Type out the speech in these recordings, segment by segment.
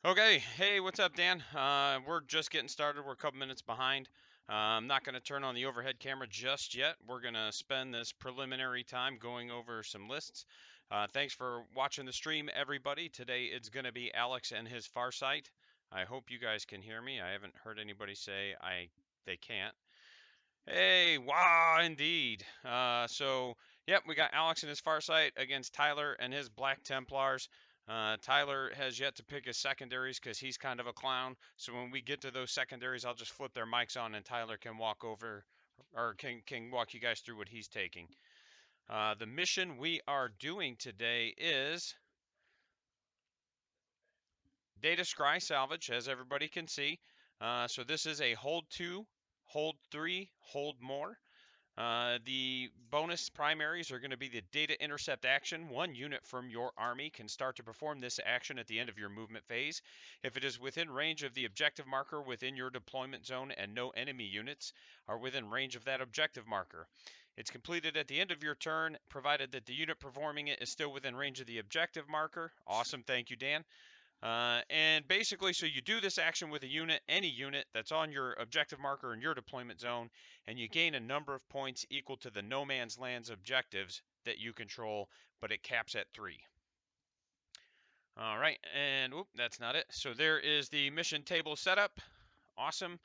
Okay, hey, what's up, Dan? We're just getting started. We're a couple minutes behind. I'm not going to turn on the overhead camera just yet. We're going to spend this preliminary time going over some lists. Thanks for watching the stream, everybody. Today it's going to be Alex and his Farsight. I hope you guys can hear me. I haven't heard anybody say they can't. Hey, wow, indeed. Yep, we got Alex and his Farsight against Tyler and his Black Templars. Tyler has yet to pick his secondaries because he's kind of a clown. So when we get to those secondaries, I'll just flip their mics on and Tyler can walk over or can walk you guys through what he's taking. The mission we are doing today is Data Scry Salvage, as everybody can see. So this is a hold 2, hold 3, hold more. The bonus primaries are going to be the data intercept action. One unit from your army can start to perform this action at the end of your movement phase. If it is within range of the objective marker within your deployment zone and no enemy units are within range of that objective marker. It's completed at the end of your turn, provided that the unit performing it is still within range of the objective marker. Awesome, thank you, Dan. And basically, so you do this action with a unit, any unit that's on your objective marker in your deployment zone, and you gain a number of points equal to the no man's land's objectives that you control, but it caps at 3. All right, and whoop, that's not it. So there is the mission table setup. Awesome.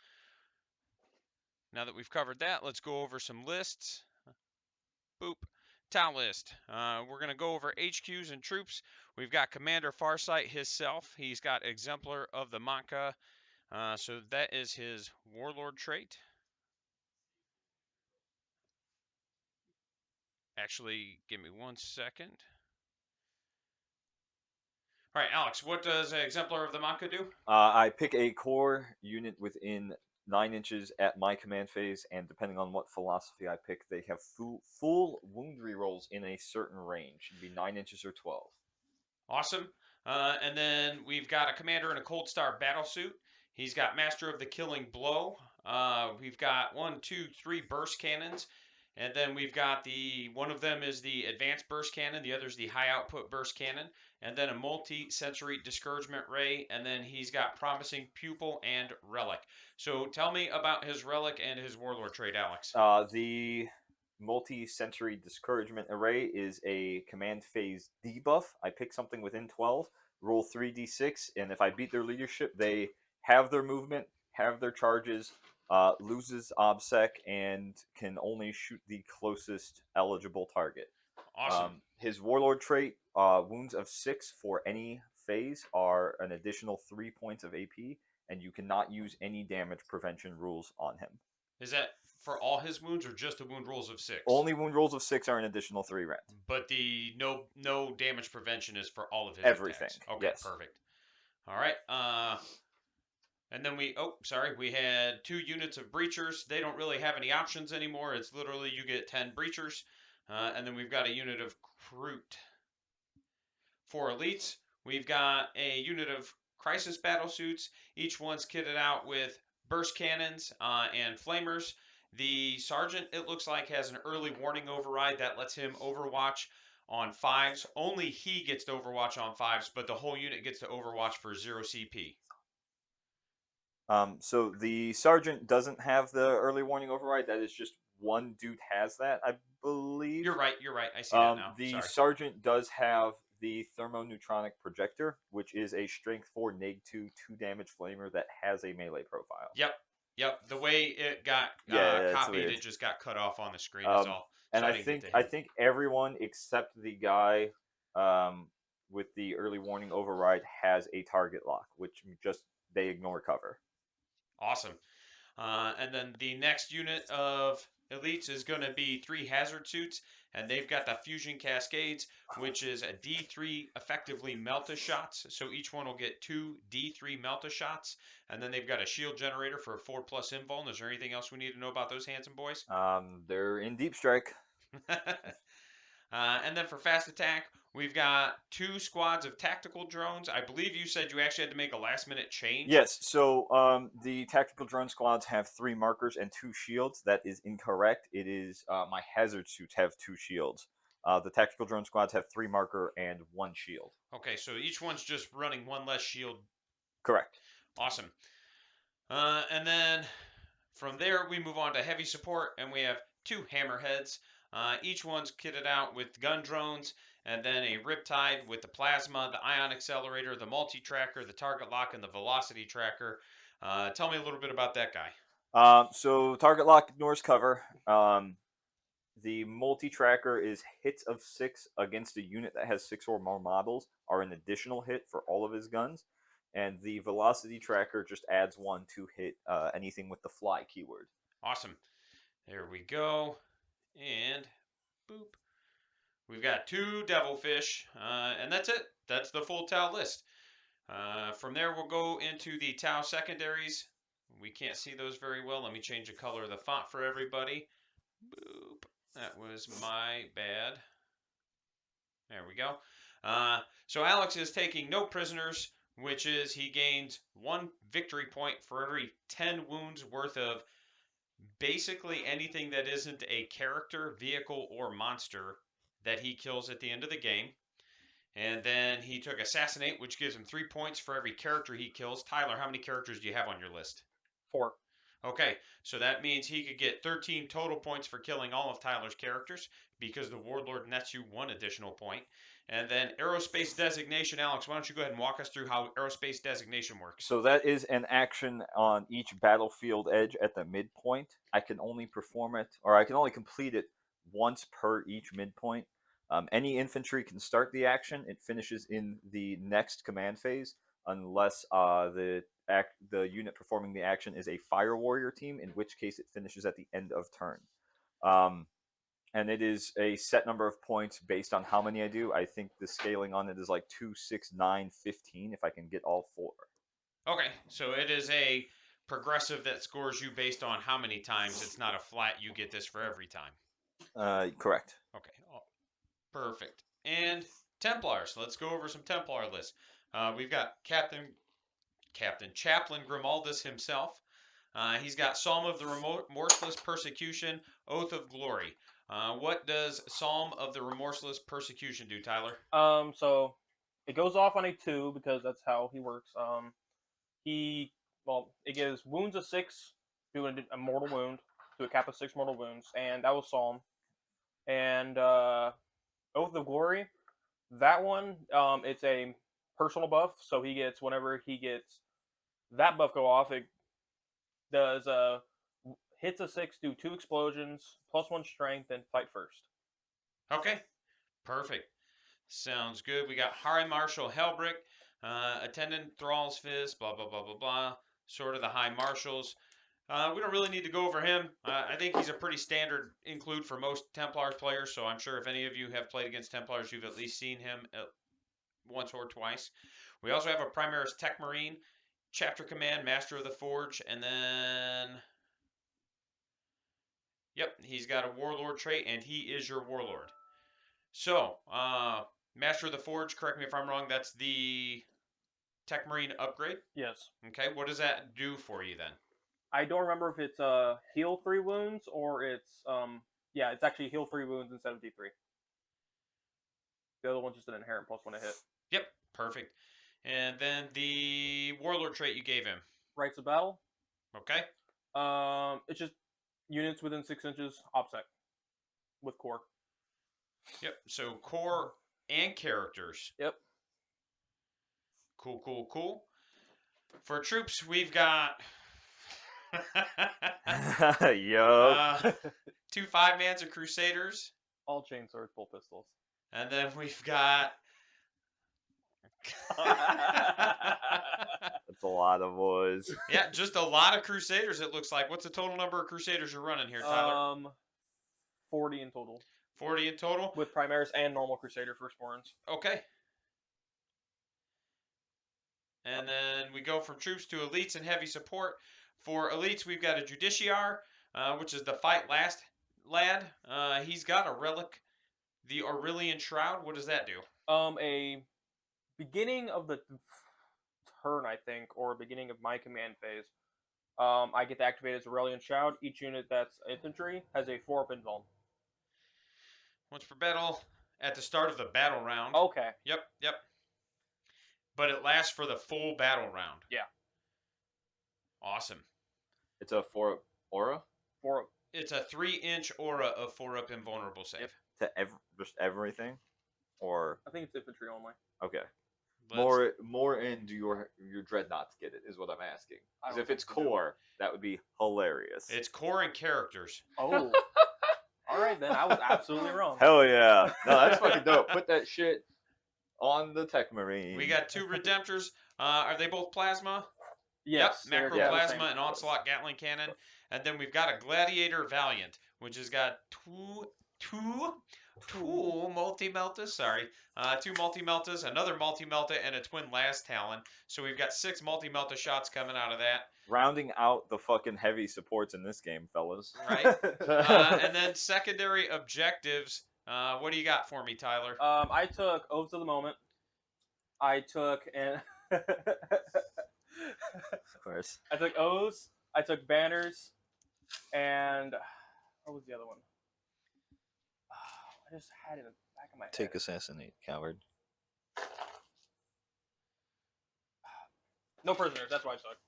Now that we've covered that, let's go over some lists. Boop. Town list. We're going to go over Hqs and Troops. We've got Commander Farsight himself. He's got Exemplar of the Manka. So that is his Warlord trait. Actually, give me 1 second. All right, Alex, what does Exemplar of the Manka do? I pick a core unit within 9 inches at my command phase, and depending on what philosophy I pick, they have full wound rerolls in a certain range. It'd be 9 inches or 12. Awesome. And then we've got a commander in a Cold Star battlesuit. He's got Master of the Killing Blow. We've got 1, 2, 3 burst cannons. And then we've got one of them is the advanced burst cannon, the other is the high output burst cannon, and then a multi-sensory discouragement ray, and then he's got promising pupil and relic. So tell me about his relic and his warlord trait, Alex. The multi-sensory discouragement array is a command phase debuff. I pick something within 12, roll 3d6, and if I beat their leadership, they have their movement, have their charges, loses obsec, and can only shoot the closest eligible target. Awesome. His warlord trait, wounds of 6 for any phase, are an additional 3 points of AP, and you cannot use any damage prevention rules on him. Is that for all his wounds or just the wound rolls of 6? Only wound rolls of 6 are an additional 3 rend. But the no damage prevention is for all of his Everything. attacks. Okay, Yes. perfect. All right. And then we had 2 units of breachers. They don't really have any options anymore. It's literally you get 10 breachers. And then we've got a unit of Kroot. For elites, we've got a unit of crisis battlesuits. Each one's kitted out with burst cannons and flamers. The sergeant, it looks like, has an early warning override that lets him overwatch on 5s. Only he gets to overwatch on 5s, but the whole unit gets to overwatch for 0 CP. So the sergeant doesn't have the early warning override. That is just one dude has that, I believe. You're right. I see that now. The Sorry. sergeant does have the Thermometronic Projector, which is a strength 4 neg 2 damage flamer that has a melee profile. Yep. The way it got copied, it just got cut off on the screen. Is all. And I think everyone except the guy with the early warning override has a target lock, which just they ignore cover. Awesome. And then the next unit of elites is going to be 3 hazard suits, and they've got the fusion cascades, which is a D3 effectively melta shots. So each one will get 2 D3 melta shots, and then they've got a shield generator for a 4+ invuln. Is there anything else we need to know about those handsome boys? They're in deep strike. And then for fast attack, we've got 2 squads of tactical drones. I believe you said you actually had to make a last-minute change. Yes, so the tactical drone squads have 3 markers and 2 shields. That is incorrect. It is my hazard suits have 2 shields. The tactical drone squads have 3 marker and 1 shield. Okay, so each one's just running 1 less shield Correct. Awesome. And then from there, we move on to heavy support, and we have 2 hammerheads. Each one's kitted out with gun drones, and then a Riptide with the plasma, the ion accelerator, the multi-tracker, the target lock, and the velocity tracker. Tell me a little bit about that guy. So target lock ignores cover. The multi-tracker is hits of 6 against a unit that has 6 or more models are an additional hit for all of his guns, and the velocity tracker just adds 1 to hit anything with the fly keyword. Awesome. There we go. And boop. We've got 2 devilfish, and that's it. That's the full Tau list. From there, we'll go into the Tau secondaries. We can't see those very well. Let me change the color of the font for everybody. Boop. That was my bad. There we go. So Alex is taking no prisoners, which is he gains 1 victory point for every 10 wounds worth of basically anything that isn't a character, vehicle, or monster that he kills at the end of the game. And then he took Assassinate, which gives him 3 points for every character he kills. Tyler, how many characters do you have on your list? 4. Okay, so that means he could get 13 total points for killing all of Tyler's characters because the Warlord nets you 1 additional point. And then Aerospace Designation. Alex, why don't you go ahead and walk us through how Aerospace Designation works? So that is an action on each battlefield edge at the midpoint. I can only perform it, or I can only complete it once per each midpoint. Any infantry can start the action. It finishes in the next command phase, unless the unit performing the action is a fire warrior team, in which case it finishes at the end of turn. And it is a set number of points based on how many I do. I think the scaling on it is like 2, 6, 9, 15 if I can get all 4. Okay, so it is a progressive that scores you based on how many times. It's not a flat, you get this for every time. Correct. Okay, perfect. And Templars. Let's go over some Templar lists. We've got Captain Chaplain Grimaldus himself. He's got Psalm of the Remorseless Persecution, Oath of Glory. What does Psalm of the Remorseless Persecution do, Tyler? So it goes off on a 2 because that's how he works. It gives wounds of 6, doing a mortal wound, to a cap of 6 mortal wounds, and that was Psalm. And Oath of Glory, that one, it's a personal buff, so he gets, whenever he gets that buff go off, it does hits of 6, do 2 explosions, +1 strength, and fight first. Okay, perfect. Sounds good. We got High Marshal Helbrick, Attendant Thrall's Fist, blah, blah, blah, blah, blah. Sort of the High Marshals. We don't really need to go over him. I think he's a pretty standard include for most Templar players, so I'm sure if any of you have played against Templars, you've at least seen him once or twice. We also have a Primaris Tech Marine, Chapter Command, Master of the Forge, and then... Yep, he's got a Warlord trait, and he is your Warlord. So, Master of the Forge, correct me if I'm wrong, that's the Tech Marine upgrade? Yes. Okay, what does that do for you then? I don't remember if it's heal 3 wounds or it's it's actually heal 3 wounds instead of D3. The other one's just an inherent +1 to hit. Yep, perfect. And then the Warlord trait you gave him. Rites of Battle. Okay. It's just units within 6 inches OPSEC with core. Yep. So core and characters. Yep. Cool, cool, cool. For troops, we've got Yo. 2 5-mans of Crusaders. All chain swords, full pistols. And then we've got That's a lot of boys. Yeah, just a lot of Crusaders, it looks like. What's the total number of Crusaders you're running here, Tyler? 40 in total. 40 in total? With Primaris and normal Crusader firstborns. Okay. And then we go from troops to elites and heavy support. For elites, we've got a Justiciar, which is the fight last lad. He's got a relic, the Aurelian Shroud. What does that do? A beginning of the turn, I think, or beginning of my command phase, I get to activate as Aurelian Shroud. Each unit that's infantry has a 4-up invuln. Once per battle, at the start of the battle round. Okay. Yep, yep. but it lasts for the full battle round. Yeah. Awesome. It's a 4 aura? 4 It's a 3-inch aura of 4-up invulnerable save. Yep. To just everything? Or I think it's infantry only. okay. Let's- More into your dreadnoughts get it is what I'm asking. I Because don't if it's think they do. core, that would be hilarious. It's core and characters. Oh. All right, then. I was absolutely wrong. Hell yeah. No, that's fucking dope. Put that shit on the Tech Marine. We got 2 Redemptors. Are they both plasma? Yes. Yep, they're macro the plasma same. and onslaught Gatling cannon. And then we've got a Gladiator Valiant, which has got two multi-meltas, sorry. 2 multi-meltas, another multi-melta, and a twin last talon. So we've got 6 multi-melta shots coming out of that. Rounding out the fucking heavy supports in this game, fellas. Right. And then secondary objectives. What do you got for me, Tyler? I took Oaths of the Moment. I took and Of course. I took Oaths. I took Banners, and what was the other one? I just had it in the back of my head. Take assassinate, coward. No prisoners. That's what I took.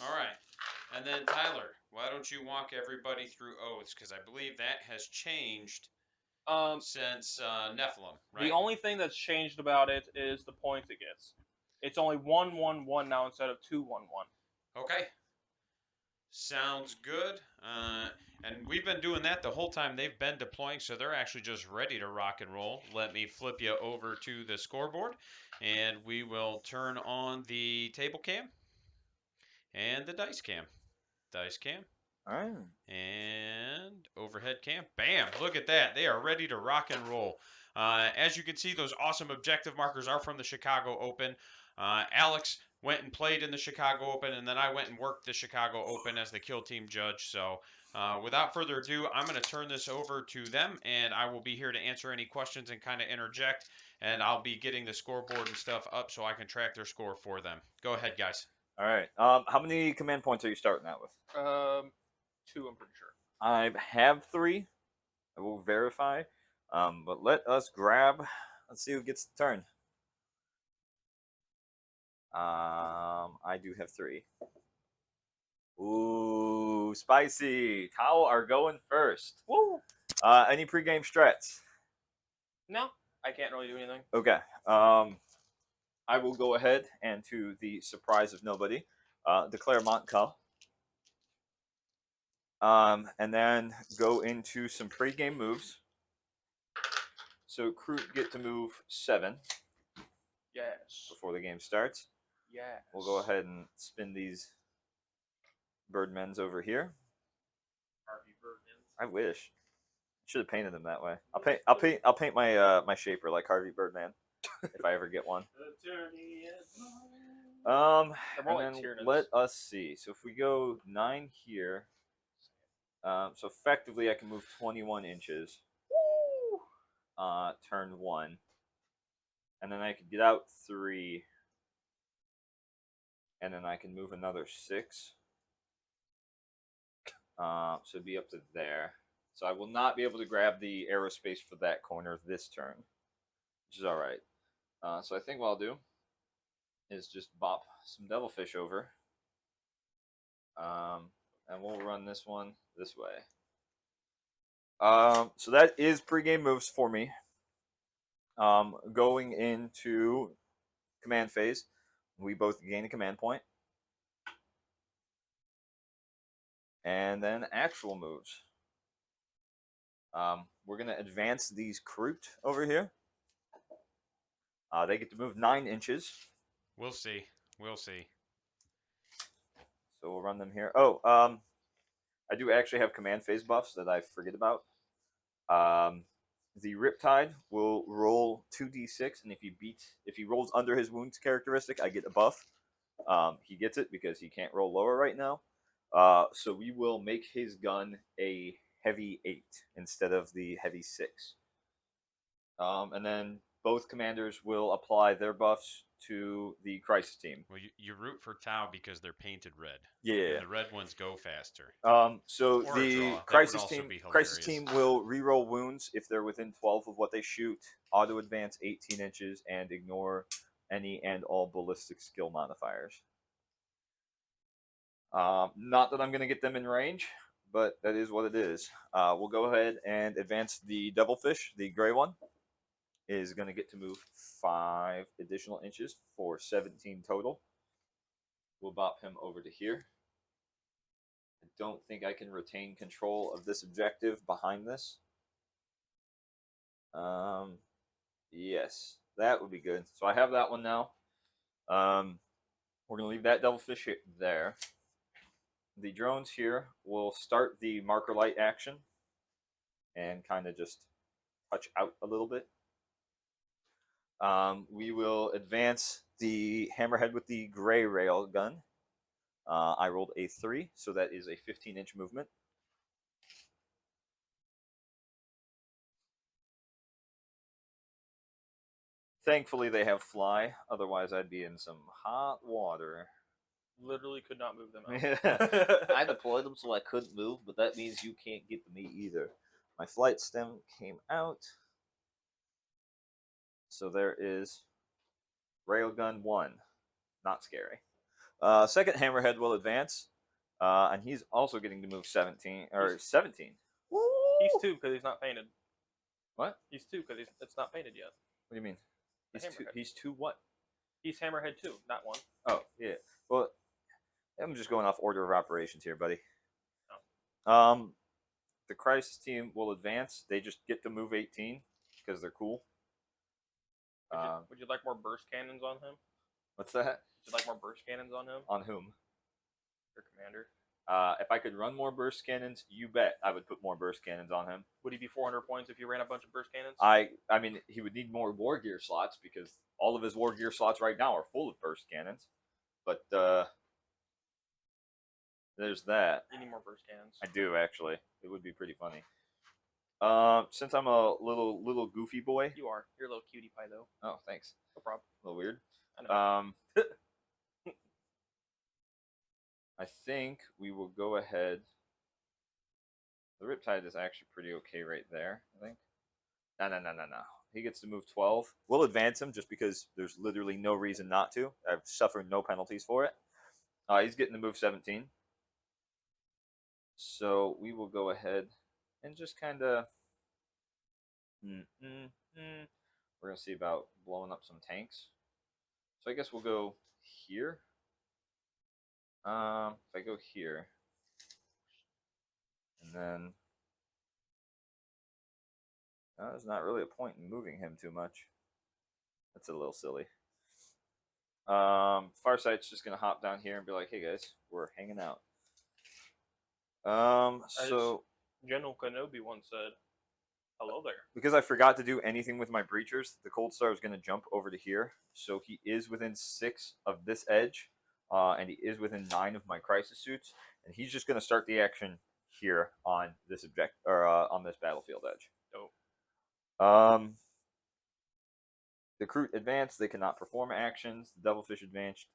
All right. And then Tyler, why don't you walk everybody through oaths? Because I believe that has changed since Nephilim, right? The only thing that's changed about it is the points it gets. It's only 1-1-1 now instead of 2-1-1. Okay. Sounds good. And we've been doing that the whole time they've been deploying, so they're actually just ready to rock and roll. Let me flip you over to the scoreboard, and we will turn on the table cam and the dice cam. Dice cam. All right. And overhead cam. Bam! Look at that. They are ready to rock and roll. As you can see, those awesome objective markers are from the Chicago Open. Alex went and played in the Chicago Open, and then I went and worked the Chicago Open as the kill team judge. So without further ado, I'm going to turn this over to them, and I will be here to answer any questions and kind of interject. And I'll be getting the scoreboard and stuff up so I can track their score for them. Go ahead, guys. All right. How many command points are you starting out with? 2, I'm pretty sure. I have 3. I will verify. But let us grab. Let's see who gets the turn. I do have 3. Ooh, spicy. Tao are going first. Woo! Any pregame strats? No, I can't really do anything. Okay. I will go ahead and, to the surprise of nobody, declare Montcalm. And then go into some pregame moves. So crew get to move 7 Yes. before the game starts. Yes. We'll go ahead and spin these Birdmens over here. I wish. Should have painted them that way. I'll paint my my shaper like Harvey Birdman if I ever get one. And then let us see. So if we go 9 here, so effectively I can move 21 inches. Turn 1, and then I can get out 3, and then I can move another 6. So it'd be up to there. So I will not be able to grab the aerospace for that corner this turn, which is all right. So I think what I'll do is just bop some devilfish over, and we'll run this one this way. So that is pregame moves for me. Going into command phase, we both gain a command point. And then actual moves. We're going to advance these Kroot over here. They get to move 9 inches. We'll see. We'll see. So we'll run them here. Oh, I do actually have command phase buffs that I forget about. The Riptide will roll 2d6, and if he rolls under his wounds characteristic, I get a buff. He gets it because he can't roll lower right now. So we will make his gun a heavy 8 instead of the heavy 6. And then both commanders will apply their buffs to the crisis team. Well, you root for Tau because they're painted red. Yeah. And the red ones go faster. So Or a the draw. That crisis would also team be crisis hilarious. team will reroll wounds if they're within 12 of what they shoot, auto advance 18 inches, and ignore any and all ballistic skill modifiers. Not that I'm going to get them in range, but that is what it is. We'll go ahead and advance the Devilfish, the gray one. Is going to get to move 5 additional inches for 17 total. We'll bop him over to here. I don't think I can retain control of this objective behind this. Yes, that would be good. So I have that one now. We're going to leave that Devilfish there. The drones here will start the marker light action and kind of just touch out a little bit. We will advance the Hammerhead with the gray rail gun. I rolled a 3, so that is a 15-inch movement. Thankfully, they have fly. Otherwise, I'd be in some hot water. Literally could not move them out. I deployed them so I couldn't move, but that means you can't get to me either. My flight stem came out. So there is Railgun 1. Not scary. Second Hammerhead will advance. And he's also getting to move 17. Or 17. He's 2 because he's not painted. What? He's 2 because it's not painted yet. What do you mean? He's two what? He's Hammerhead 2, not 1. Oh, yeah. Well, I'm just going off order of operations here, buddy. Oh. The crisis team will advance. They just get to move 18 because they're cool. Would you like more burst cannons on him? What's that? Would you like more burst cannons on him? On whom? Your commander. If I could run more burst cannons, you bet I would put more burst cannons on him. Would he be 400 points if you ran a bunch of burst cannons? I mean, he would need more war gear slots because all of his war gear slots right now are full of burst cannons. But there's that. You need more burst cannons. I do actually. It would be pretty funny. Since I'm a little goofy boy. You are. You're a little cutie pie though. Oh, thanks. No problem. A little weird. I know. I think we will go ahead. The Riptide is actually pretty okay right there, I think. No. He gets to move 12. We'll advance him just because there's literally no reason not to. I've suffered no penalties for it. He's getting to move 17. So we will go ahead and just kind of... We're going to see about blowing up some tanks. So I guess we'll go here. If I go here, and then there's not really a point in moving him too much. That's a little silly. Farsight's just gonna hop down here and be like, "Hey guys, we're hanging out." So General Kenobi once said, "Hello there." Because I forgot to do anything with my breachers, the Cold Star is gonna jump over to here, so he is within 6 of this edge. And he is within 9 of my crisis suits, and he's just going to start the action here on this on this battlefield edge. Dope. The Crew advanced; they cannot perform actions. The Devilfish advanced,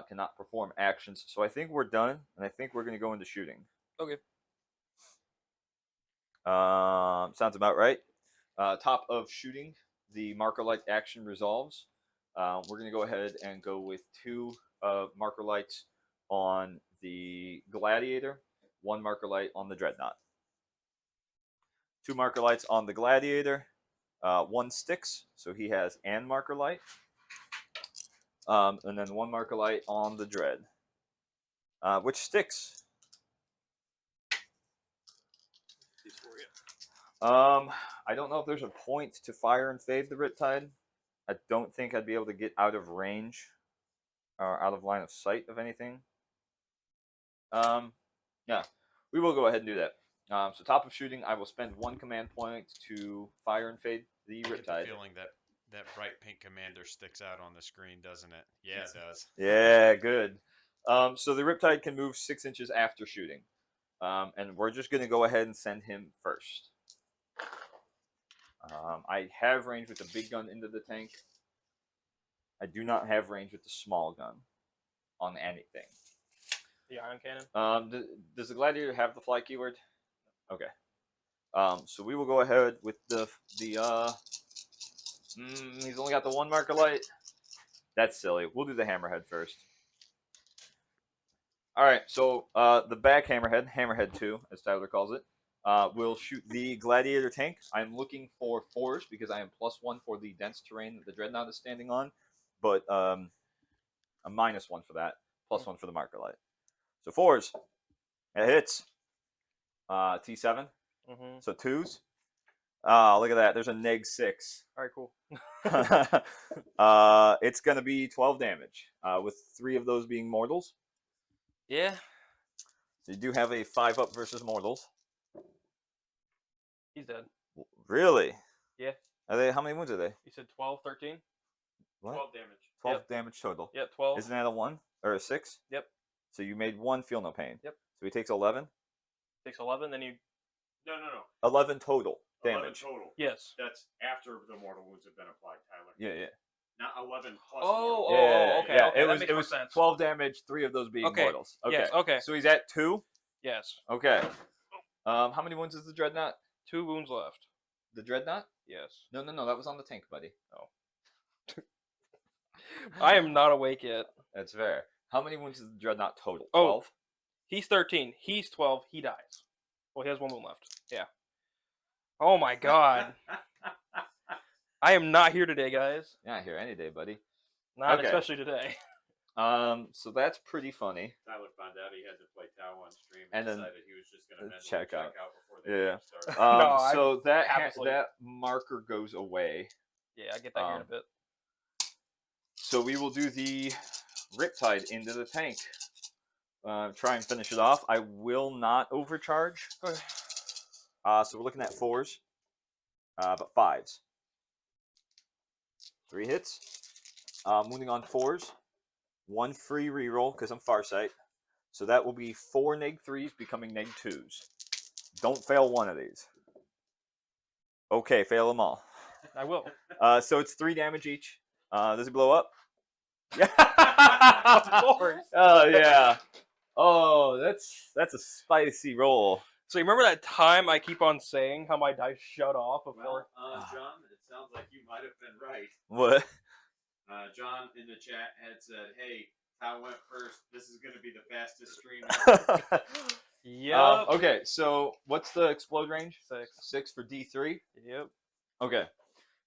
cannot perform actions. So I think we're done, and I think we're going to go into shooting. Okay. Sounds about right. Top of shooting, the marker light action resolves. We're going to go ahead and go with 2 marker lights on the Gladiator, 1 marker light on the Dreadnought. 2 marker lights on the Gladiator, 1 sticks, so he has an marker light, and then 1 marker light on the Dread. Which sticks? These for you. I don't know if there's a point to fire and fade the Riptide. I don't think I'd be able to get out of range or out of line of sight of anything. Yeah, we will go ahead and do that. So top of shooting, I will spend 1 command point to fire and fade the I get the Riptide. feeling that bright pink commander sticks out on the screen, doesn't it? Yeah, it does. Yeah, good. So the Riptide can move 6 inches after shooting. And we're just going to go ahead and send him first. I have range with the big gun into the tank. I do not have range with the small gun on anything. The ion cannon. Does the gladiator have the fly keyword? Okay. So we will go ahead with he's only got the one marker light. That's silly. We'll do the hammerhead first. All right. So the back hammerhead 2, as Tyler calls it, will shoot the gladiator tank. I'm looking for 4s because I am +1 for the dense terrain that the dreadnought is standing on, but a -1 for that, +1 for the marker light. So 4s. It hits. T7. Mm-hmm. So 2s. Look at that. There's a -6. All right, cool. It's going to be 12 damage, with 3 of those being mortals. Yeah. So you do have a 5-up versus mortals. He's dead. Really? Yeah. How many wounds are they? You said 12, 13? What? 12 damage. 12 damage total. Yep, 12. Isn't that a 1 or a 6? Yep. So you made 1 feel no pain. Yep. So he takes 11. Takes 11, then you... No. 11 total 11 damage. total. Yes. That's after the mortal wounds have been applied, Tyler. Yeah. Not 11 plus Oh, mortal. Yeah, okay, yeah. okay, that makes It more was sense. 12 damage, 3 of those being Okay. mortals. Okay. Yes, okay. So he's at 2. Yes. Okay. How many wounds is the dreadnought? 2 wounds left. The dreadnought? Yes. No. That was on the tank, buddy. I am not awake yet. That's fair. How many wounds is the dreadnought total? Oh. 12. He's 13. He's 12. He dies. Well, he has 1 wound left. Yeah. Oh my god. I am not here today, guys. You're not here any day, buddy. Not Okay. especially today. So that's pretty funny. Tyler found out he had to play Tau on stream And and then decided he was just going to mentally check check out. out before the Yeah. game started. No, I So half asleep. that marker goes away. Yeah, I get that here in a bit. So we will do the Riptide into the tank. Try and finish it off. I will not overcharge. Okay. So we're looking at 4s, but 5s. 3 hits. Moving on 4s. 1 free reroll because I'm Farsight. So that will be 4 -3s becoming -2s. Don't fail one of these. Okay, fail them all. I will. So it's 3 damage each. Does it blow up? Yeah. Of course. Oh yeah. Oh, that's a spicy roll. So you remember that time I keep on saying how my dice shut off before? Well, John, it sounds like you might have been right. What? John in the chat had said, "Hey, Tau went first. This is going to be the fastest stream ever." Yep. Okay, so what's the explode range? 6. 6 for D3. Yep. Okay.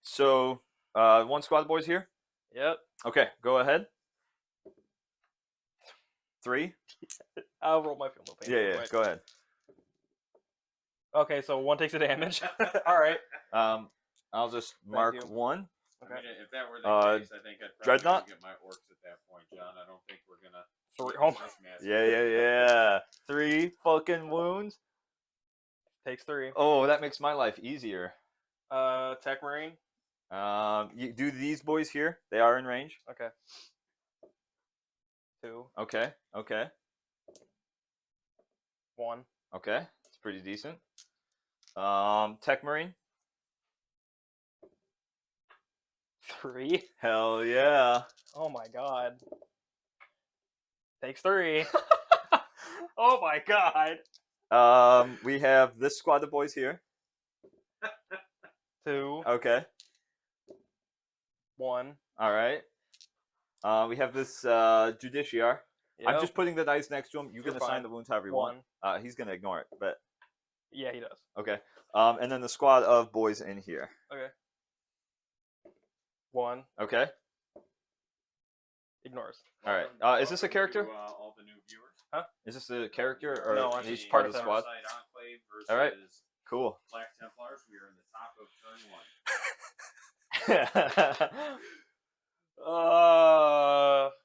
So 1 squad boys here. Yep. Okay, go ahead. 3. I'll roll my film. Yeah, Right. go ahead. Okay, so 1 takes the damage. All right. I'll just mark you. 1. I mean, if that were the case, I think I'd probably Dreadnought? get my orcs at that point, John. I don't think we're gonna. 3. Oh my. Yeah. 3 fucking wounds. Takes 3. Oh, that makes my life easier. Tech Marine. You do these boys here. They are in range. Okay. 2. Okay. 1. Okay. It's pretty decent. Tech Marine. 3. Hell yeah. Oh my god. Takes 3. Oh my god. We have this squad of boys here. 2. Okay. 1. All right. We have this Judiciar. Yep. I'm just putting the dice next to him. You You're can assign fine. the wounds however you want. He's gonna ignore it, but Yeah, he does. okay. And then the squad of boys in here. Okay. 1. Okay. Ignores. All right. Is this a character? To, all the new viewers. Is this a character or No, I'm each just part of the part squad? Farsight Enclave versus All right. Cool. Black Templars. We are in the top of turn 1.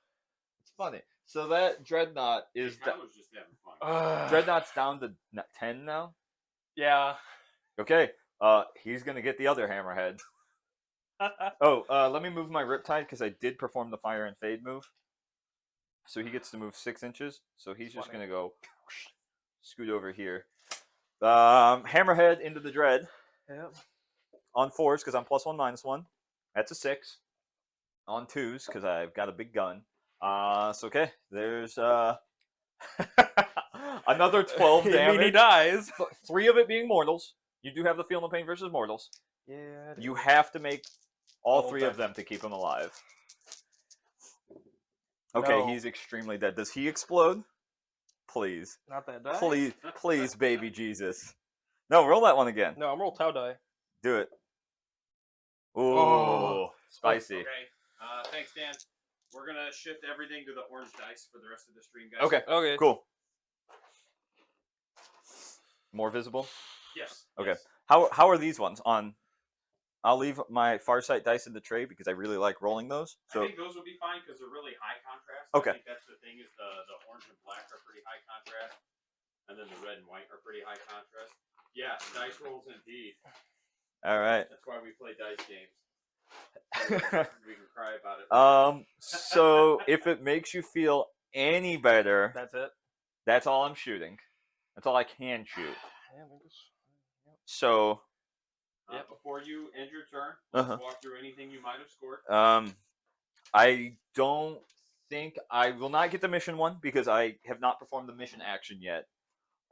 It's funny. So that dreadnought is Tyler's just having fun. dreadnought's down to 10 now. Yeah. Okay. He's gonna get the other hammerhead. Oh, let me move my Riptide because I did perform the fire and fade move. So he gets to move 6 inches. So he's just Funny. gonna go scoot over here. Hammerhead into the dread. Yep. On 4s, because I'm +1, -1. That's a 6. On 2s, because I've got a big gun. So okay, there's another 12 I mean, he damage. dies. 3 of it being mortals. You do have the Feel No Pain versus mortals. Yeah. You have to make all Oh, 3 okay. of them to keep him alive. Okay, No. he's extremely dead. Does he explode? Please. Not that die. Please, please, baby Jesus. No, roll that one again. No, I'm roll Tau die. Do it. Ooh, Oh. spicy. Okay. Thanks, Dan. We're gonna shift everything to the orange dice for the rest of the stream, guys. Okay, Okay. cool. More visible? Yes. Okay. Yes. How are these ones on? I'll leave my Farsight dice in the tray because I really like rolling those. I So think those will be fine because they're really high contrast. Okay. I think that's the thing is the orange and black are pretty high contrast, and then the red and white are pretty high contrast. Yeah, dice rolls indeed. all right. That's why we play dice games. We can cry about it. So if it makes you feel any better, That's it. that's all I'm shooting. That's all I can shoot. Yeah, we just... So Before you end your turn, let's Uh-huh. walk through anything you might have scored. I don't think I will not get the mission one because I have not performed the mission action yet.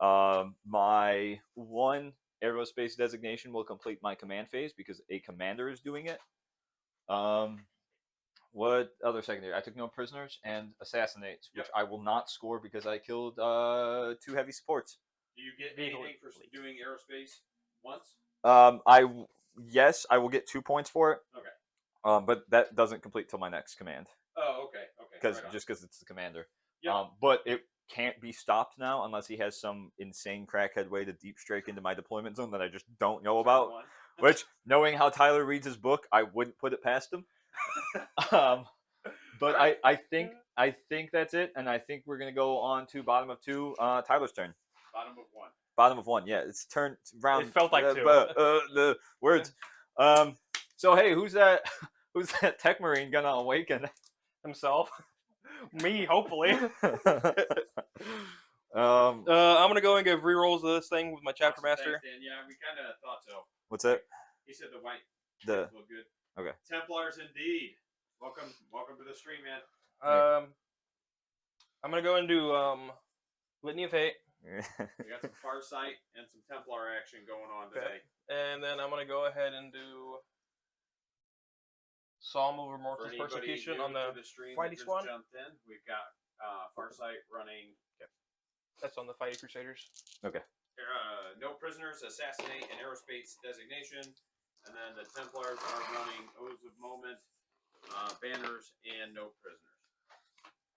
My 1 Aerospace Designation will complete my command phase because a commander is doing it. What other secondary? I took no prisoners and assassinates, which I will not score because I killed 2 heavy supports. Do you get anything for doing aerospace once? Yes, I will get 2 points for it. Okay. But that doesn't complete till my next command. Oh, okay. Because Right on. just because it's the commander. Yep. But it can't be stopped now unless he has some insane crackhead way to deep strike into my deployment zone that I just don't know about. One. Which, knowing how Tyler reads his book, I wouldn't put it past him. But I think that's it, and I think we're gonna go on to bottom of 2. Tyler's turn. Bottom of 1. Bottom of 1. Yeah, it's turn round. It felt like 2. The words. So hey, who's that? Who's that tech marine gonna awaken? Himself. Me, hopefully. Um, I'm gonna go and give rerolls of this thing with my chapter Awesome, master. thanks, Dan. Yeah, we kind of thought so. what's that? He said the white The look good. Okay. Templars indeed. Welcome to the stream, man. I'm gonna go and do Litany of Hate, We got some Farsight and some Templar action going on today. and then I'm gonna go ahead and do Psalm of For Remorseless anybody Persecution new on to the stream Fighty that just Squad. jumped in, we've got Farsight running That's on the Fighty Crusaders. No Prisoners, Assassinate, and Aerospace Designation. And then the Templars are running Oaths of Moment, Banners, and No Prisoners.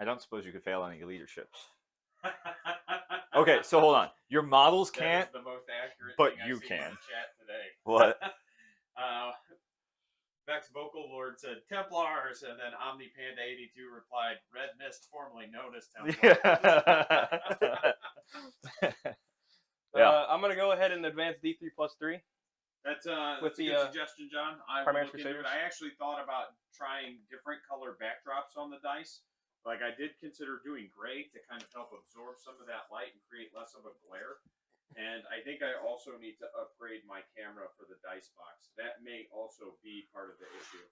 I don't suppose you could fail any leaderships. Okay, so hold on. Your models That can't. is the most accurate but thing I've you seen can. in the chat today. What? Vex Vocal Lord said Templars, and then Omni Panda 82 replied, Red Mist, formerly known as Templars. Yeah. I'm gonna go ahead and advance D3 plus 3. That's With a the, good suggestion, John. I will Primaris look into it. Crusaders? I actually thought about trying different color backdrops on the dice. Like I did consider doing gray to kind of help absorb some of that light and create less of a glare. And I think I also need to upgrade my camera for the dice box. That may also be part of the issue.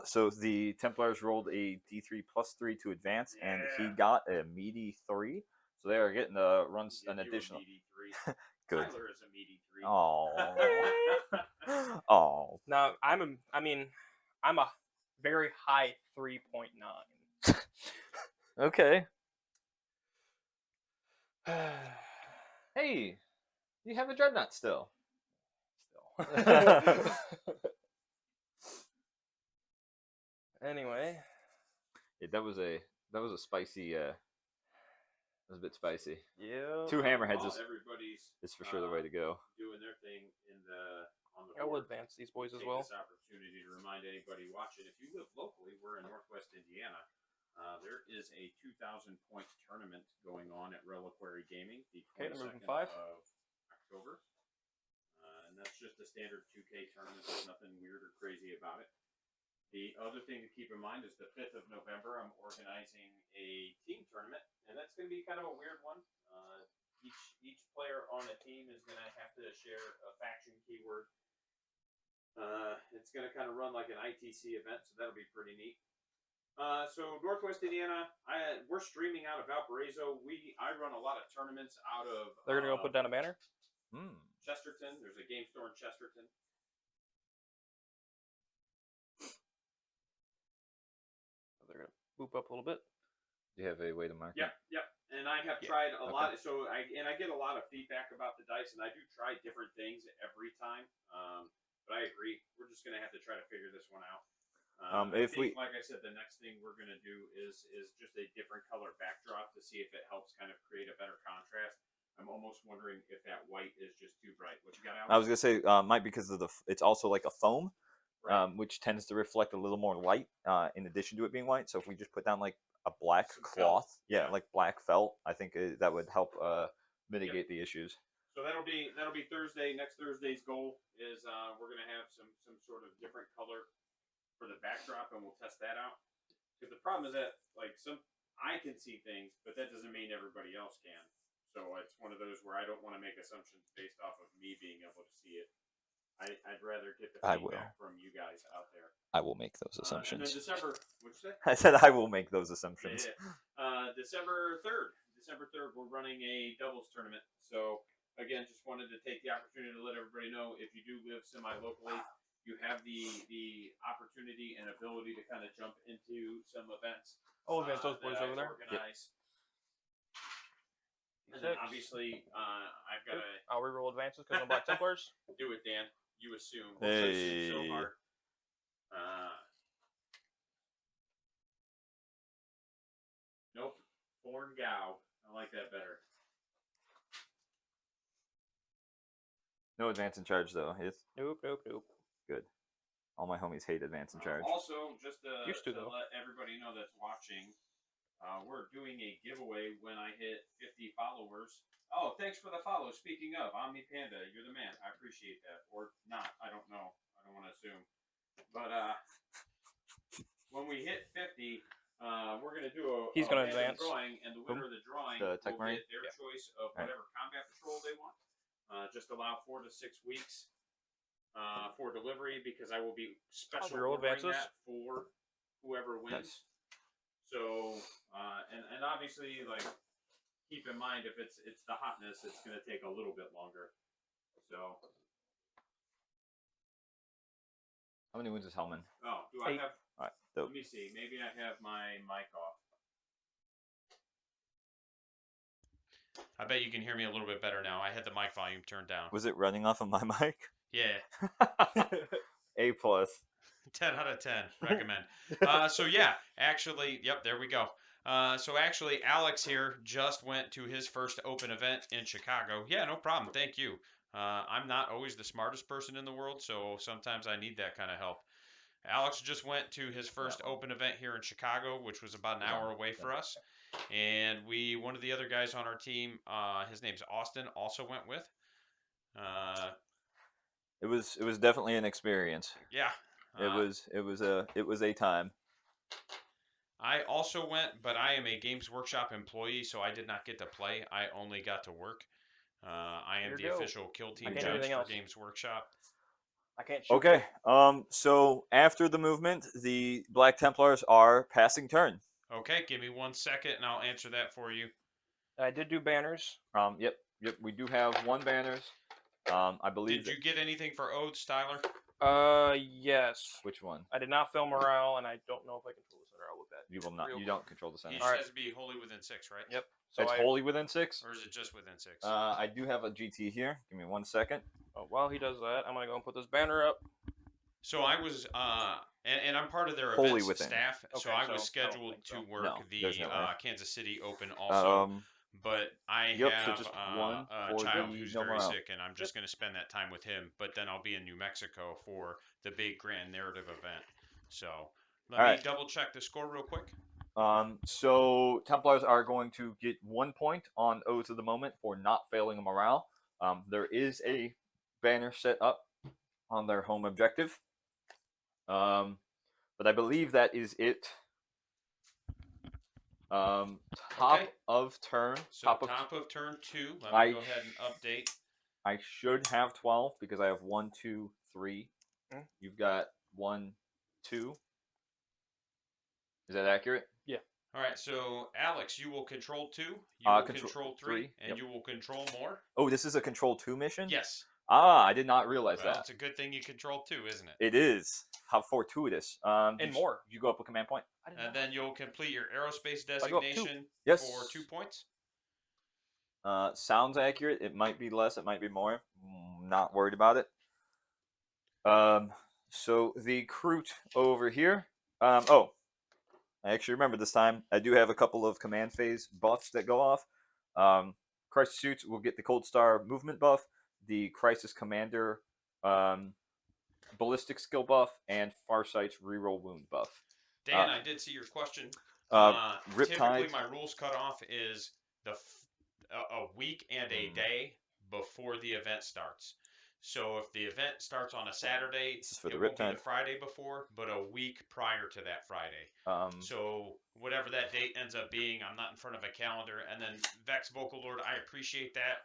So the Templars rolled a D3 plus 3 to advance, and he Yeah. got a meaty 3. So they are getting to run Give an you a additional. meaty 3. Good. Tyler is a meaty 3. Oh. Oh. Now I'm a very high 3.9. Okay. Hey, you have a dreadnought still. Anyway, Yeah, that was a spicy. That was a bit spicy. yeah. 2 hammerheads Everybody's is for sure the way to go. doing their thing on the I will board. advance these boys as Take well. this opportunity to remind anybody watching, if you live locally, we're in Northwest Indiana. There is a 2,000 point tournament going on at Reliquary Gaming, the Okay, 22nd number 5. of October. And that's just a standard 2K tournament. There's nothing weird or crazy about it. The other thing to keep in mind is the 5th of November, I'm organizing a team tournament, and that's going to be kind of a weird one. Each player on a team is going to have to share a faction keyword. It's going to kind of run like an ITC event, so that'll be pretty neat. So Northwest Indiana, we're streaming out of Valparaiso. I run a lot of tournaments out of. They're gonna go put down a banner. Chesterton. There's a game store in Chesterton. They're gonna boop up a little bit. Do you have a way to mark Yep. And I have tried a lot. So I get a lot of feedback about the dice, and I do try different things every time. But I agree, we're just gonna have to try to figure this one out. Like I said, the next thing we're gonna do is just a different color backdrop to see if it helps kind of create a better contrast. I'm almost wondering if that white is just too bright. What you got, Alex? I was gonna say might because of it's also like a foam, Right. which tends to reflect a little more light in addition to it being white. So if we just put down like a black Some cloth, felt. yeah, like black felt, I think that would help mitigate the issues. So that'll be Thursday. Next Thursday's goal is we're gonna have some sort of different color for the backdrop, and we'll test that out. Because the problem is that I can see things, but that doesn't mean everybody else can. So it's one of those where I don't want to make assumptions based off of me being able to see it. I'd rather get the feedback from you guys out there. I will make those And assumptions. then December, what'd you say? I said I will make those assumptions. Yeah. December 3rd, we're running a doubles tournament. So again, just wanted to take the opportunity to let everybody know if you do live semi-locally, you have the opportunity and ability to kind of jump into some events. Oh, events, those boys over there. Organize. And then obviously, I've got to. I'll reroll advances because I'm Black Templars. Do it, Dan. You assume. Hey. So hard. Nope. Foreign Gao. I like that better. No advance in charge though. Yes. Nope. Good. All my homies hate advance in charge. Also, just to though. let everybody know that's watching, we're doing a giveaway when I hit 50 followers. Oh, thanks for the follow. Speaking of, Omni Panda, you're the man. I appreciate that. Or not. I don't know. I don't want to assume. But when we hit 50, we're going to do a advance drawing, and the winner of the drawing will get their choice of whatever combat patrol they want. Just allow 4 to 6 weeks for delivery, because I will be special ordering that for whoever wins. So, and obviously, like, keep in mind, if it's the hotness, it's going to take a little bit longer. So. How many wins is Hellman? Oh, do I have? All right, dope. Let me see. Maybe I have my mic off. I bet you can hear me a little bit better now. I had the mic volume turned down. Was it running off of my mic? Yeah. A plus. 10 out of 10. Recommend. So yeah, actually, yep, there we go. So actually, Alex here just went to his first open event in Chicago. Yeah, no problem. Thank you. I'm not always the smartest person in the world, so sometimes I need that kind of help. Alex just went to his first open event here in Chicago, which was about an hour away for us. And one of the other guys on our team, his name's Austin, also went with. It was definitely an experience. Yeah. It was a time. I also went, but I am a Games Workshop employee, so I did not get to play. I only got to work. I am the official kill team judge for Games Workshop. I can't shoot. Okay. So after the movement, the Black Templars are passing turn. Okay, give me 1 second, and I'll answer that for you. I did do banners. Yep. We do have 1 banners. I believe. Did you get anything for oaths, Tyler? Yes. Which one? I did not fill morale, and I don't know if I control the center. I'll look at. You will not. You don't control the center. He says to be wholly within 6, right? Yep. So it's wholly within 6? Or is it just within 6? I do have a GT here. Give me 1 second. Oh, while he does that, I'm gonna go and put this banner up. So I was, and I'm part of their Wholly events within. staff. Okay, so I was so scheduled to work there's the no way. Kansas City Open also. But I so have just one a for child the who's no very morale. sick, and I'm just going to spend that time with him. But then I'll be in New Mexico for the big grand narrative event. So let me double check the score real quick. So Templars are going to get 1 point on Oaths of the Moment for not failing a morale. There is a banner set up on their home objective. But I believe that is it. Top of turn. So top of turn 2. Let me go ahead and update. I should have 12 because I have 1, 2, 3. You've got 1, 2. Is that accurate? All right, so Alex, you will control 2, you will control 3, three, and yep. you will control more. Oh, this is a control 2 mission? Yes. Ah, I did not realize Well, that. it's a good thing you control 2, isn't it? It is. How fortuitous. And more. You go up a command point? And then you'll complete your aerospace I go up 2. designation Yes. for 2 points. Sounds accurate. It might be less. It might be more. Not worried about it. So the Kroot over here. Oh, I actually remember this time. I do have a couple of command phase buffs that go off. Crisis suits will get the Cold Star movement buff, the Crisis Commander ballistic skill buff, and Farsight's reroll wound buff. Dan, I did see your question. Riptide. Typically, my rules cutoff is a week and a day before the event starts. So if the event starts on a Saturday, it won't be the Friday before, but a week prior to that Friday. So whatever that date ends up being, I'm not in front of a calendar. And then Vex Vocal Lord, I appreciate that.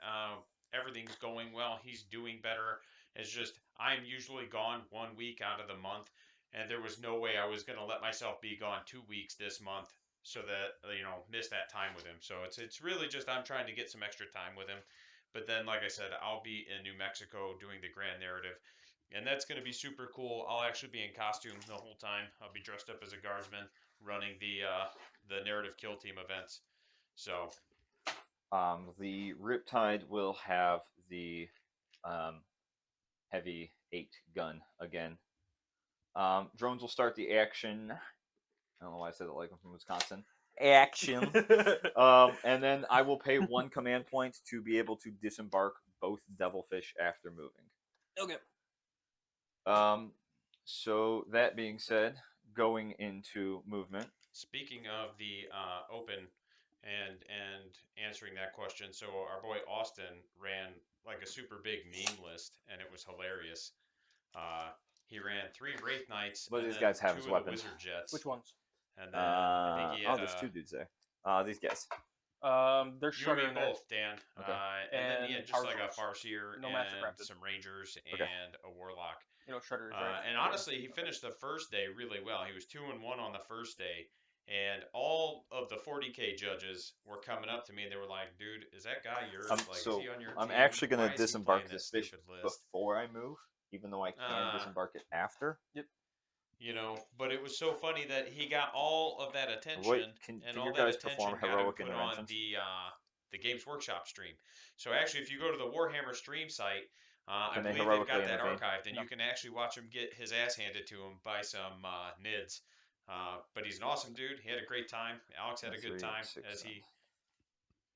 Everything's going well. He's doing better. It's just I'm usually gone 1 week out of the month, and there was no way I was going to let myself be gone 2 weeks this month so that miss that time with him. So it's really just I'm trying to get some extra time with him. But then, like I said, I'll be in New Mexico doing the grand narrative, and that's going to be super cool. I'll actually be in costume the whole time. I'll be dressed up as a guardsman running the narrative kill team events. So the Riptide will have the heavy 8 gun again. Drones will start the action. I don't know why I said it like I'm from Wisconsin. Action. And then I will pay 1 command point to be able to disembark both devilfish after moving. Okay. So that being said, going into movement. Speaking of the open and answering that question, so our boy Austin ran like a super big meme list, and it was hilarious. He ran 3 Wraith Knights What do and these then guys have 2 as of weapons? the Wizard Jets. Which ones? And then I think he had, there's 2 dudes there. These guys. There's you and me Shredder in there. both, Dan. Okay. And then he And had just Power like a Source. Farseer No and Master Crafted. some Rangers Okay. and a Warlock. You know Shredder is right. And honestly, he finished the first day really well. He was 2-1 on the first day, and all of the 40k judges were coming up to me and they were like, "Dude, is that guy yours? So is he on your I'm team? actually going Why to is he disembark playing this fish stupid list?" before I move, even though I can disembark it after. Yep. But it was so funny that he got all of that attention, Wait, can all your that guys attention perform got him heroic put on interventions? the Games Workshop stream. So actually, if you go to the Warhammer stream site, I Can they believe they've got heroically that intervene? archived, and No. you can actually watch him get his ass handed to him by some nids. But he's an awesome dude. He had a great time. Alex had a good time, as he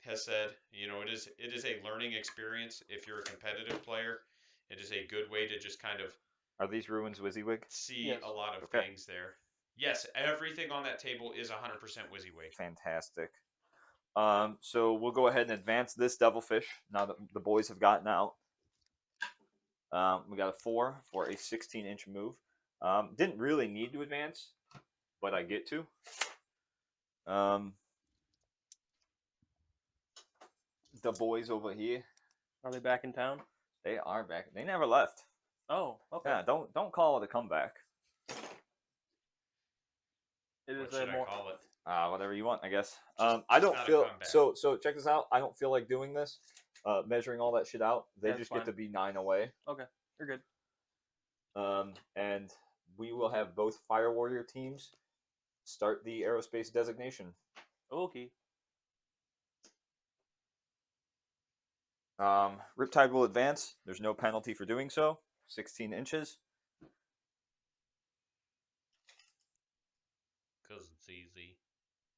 has said. It is a learning experience if you're a competitive player. It is a good way to just kind of Are these ruins WYSIWYG? see Yes. a lot of Okay. things there. Yes, everything on that table is 100% WYSIWYG. Fantastic. So we'll go ahead and advance this devilfish now that the boys have gotten out. We got a 4 for a 16-inch move. Didn't really need to advance, but I get to. The boys over here, Are they back in town? they are back. They never left. Oh, okay. Yeah, don't call it a comeback. It What is should a I more. call it? Whatever you want, I guess. Just I don't not a feel comeback. so. Check this out. I don't feel like doing this. Measuring all that shit out. They That's just fine. get to be 9 away. Okay, you're good. And we will have both Fire Warrior teams start the Aerospace Designation. Okay. Riptide will advance. There's no penalty for doing so. 16 inches. Because it's easy.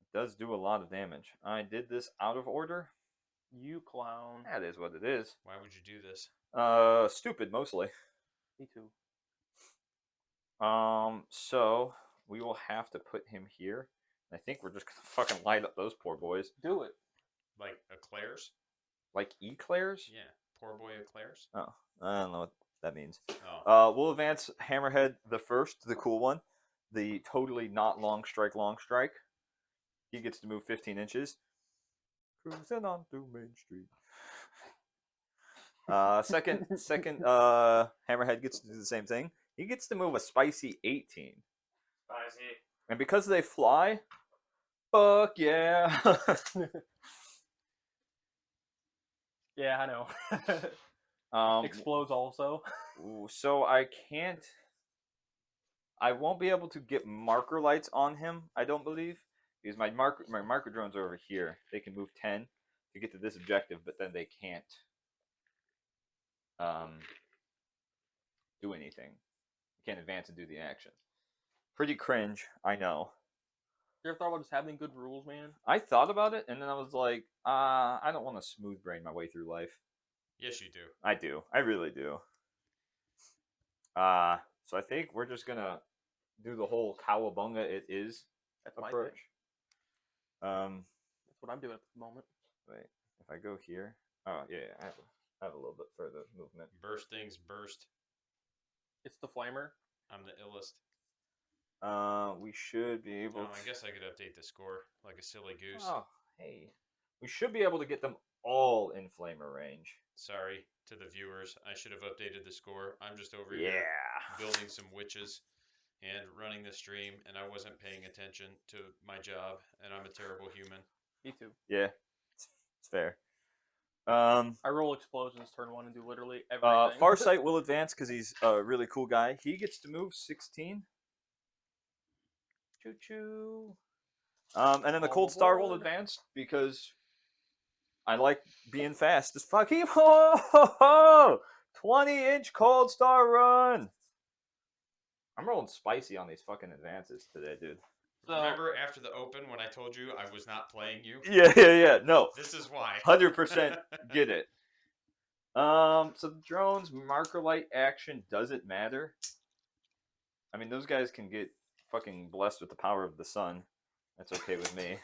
It does do a lot of damage. I did this out of order. You clown. That is what it is. Why would you do this? Stupid mostly. Me too. So we will have to put him here. I think we're just gonna fucking light up those poor boys. Do it. Like eclairs? Like eclairs? Yeah. Poor boy eclairs? Oh, I don't know what that means. Oh. We'll advance Hammerhead the first, the cool one. The totally not long strike. He gets to move 15 inches. Cruising on through Main Street. Second, Hammerhead gets to do the same thing. he gets to move a spicy 18. Spicy. And because they fly, fuck yeah. Yeah, I know. Explodes also. So I won't be able to get marker lights on him, I don't believe. Because my marker drones are over here. They can move 10 to get to this objective, but then they can't do anything. Can't advance and do the action. Pretty cringe, I know. You ever thought about just having good rules, man? I thought about it, and then I was like, I don't want to smooth brain my way through life. Yes, you do. I do. I really do. So I think we're just gonna do the whole cowabunga it is That's my approach. thing. That's what I'm doing at the moment. Wait, if I go here, oh yeah, I have a little bit further movement. Burst things, burst. It's the flamer. I'm the illest. We should be able. I guess I could update the score like a silly goose. Oh, hey, we should be able to get them all in flamer range. Sorry to the viewers. I should have updated the score. I'm just over Yeah. here building some witches and running the stream, and I wasn't paying attention to my job, and I'm a terrible human. Me too. Yeah, it's fair. I roll explosions turn 1 and do literally everything. Farsight will advance because he's a really cool guy. He gets to move 16. Choo choo. And then the All Cold Star will aboard. advance because I like being fast as fuck. 20-inch Cold Star run. I'm rolling spicy on these fucking advances today, dude. So, Remember after the open when I told you I was not playing you? Yeah. No, This is why. 100% get it. So the drones marker light action doesn't matter. I mean, those guys can get fucking blessed with the power of the sun. That's okay with me.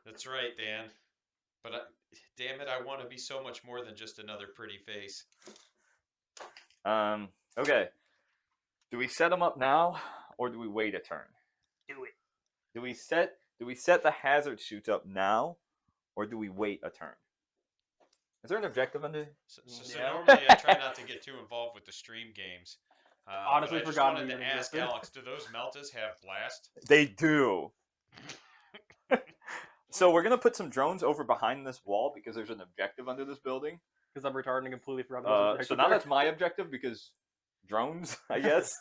That's right, Dan. But damn it, I want to be so much more than just another pretty face. Okay. Do we set them up now, or do we wait a turn? do it. Do we set the hazard suits up now, or do we wait a turn? Is there an objective under? So Yeah. normally I try not to get too involved with the stream games. Honestly, but I just forgot wanted we to even ask existed. Alex, do those Meltas have blast? They do. So we're gonna put some drones over behind this wall because there's an objective under this building. Because I'm retarded and completely forgot there was an So objective now there. that's my objective because drones, I guess.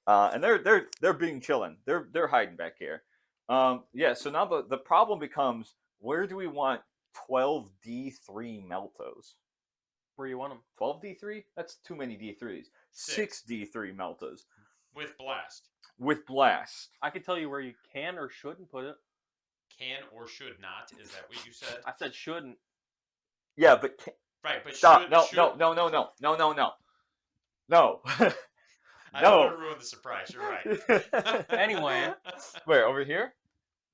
And they're being chillin'. They're hiding back here. Yeah. So now the problem becomes, where do we want 12 D3 Meltos? Where you want them. 12 D3? That's too many D3s. 6 D3 Meltas With blast. with blast. I can tell you where you can or shouldn't put it. Can or should not. Is that what you said? I said shouldn't. Yeah, but Right, but stop. should, No. should, No. I No. don't want to ruin the surprise. You're right. Anyway. Where, over here?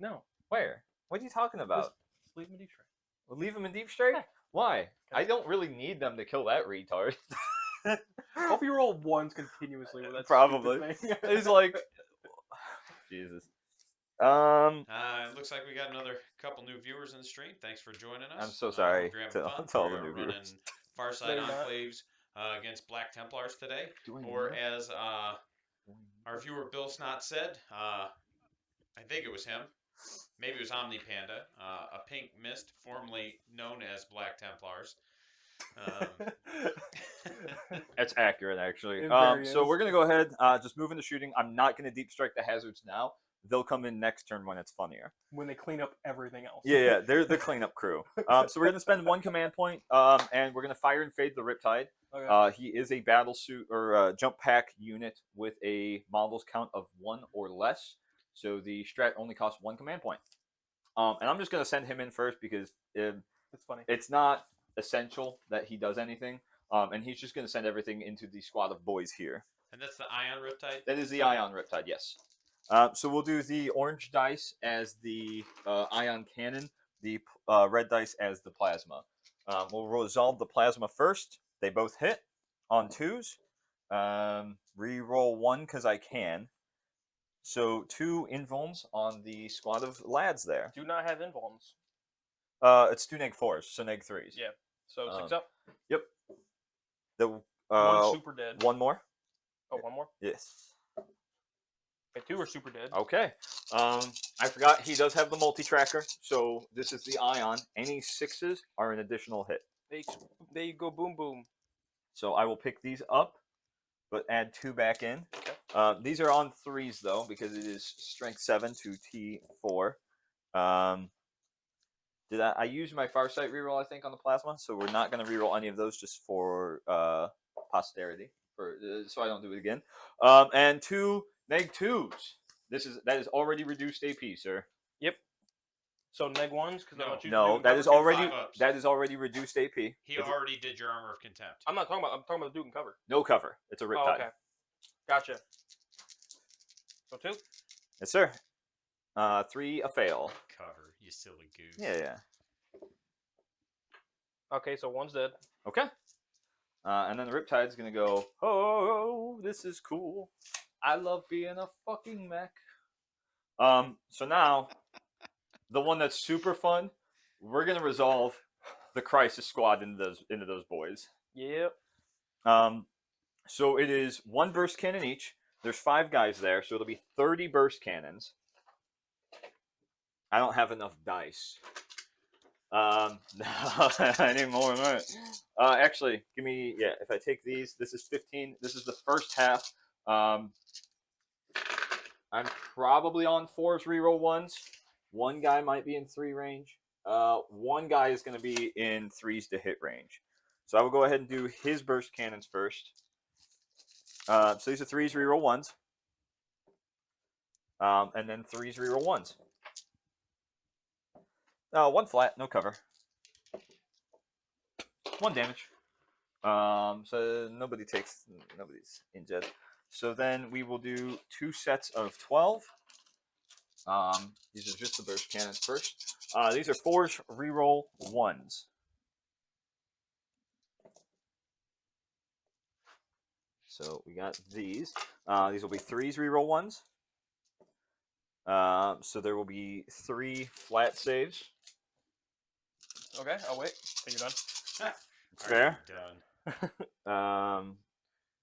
No. Where? What are you talking about? Just leave them in deep strike. We'll leave them in deep strike? Yeah. Why? I don't really need them to kill that retard. Hope you roll ones continuously with that Probably. stupid thing. It's like, Jesus. It looks like we got another couple new viewers in the stream. Thanks for joining us. I'm so sorry Hope you're having to fun. all the We're new running viewers. Farsight They're not. Enclaves against Black Templars today. Do I Or know? as our viewer Bill Snot said, I think it was him, maybe it was Omni Panda, a pink mist, formerly known as Black Templars. That's accurate, actually. It very So is. we're going to go ahead, just move into shooting. I'm not going to deep strike the hazards now. They'll come in next turn when it's funnier. When they clean up everything else. Yeah, they're the cleanup crew. So we're going to spend 1 command point, and we're going to fire and fade the Riptide. Okay. He is a battle suit or jump pack unit with a models count of 1 or less. So the strat only costs 1 command point. And I'm just going to send him in first because It's funny. it's not essential that he does anything. And he's just going to send everything into the squad of boys here. And that's the Ion Riptide? That is the Ion Riptide, yes. So we'll do the orange dice as the Ion Cannon, the red dice as the Plasma. We'll resolve the Plasma first. They both hit on 2s. Re-roll 1 because I can. So 2 invulns on the squad of lads there. Do not have invulns. It's 2 neg 4s, so neg 3s. Yeah. So 6 Um, up. Yep. The One super dead. one more. Oh, one more. Yes. Okay, 2 are super dead. Okay. I forgot he does have the multi-tracker, so this is the ion. Any 6s are an additional hit. There you go, boom boom. So I will pick these up, but add 2 back in. Okay. These are on 3s though, because it is strength 7 to T4. Did I use my Farsight reroll? I think on the plasma, so we're not going to reroll any of those just for posterity, so I don't do it again. And 2 -2s. That is already reduced AP, sir. Yep. So neg 1s because No. I'm not choosing No, Duke that and is cover? already 5 ups. that is already reduced AP. He already did your Armor of Contempt. I'm not talking about. I'm talking about Duke and cover. No cover. It's a Riptide. Oh, okay. Gotcha. So 2. Yes, sir. 3 a fail. Cover, you silly goose. Yeah. Okay, so 1's dead. Okay. And then the Riptide's gonna go, oh, this is cool. I love being a fucking mech. So now, the one that's super fun, we're gonna resolve the Crisis Squad into those boys. Yep. So it is 1 burst cannon each. There's 5 guys there, so it'll be 30 burst cannons. I don't have enough dice. I need more than that. Actually, give me, if I take these, this is 15. This is the first half. I'm probably on 4s reroll 1s. 1 guy might be in 3 range. 1 guy is going to be in 3s to hit range. So I will go ahead and do his burst cannons first. So these are 3s reroll 1s. And then 3s reroll 1s. 1 flat, no cover. 1 damage. So nobody's injured. So then we will do 2 sets of 12. These are just the burst cannons first. These are 4s reroll 1s. So we got these. These will be 3s reroll 1s. So there will be 3 flat saves. Okay, I'll wait till you're done. It's fair. Done.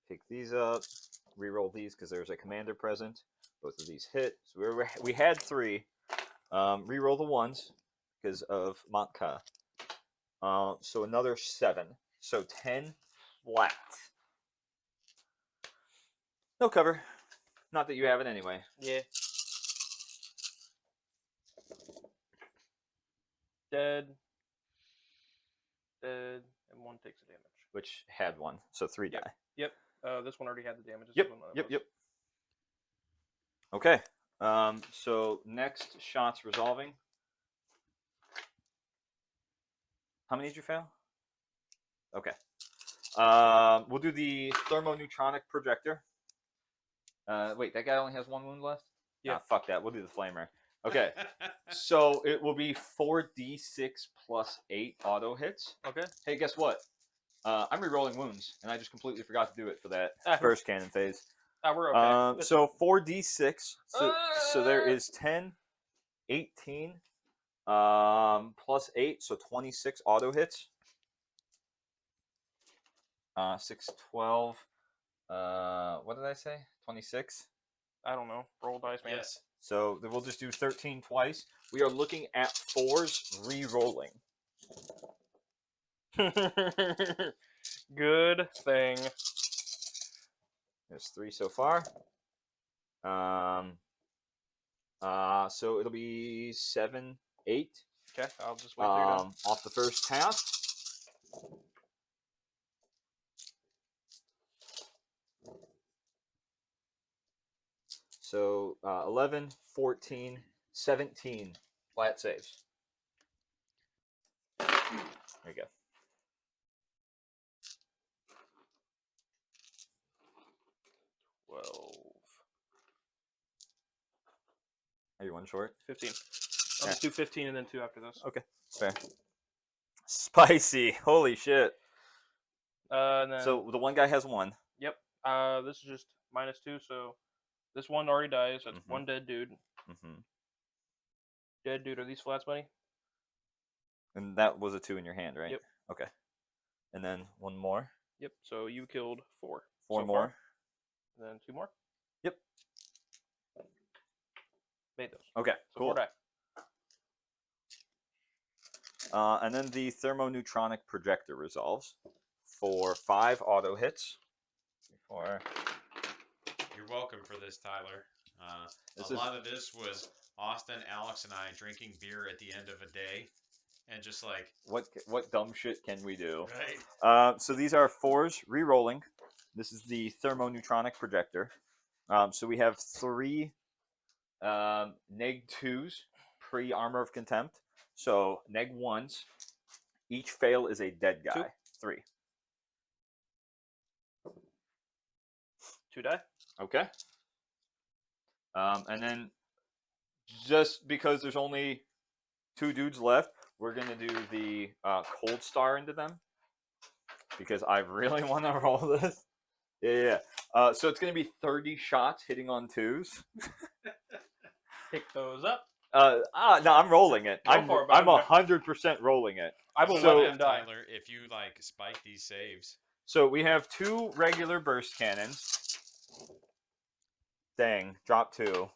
Pick these up. Reroll these because there's a commander present. Both of these hit. So we had 3. Reroll the 1s because of Montka. So another 7. So 10 flat. No cover. Not that you have it anyway. Yeah. Dead. Dead. And 1 takes the damage. Which had 1. So 3 die. Yep. This one already had the damage. Yep. Okay. So next shot's resolving. How many did you fail? Okay. We'll do the Thermometronic Projector. Wait, that guy only has 1 wound left? Yeah. Fuck that. We'll do the Flamer. Okay. So it will be 4d6 plus 8 auto hits. Okay. Hey, guess what? I'm rerolling wounds, and I just completely forgot to do it for that burst cannon phase. We're okay. So 4d6. So there is 10, 18, plus 8, so 26 auto hits. 6, 12. What did I say? 26? I don't know. Roll dice, man. Yes. So we'll just do 13 twice. We are looking at 4s re-rolling. Good thing. There's 3 so far. So it'll be 7, 8. Okay, I'll just wait till you're done. Off the first half. So 11, 14, 17 flat saves. There you go. Are you 1 short? 15. I'll just do 15 and then 2 after this. Okay, fair. Spicy. Holy shit. And then, So the 1 guy has 1. Yep. This is just -2, so this 1 already dies. That's 1 dead dude. Dead dude. Are these flats, buddy? And that was a 2 in your hand, right? Yep. Okay. And then 1 more. Yep. So you killed 4. 4 so more. far. And then 2 more. Yep. Made those. Okay, So cool. 4 die. And then the Thermometronic Projector resolves for 5 auto hits. Before You're welcome for this, Tyler. A lot of this was Austin, Alex, and I drinking beer at the end of a day, and just like what dumb shit can we do? right. So these are 4s re-rolling. This is the Thermometronic Projector. So we have 3 neg 2s pre Armor of Contempt. So neg 1s. Each fail is a dead guy. 2. 3. 2 die. Okay. And then just because there's only 2 dudes left, we're gonna do the cold star into them because I really want to roll this. Yeah. So it's gonna be 30 shots hitting on 2s. Pick those up. No, I'm rolling it. Go I'm for it, bud. 100% rolling it. I will So- let them die. Tyler, if you like spike these saves. So we have 2 regular burst cannons. Dang, drop 2.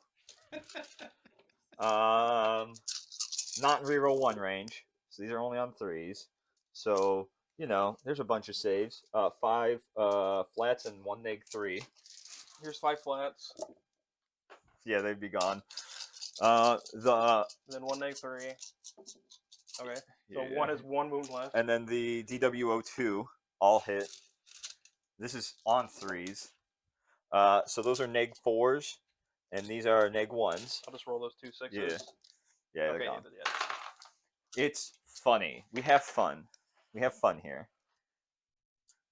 Not reroll 1 range. So these are only on 3s. So, you know, there's a bunch of saves. 5 flats and 1 neg 3. Here's 5 flats. Yeah, they'd be gone. And then 1 neg 3. Okay. So yeah. 1 has 1 wound left. And then the DWO2 all hit. This is on 3s. So those are neg 4s, and these are neg 1s. I'll just roll those 2 6s. Yeah, they're Okay. gone. Yeah. It's funny. We have fun. We have fun here.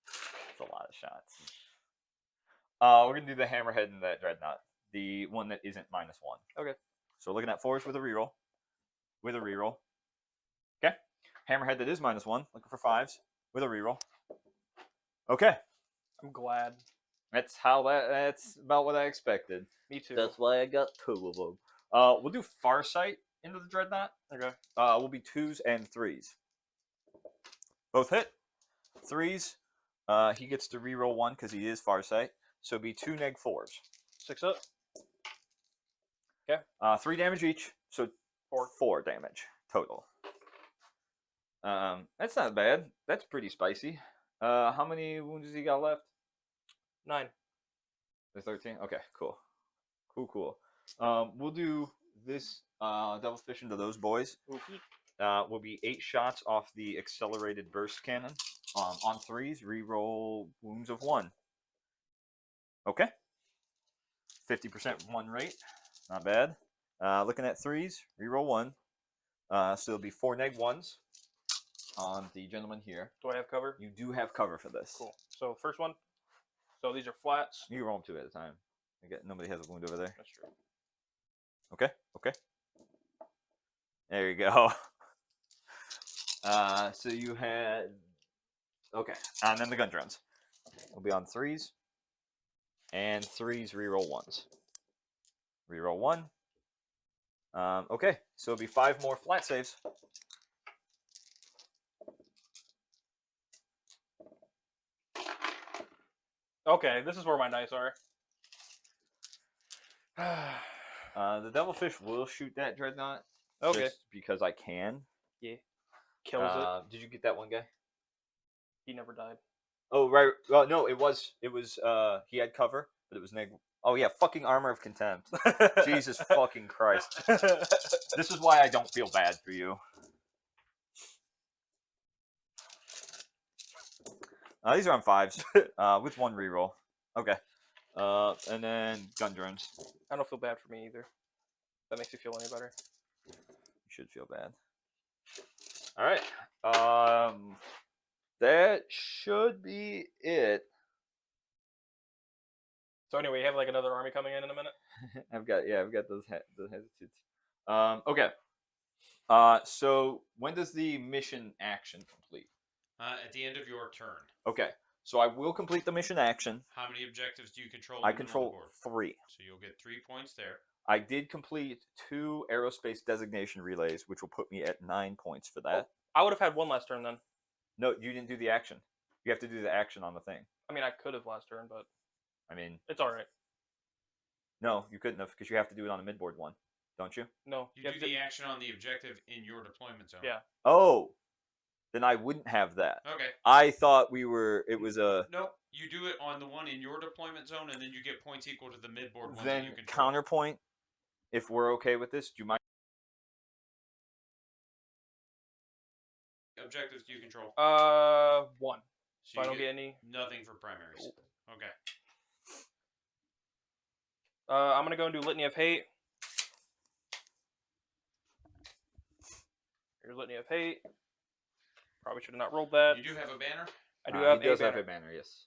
It's a lot of shots. We're gonna do the hammerhead and the dreadnought, the one that isn't -1. Okay. So we're looking at 4s with a reroll. With a reroll. Okay. Hammerhead that is -1. Looking for 5s with a reroll. Okay. I'm glad. That's about what I expected. Me too. That's why I got 2 of them. We'll do Farsight into the dreadnought. Okay. Will be 2s and 3s. Both hit. 3s. He gets to reroll 1 because he is Farsight. So it'll be 2 neg 4s. 6 up. 3 damage each. So 4 damage total. That's not bad. That's pretty spicy. How many wounds has he got left? 9. There's 13. Okay, cool. Cool. We'll do this Devil's Fish into those boys. Will be 8 shots off the accelerated burst cannon. On 3s, reroll wounds of 1. Okay. 50% 1 rate. Not bad. Looking at 3s, reroll 1. So it'll be 4 neg 1s on the gentleman here. Do I have cover? You do have cover for this. Cool. So first one. So these are flats. You can roll them 2 at a time. Nobody has a wound over there. That's true. Okay. There you go. So you had... Okay. And then the gun drones. Will be on 3s. And 3s reroll 1s. Reroll 1. Okay. So it'll be 5 more flat saves. Okay, this is where my dice are. The Devilfish will shoot that dreadnought. Okay. Just because I can. Kills it. Did you get that one guy? He never died. Oh right. Well, no, it was. He had cover, but it was neg. Oh yeah, fucking Armor of Contempt. Jesus fucking Christ. This is why I don't feel bad for you. These are on 5s with 1 reroll. Okay. And then gun drones. I don't feel bad for me either. That makes you feel any better. You should feel bad. All right. That should be it. So anyway, you have like another army coming in a minute. I've got those hesitates. Okay. So when does the mission action complete? At the end of your turn. Okay. So I will complete the mission action. How many objectives do you control? I on the control board? 3. So you'll get 3 points there. I did complete 2 Aerospace Designation relays, which will put me at 9 points for that. I would have had 1 last turn then. No, you didn't do the action. You have to do the action on the thing. I mean, I could have last turn, but I mean, it's all right. no, you couldn't have because you have to do it on a midboard one, don't you? No, You do the action on the objective in your deployment zone. Yeah. Oh, then I wouldn't have that. Okay. I thought it was a. Nope. You do it on the one in your deployment zone, and then you get points equal to the midboard ones Then that you control. counterpoint. If we're okay with this, do you mind? Objectives do you control? 1. So I you don't get any. nothing for primaries. Okay. I'm gonna go and do Litany of Hate. Here's Litany of Hate. Probably should have not rolled that. You do have a banner? I do have he does a banner. have a banner, yes.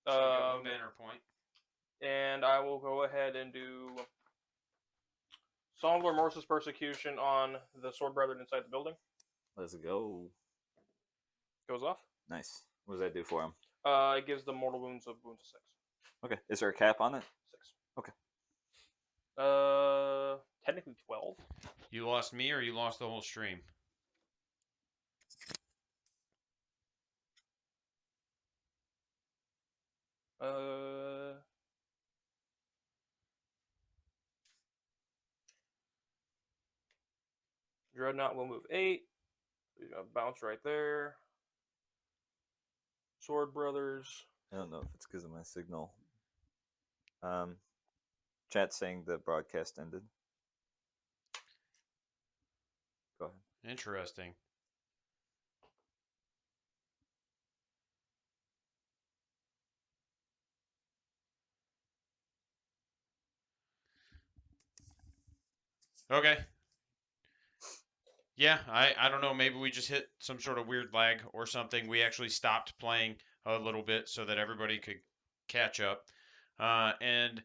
So you get 1 banner point. And I will go ahead and do Psalm of Remorseless Persecution on the Sword Brethren inside the building. Let's go. Goes off. Nice. What does that do for him? It gives them mortal wounds of 6. Okay. Is there a cap on it? 6. Okay. Technically 12. You lost me or you lost the whole stream? Dreadnought will move 8. You're gonna bounce right there. Sword Brothers. I don't know if it's because of my signal. Chat saying the broadcast ended. Go ahead. Interesting. Okay. Yeah, I don't know. Maybe we just hit some sort of weird lag or something. We actually stopped playing a little bit so that everybody could catch up. And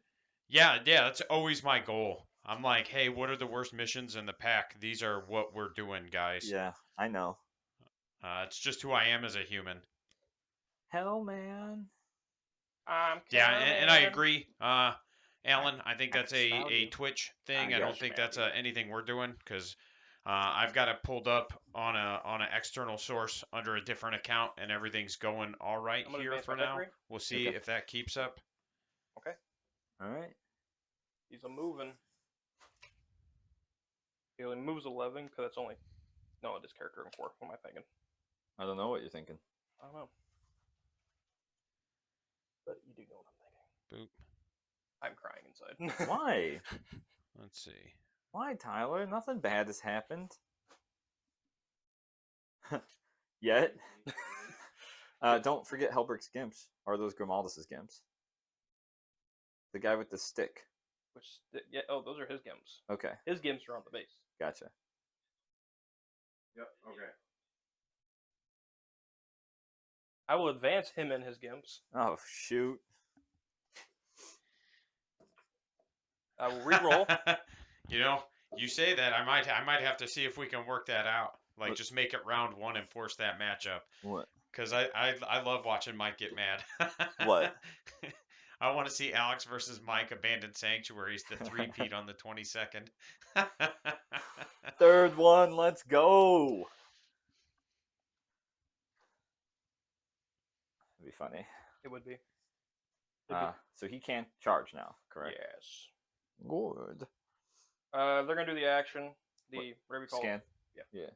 yeah, that's always my goal. I'm like, hey, what are the worst missions in the pack? These are what we're doing, guys. Yeah, I know. It's just who I am as a human. Hell, man. Yeah, and I agree. Alan, I think that's a Nostalgia. Twitch thing. I I don't got think you, that's man. anything we're doing because I've got it pulled up on an external source under a different account, and everything's going all right I'm gonna here advance for my now. Valkyrie. We'll see Okay. if that keeps up. Okay. All right. He's a moving. He only moves 11 because it's only. No, it is character in 4. What am I thinking? I don't know what you're thinking. I don't know. But you do know what I'm thinking. Boop. I'm crying inside. Why? Let's see. Why, Tyler? Nothing bad has happened. Yet. Don't forget Helberg's Gimps. Or those Grimaldus' Gimps. The guy with the stick. Yeah. Oh, those are his gimps. Okay, His gimps are on the base. gotcha. Yep. Okay. I will advance him and his gimps. Oh, shoot. I will re-roll. You know, you say that I might have to see if we can work that out. Like, What? just make it round 1 and force that matchup. What? Because I love watching Mike get mad. What? I want to see Alex versus Mike Abandoned Sanctuaries, the 3-peat on the 22nd. Third one, let's go. That'd be funny. It would be. So he can't charge now, correct? Yes. Good. They're gonna do the action. The whatever you call Scan? it. Yeah. Yeah.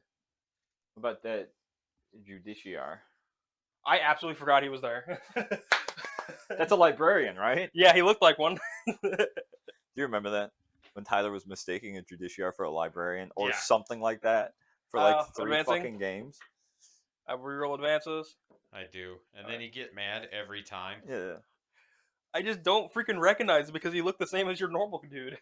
What about that Judiciar? I absolutely forgot he was there. That's a librarian, right? Yeah, he looked like one. Do you remember that? When Tyler was mistaking a Judiciar for a librarian or Yeah. something like that for like 3 advancing? fucking games? I reroll advances. I do. And then you get mad every time. Yeah. I just don't freaking recognize it because he looked the same as your normal dude.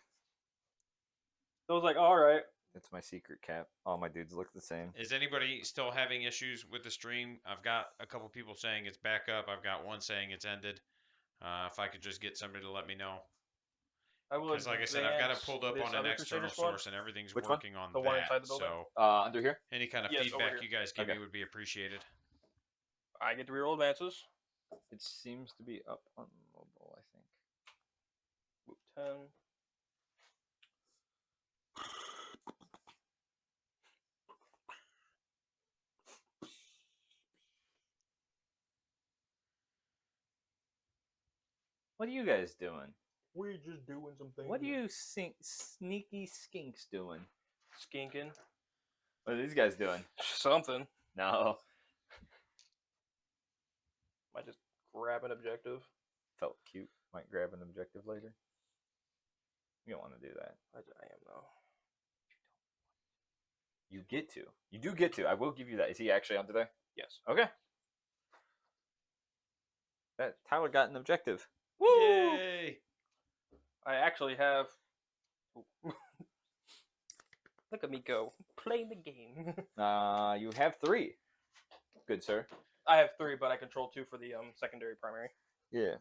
So I was like, all right. It's my secret cap. All my dudes look the same. Is anybody still having issues with the stream? I've got a couple people saying it's back up. I've got one saying it's ended. If I could just get somebody to let me know. I will Because like I said, I've got it advance pulled up this on an other external Crusader squad. source and everything's Which one? working on The that. one inside the building? So Under here? any kind of Yes, over feedback here. you guys give Okay. me would be appreciated. I get to reroll advances. It seems to be up on mobile, I think. Move 10. What are you guys doing? We're just doing some things. What are you sneaky skinks doing? Skinking? What are these guys doing? Something. No. Might just grab an objective. Felt cute. Might grab an objective later. You don't want to do that. I am though. You get to. You do get to. I will give you that. Is he actually on today? Yes. Okay. That Tyler got an objective. Woo! Yay! I actually have. Look at me go. Playing the game. You have 3. Good sir. I have 3, but I control 2 for the secondary primary. Yeah.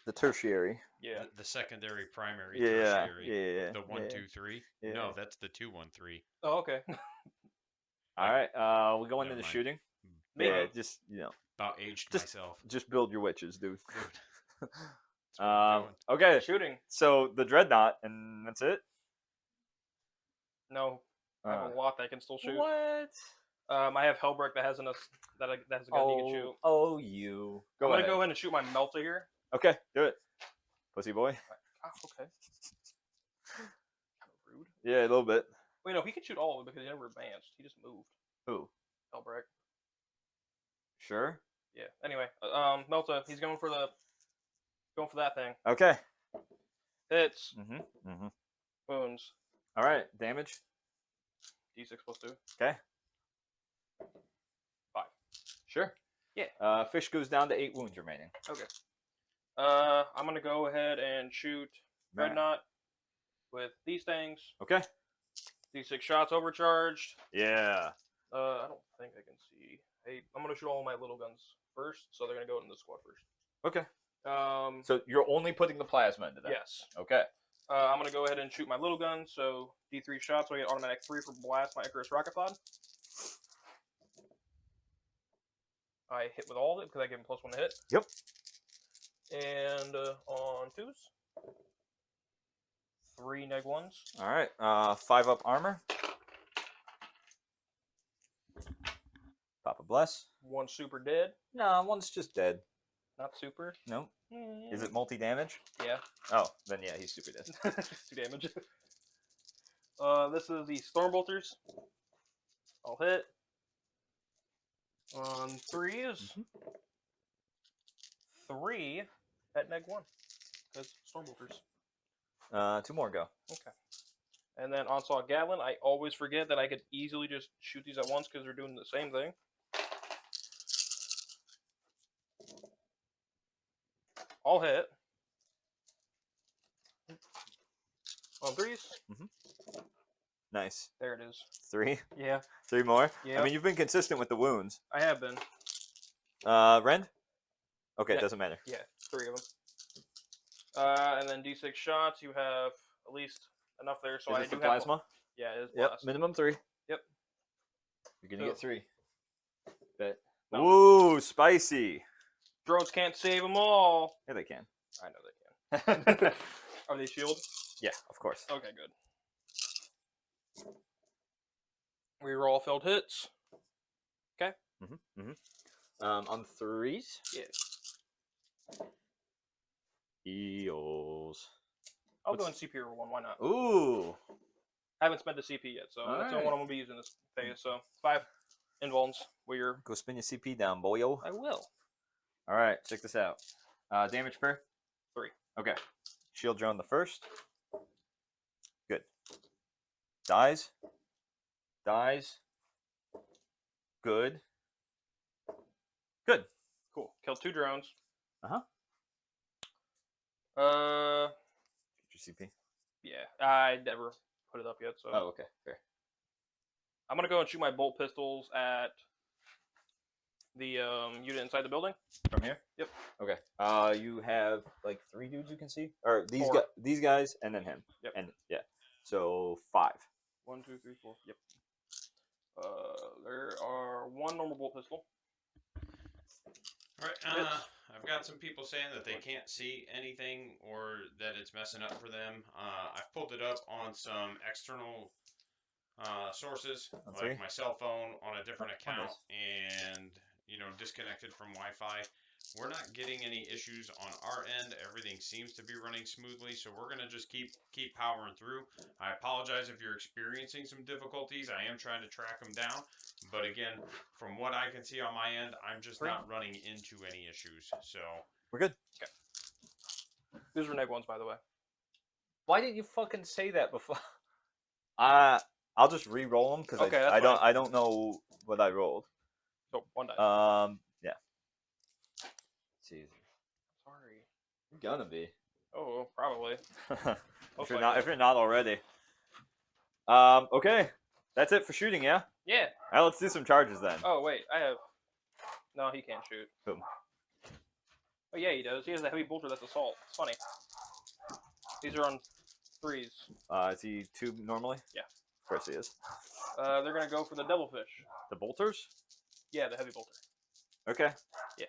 The tertiary. Yeah. The secondary primary Yeah. tertiary. Yeah. The 1, 2, 3. Yeah. No, that's the 2, 1, 3. Oh, okay. All right. We're going Never into mind. shooting. Maybe. Yeah. Just About aged Just- myself. just build your witches, dude. Dude. That's what I'm doing. Okay. Shooting. So the dreadnought, and that's it. No. I have a lot that I can still shoot. What? I have Hellbreak that has a gun you can shoot. Oh, you. I'm gonna go ahead and shoot my Melta here. Okay, do it. Pussy boy. Oh, okay. Kind of rude. Yeah, a little bit. Wait, no, he can shoot all of it because he never advanced. He just moved. Who? Hellbreak. Sure. Yeah. Anyway, Melta, he's going for that thing. Okay. Hits. All Wounds. right. Damage. D6 plus 2. Okay. 5. Sure. Yeah. Fish goes down to 8 wounds remaining. Okay. I'm gonna go ahead and shoot Dreadnought with these things. Okay. D6 shots overcharged. Yeah. I don't think I can see. Hey, I'm gonna shoot all my little guns first, so they're gonna go in the squad first. Okay. Um. So you're only putting the plasma into that. Yes. Okay. I'm gonna go ahead and shoot my little gun. So D3 shots, so I get automatic 3 for blast my Icarus rocket pod. I hit with all of it because I give him +1 to hit. Yep. And on 2s, 3 -1s. All right. 5 up armor. Papa bless. 1 super dead. No, one's just dead. Not super. No. Is it multi damage? Yeah. Oh, then yeah, he's super dead. 2 damage. This is the Stormbolters. I'll hit. On 3s. 3 at -1. Because Stormbolters. 2 more go. Okay. And then Onslaught Gatlin, I always forget that I could easily just shoot these at once because they're doing the same thing. I'll hit. On 3s. Nice. There it is. 3. Yeah. 3 more. Yeah. I mean, you've been consistent with the wounds. I have been. Rend? Okay, Yeah. it doesn't matter. Yeah, 3 of them. And then D6 shots, you have at least enough there. So Is I this do the have plasma? Yeah, it is Yep, blast. minimum 3. Yep. You're gonna So- get 3. Bet. No. Ooh, spicy. Drones can't save them all. Yeah, they can. I know they can. Are they shielded? Yeah, of course. Okay, good. Reroll failed hits. On 3s. Yeah. Eels. I'll go in CP roll 1. Why not? Ooh. I haven't spent the CP yet, so that's the only one I'm gonna be using this phase. So 5 invulns. Where you're. Go spin your CP down, boyo. I will. All right, check this out. Damage per? 3. Okay. Shield drone the first. Good. Dies. Dies. Good. Good. Cool. Killed 2 drones. Uh-huh. Get your CP. Yeah. I never put it up yet, so. Oh, okay. Fair. I'm gonna go and shoot my bolt pistols at the unit inside the building. From here? Yep. Okay. You have like 3 dudes you can see? Or these 4. these guys and then him. Yep. And yeah. So 5. 1, 2, 3, 4. Yep. There are 1 normal bolt pistol. All right. I've got some people saying that they can't see anything or that it's messing up for them. I've pulled it up on some external sources, On like 3? my cell phone on a different account, nice. and disconnected from Wi-Fi. we're not getting any issues on our end. Everything seems to be running smoothly, so we're gonna just keep powering through. I apologize if you're experiencing some difficulties. I am trying to track them down, but again, from what I can see on my end, I'm just not running into any issues. So We're good. Okay. These are neg ones, by the way. Why didn't you fucking say that before? I'll just re-roll them because Okay, I that's fine. don't know what I rolled. So, one die. Yeah. Jeez. Sorry. You're gonna be. Oh, probably. if you're not already. Okay. That's it for shooting, yeah? Yeah. Alright, let's do some charges then. Oh, wait. I have... No, he can't shoot. Boom. Oh, yeah, he does. He has a heavy bolter that's assault. It's funny. These are on 3s. Is he 2 normally? Yeah. Of course he is. They're going to go for the devilfish. The bolters? Yeah, the heavy bolter. Okay. Yeah.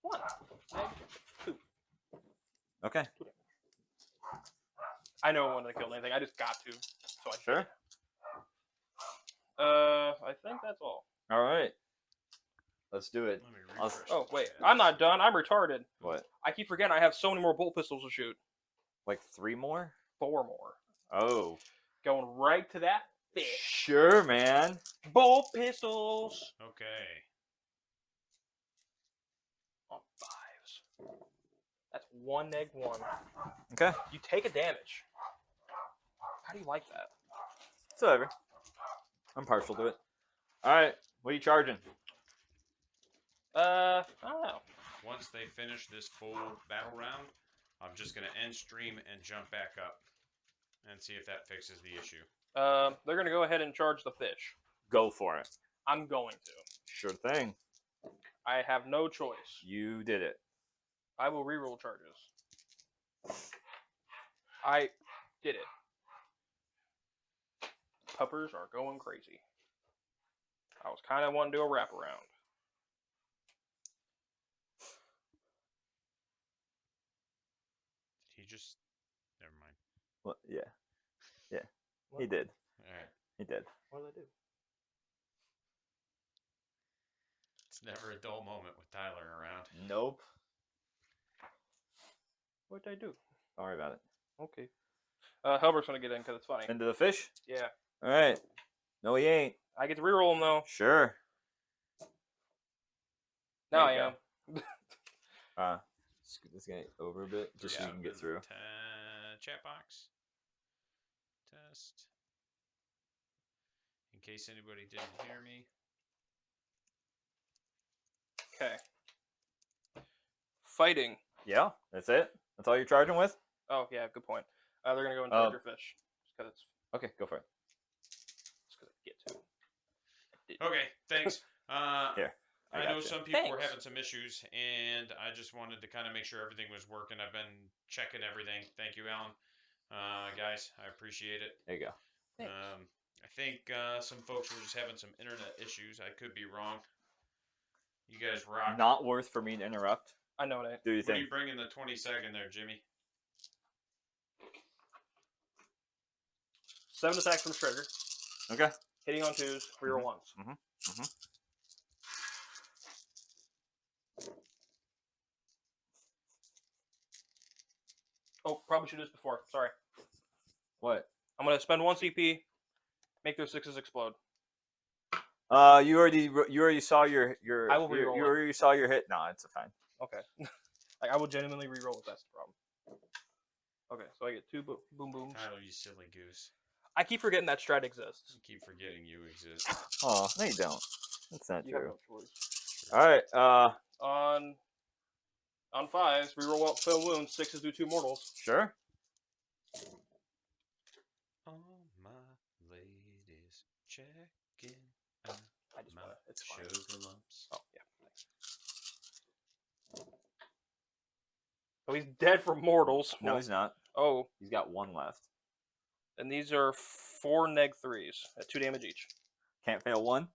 One. Neg 2. Okay. I know it wouldn't have killed anything. I just got to. So I Sure. I think that's all. Alright. Let's do it. let me I'll- refresh. Oh, the wait. chat. I'm not done. I'm retarded. What? I keep forgetting I have so many more bolt pistols to shoot. Like 3 more? 4 more. Oh. Going right to that fish. Sure, man. Bolt pistols. Okay. On 5s. That's 1 neg 1. Okay. You take a damage. How do you like that? It's whatever. I'm partial to it. Alright. What are you charging? I don't know. Once they finish this full battle round, I'm just gonna end stream and jump back up and see if that fixes the issue. They're gonna go ahead and charge the fish. Go for it. I'm going to. Sure thing. I have no choice. You did it. I will reroll charges. I did it. Puppers are going crazy. I was kind of wanting to do a wraparound. Did he just? Never mind. Well, yeah. Yeah. What? He did. All right. He did. What did I do? It's never a dull moment with Tyler around. Nope. What did I do? Don't worry about it. Okay. Helbert's gonna get in because it's funny. Into the fish? Yeah. Alright. No, he ain't. I get to reroll them though. Sure. Now There I you am. Scoot this guy over a bit just so you can get through. Chat box. Test. In case anybody didn't hear me. Okay. Fighting. Yeah, that's it? That's all you're charging with? Oh yeah, good point. They're gonna go and charge your fish. Just because it's Okay, go for it. just because I get to. Okay, thanks. Here. I know gotcha. some people were Thanks. having some issues, and I just wanted to kind of make sure everything was working. I've been checking everything. Thank you, Alan. Guys, I appreciate it. There you go. Thanks. I think some folks were just having some internet issues. I could be wrong. You guys rock. Not worth for me to interrupt. I know it ain't. Do you What are think? you bringing the 22nd there, Jimmy? 7 attacks from Trigger. Okay. Hitting on 2s, reroll 1s. Oh, probably should do this before. Sorry. What? I'm gonna spend 1 CP, make those 6s explode. You already saw your I will you reroll it. already saw your hit. No, it's fine. Okay. Like I will genuinely reroll if that's the problem. Okay, so I get 2 boom booms. Tyler, you silly goose. I keep forgetting that strat exists. You keep forgetting you exist. Oh, no, you don't. That's not You have true. no choice. All right. On 5s, reroll out fail wounds. 6s do 2 mortals. Sure. All my ladies checking out I just my wanna. It's fine. sugar lumps. Oh yeah. Thanks. Oh, he's dead from mortals. No, he's not. Oh, He's got 1 left. and these are 4 neg 3s at 2 damage each. Can't fail 1.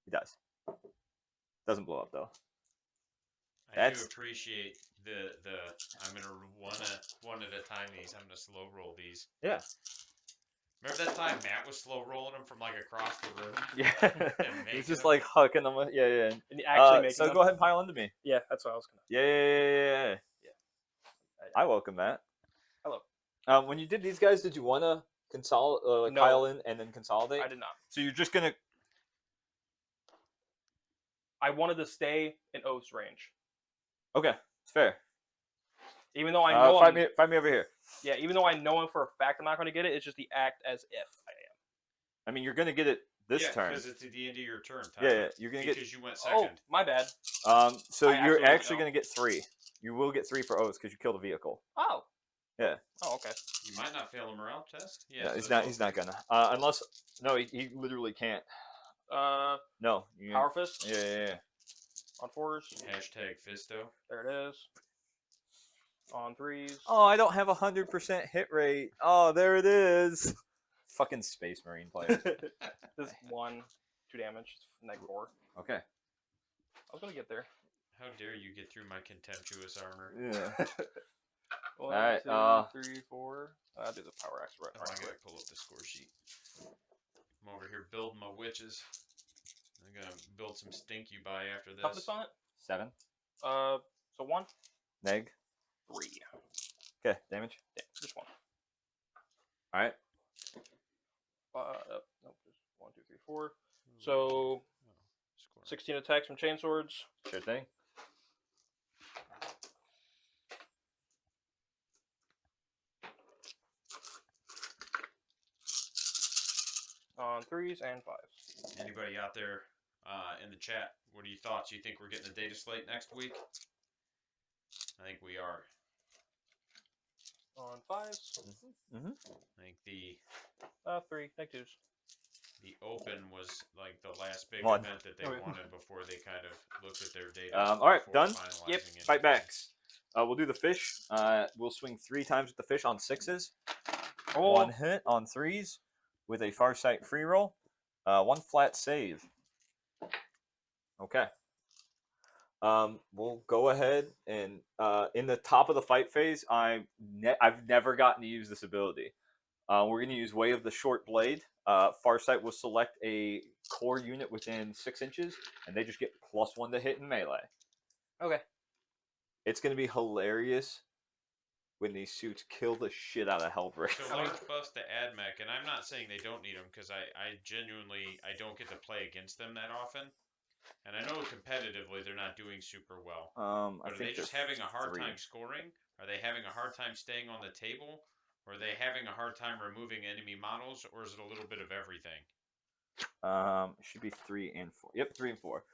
He does. Doesn't blow up though. I do That's- appreciate the I'm gonna one at a time these. I'm gonna slow roll these. Yeah. Remember that time Matt was slow rolling them from like across the room? Yeah. And He's making just them? like hucking them. Yeah, yeah. And actually making So them. go ahead and pile into me. Yeah, that's what I was gonna. Yeah. I welcome that. Hello. When you did these guys, did you want to consolidate, No. pile in and then consolidate? I did not. So you're just gonna. I wanted to stay in oaths range, Okay, it's fair. even though I know find me over here. Yeah, even though I know for a fact I'm not going to get it, it's just the act as if I am. I mean, you're gonna get it this turn. because it's at the end of your turn. Yeah, Tyler, you're gonna get. because you went Oh, second. my bad. So I you're absolutely actually know. gonna get 3. You will get 3 for oaths because you killed a vehicle. Oh. Yeah. Oh, okay. You might not fail a morale test. Yeah, Yeah, so he's there's not. He's not gonna. Unless he literally can't. No. Power fist Yeah. on 4s. Hashtag Fisto. There it is. On 3s. Oh, I don't have 100% hit rate. Oh, there it is. Fucking Space Marine player. This 1, 2 damage, -4. Okay. I was gonna get there. How dare you get through my contemptuous armor? Yeah. 1, Alright, 2, 3, 4. I'll do the power axe right Oh, I quick. gotta pull up the score sheet. I'm over here building my witches. I'm gonna build some stink you buy after this. Toughness on it? 7. So 1, Neg. 3. Okay, damage. Yeah, just 1. Alright. Nope, just 1, 2, 3, 4. So 16 attacks from chainswords. Sure thing. On 3s and 5s. Anybody out there in the chat, what are your thoughts? You think we're getting a data slate next week? I think we are. On 5s. Mm-hmm. I think the 3, -2s. the open was like the last big 1. event that they Okay. wanted before they kind of looked at their data. Alright, before done? finalizing Yep. anything. Fight backs. We'll do the fish. We'll swing 3 times with the fish on 6s. Oh, 1 hit on 3s with a Farsight free roll. 1 flat save. Okay. We'll go ahead and in the top of the fight phase, I've never gotten to use this ability. We're going to use Way of the Short Blade. Farsight will select a core unit within 6 inches, and they just get +1 to hit in melee. okay. It's going to be hilarious when these suits kill the shit out of Hellbreaker. So large buffs to AdMech, and I'm not saying they don't need them because I genuinely I don't get to play against them that often, and I know competitively they're not doing super well. I But are think they just there's having a hard 3. time scoring? Are they having a hard time staying on the table? Or are they having a hard time removing enemy models? Or is it a little bit of everything? It should be 3 and 4. Yep, 3 and 4.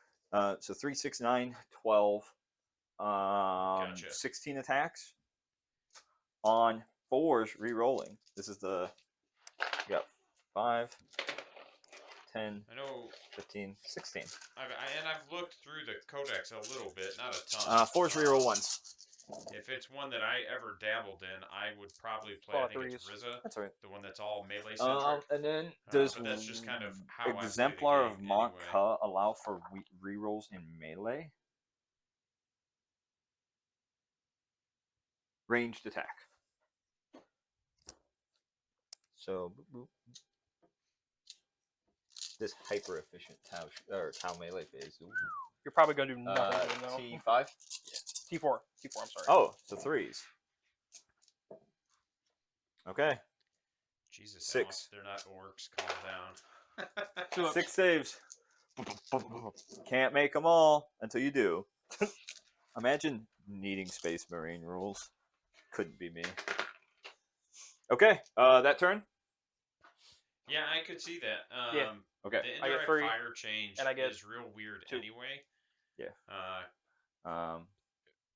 So 3, 6, 9, 12. Gotcha. 16 attacks. On 4s, re-rolling. This is the. You got 5, 10, I know 15, 16. I've looked through the codex a little bit, not a ton. 4s, re-roll 1s. If it's one that I ever dabbled in, I would probably play. Lot I think of it's Rizza, That's right. the one that's all melee centric. And then does but that's just kind of how I play the Exemplar of game Mont anyway. Ka allow for re-rolls in melee? Ranged attack. So this hyper efficient Tau melee phase. You're probably going to do nothing with them, T5. though. T4. T4, I'm sorry. Oh, so 3s. Okay. Jesus, 6. Alex, they're not orcs. Calm down. 6 saves. Can't make them all until you do. Imagine needing Space Marine rules. Couldn't be me. Okay, that turn? Yeah, I could see that. Yeah. Okay. The I get indirect 3, fire change and I get is real weird 2. anyway. Yeah.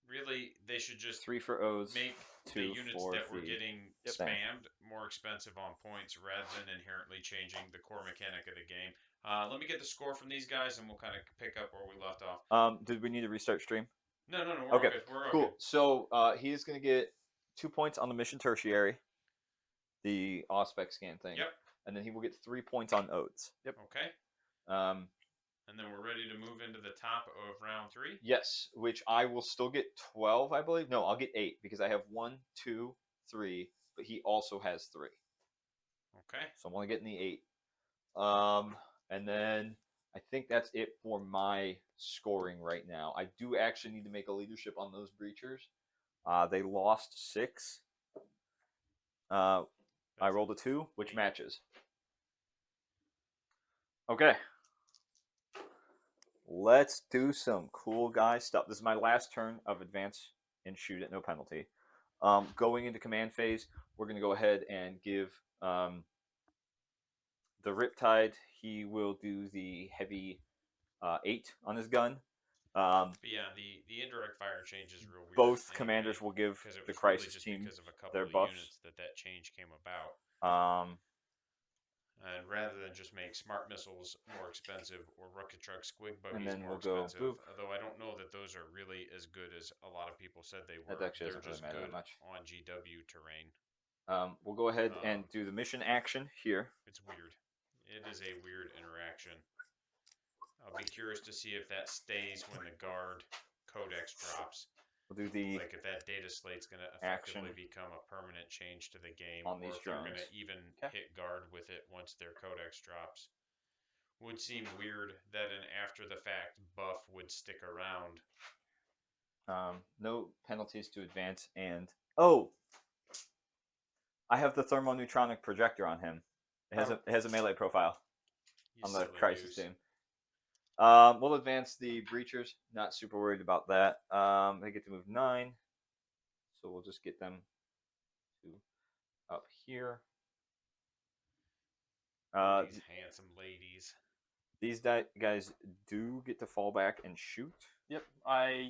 Really, they should just 3 for O's. make 2 the units for that were the getting spam. spammed more expensive on points rather than inherently changing the core mechanic of the game. Let me get the score from these guys, and we'll kind of pick up where we left off. Did we need to restart stream? No, we're Okay, all good. We're all cool. good. So he is going to get 2 points on the mission tertiary, the Auspex scan thing. Yep. And then he will get 3 points on Odes. Yep. Okay. Um, And then we're ready to move into the top of round 3. yes, which I will still get 12, I believe. No, I'll get 8 because I have 1, 2, 3, but he also has 3. Okay. So I'm only getting the 8. And then I think that's it for my scoring right now. I do actually need to make a leadership on those breachers. They lost 6. I rolled a 2, which matches. Okay. Let's do some cool guy stuff. This is my last turn of advance and shoot at no penalty. Going into command phase, we're going to go ahead and give the Riptide. He will do the heavy 8 on his gun. But yeah, the indirect fire change is real weird. Both anyway, commanders will give because it the was crisis really just team because of a couple their of buffs. units that change came about. And rather than just make smart missiles more expensive or rocket truck squig buggies then more we'll go expensive, boop. although I don't know that those are really as good as a lot of people said they were. That actually They're doesn't really just matter good that much. on GW terrain. We'll go ahead and do the mission action here. It's weird. It is a weird interaction. I'll be curious to see if that stays when the guard codex drops. We'll do the Like if that data slate's going to action effectively become a permanent change to the game, on or these if they're going drones. to even hit guard with it once their codex drops. Would seem weird that an after-the-fact buff would stick around. No penalties to advance, and oh, I have the Thermometronic Projector on him. It has a melee profile on the crisis team. We'll advance the breachers. Not super worried about that. They get to move 9, so we'll just get them to up here. These handsome ladies. These guys do get to fall back and shoot. Yep.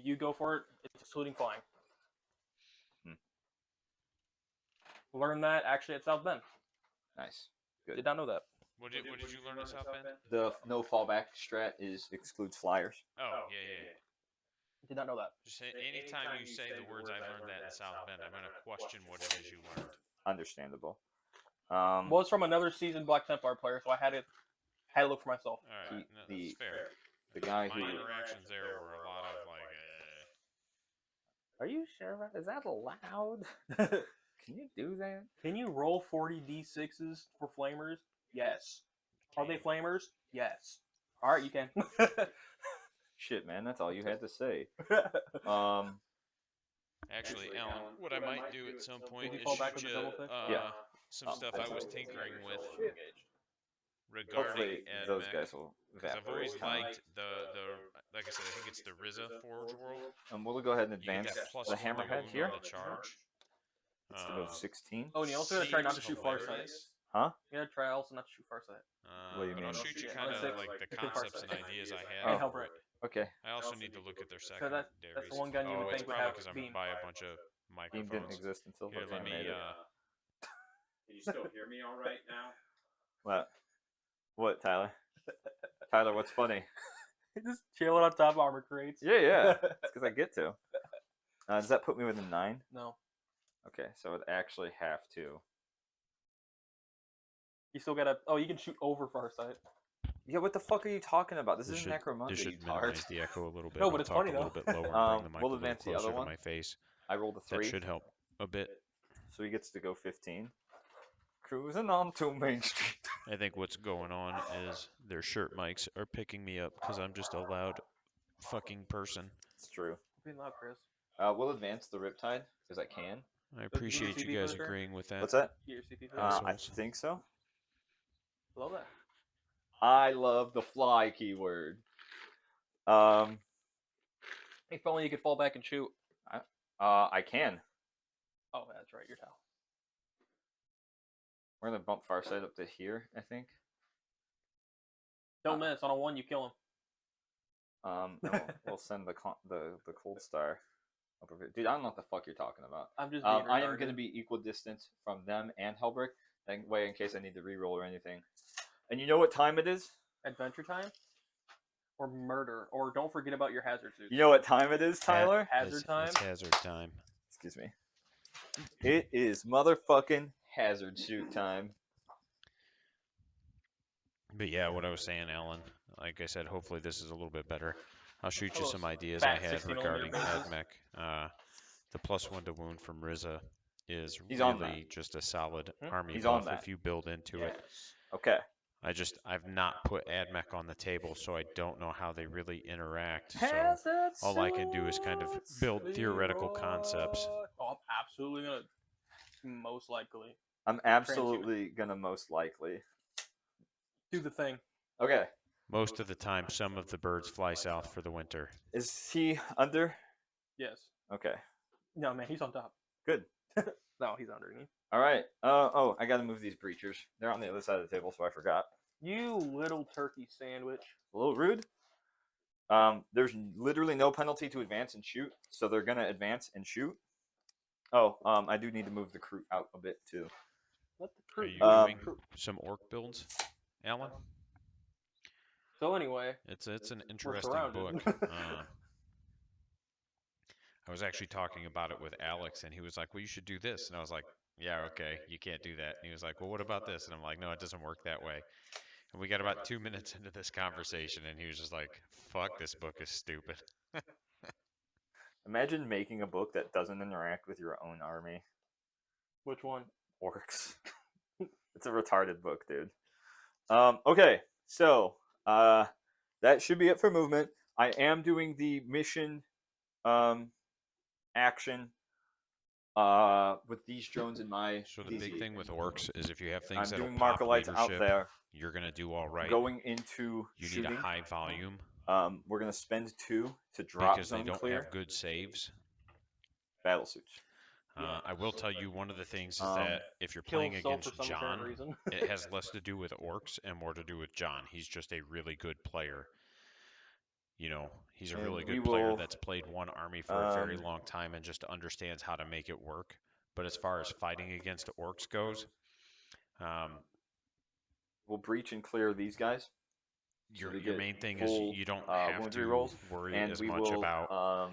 You go for it. It's excluding flying. Learn that actually at South Bend. Nice. Good. Did not know that. What did you learn at South Bend? The no fallback strat excludes flyers. Oh, yeah. Did not know that. Just anytime you say the words "I learned that in South Bend," I'm going to question what it is you learned. Understandable. Well, it's from another seasoned Black Templar player, so I had to look for myself. All right, that's fair. The guy My who interactions there were a lot of like. Are you sure about? Is that allowed? Can you do that? Can you roll 40 d6s for flamers? Yes. Are they flamers? Yes. All right, you can. Shit, man, that's all you had to say. Actually, Alan, what I might do at some point is fall back shoot with the you double some stuff I was tinkering with Hopefully, regarding those AdMech. guys will Because I've always evaporate. liked the like I said, I think it's the Riza Forge World. We'll go ahead and You advance get that plus the 1 hammerhead wound here. on the charge. It's to move 16. Oh, and you also gotta try not to Seems shoot Farsight. hilarious. Huh? You gotta try also not to shoot Farsight. What do you But mean? I'll shoot you Yeah, kind of six. like the You can concepts Farsight. and ideas I Oh. had. Help for right. it. Okay. I also need to look at their that's secondaries. the one gun you would it's think would probably have because I'm beam. gonna buy a bunch of Beam didn't microphones. exist until Here, the let me. animated. Can you still hear me all right now? What? What, Tyler? Tyler, what's funny? Just chilling on top of armor crates. Yeah. It's because I get to. Does that put me within 9? No. Okay, so I'd actually have to. You still gotta. Oh, you can shoot over Farsight. Yeah, what the fuck are you talking about? This is Necromunda, This you should tart. minimize the echo a little bit. No, I'll but it's talk funny, a little though. bit lower and bring the mic We'll a little advance the other closer to one. my face. I rolled a 3. That should help a bit. So he gets to go 15. Cruising on to Main Street. I think what's going on is their shirt mics are picking me up because I'm just a loud fucking person. It's true. Being loud, Chris. We'll advance the Riptide, because I can. I appreciate you guys agreeing with that. What's that? Get your CP for I Assholes. think so. Love that. I love the fly keyword. If only you could fall back and shoot. I can. Oh, that's right. Your towel. We're gonna bump Farsight up to here, I think. Don't miss. On a 1, you kill him. And we'll send the cold star up over here. Dude, I don't know what the fuck you're talking about. I'm just being I am retarded. gonna be equal distance from them and Hellbrick. That way, in case I need to reroll or anything. And you know what time it is? Adventure time? Or murder. Or don't forget about your hazard suit. You know what time it is, Tyler? Hazard time? It's hazard time. Excuse me. It is motherfucking hazard shoot time. But yeah, what I was saying, Alan, like I said, hopefully this is a little bit better. I'll shoot you Oh, some ideas fat I had 60 regarding millimeter AdMech. The +1 to wound from Riza is He's on really just a solid Hmm? army He's on buff that. if you build into it. Yes. Okay. I've not put AdMech on the table, so I don't know how they really interact. So Hazard all I can do is kind of suits, build theoretical concepts. Leroy. Oh, I'm absolutely gonna most likely I'm absolutely gonna most likely. do the thing. Okay. Most of the time, some of the birds fly south for the winter. Is he under? Yes. Okay. No, man, he's on top. Good. No, he's underneath. All right. Oh, I gotta move these breachers. They're on the other side of the table, so I forgot. You little turkey sandwich. A little rude. There's literally no penalty to advance and shoot, so they're gonna advance and shoot. Oh, I do need to move the crew out a bit too. Let the Are crew. you doing some orc builds, Alan? So anyway, It's an interesting surrounded. book. I was actually talking about it with Alex, and he was like, "Well, you should do this," and I was like, "Yeah, okay, you can't do that." And he was like, "Well, what about this?" And I'm like, "No, it doesn't work that way." And we got about 2 minutes into this conversation, and he was just like, "Fuck, this book is stupid." Imagine making a book that doesn't interact with your own army. Which one? Orcs. It's a retarded book, dude. Okay, so that should be it for movement. I am doing the mission action with these drones in my So the DZ. big thing with orcs is if you have I'm things that'll doing pop marker lights out leadership, there. you're gonna do all right. Going into You shooting. need a high volume We're gonna spend 2 to drop because they zone don't clear. have good saves. Battle suits. I will tell you one of the things is Um, that if you're Kill playing himself for against some apparent John, reason. it has less to do with orcs and more to do with John. He's just a really good player. You know, he's a And really we good player will, that's played one army for a very long time and just understands how to make it work. But as far as fighting against orcs goes, we'll breach and clear these guys. your we your get main thing full, is you don't have wound to rerolls, worry and as we much will about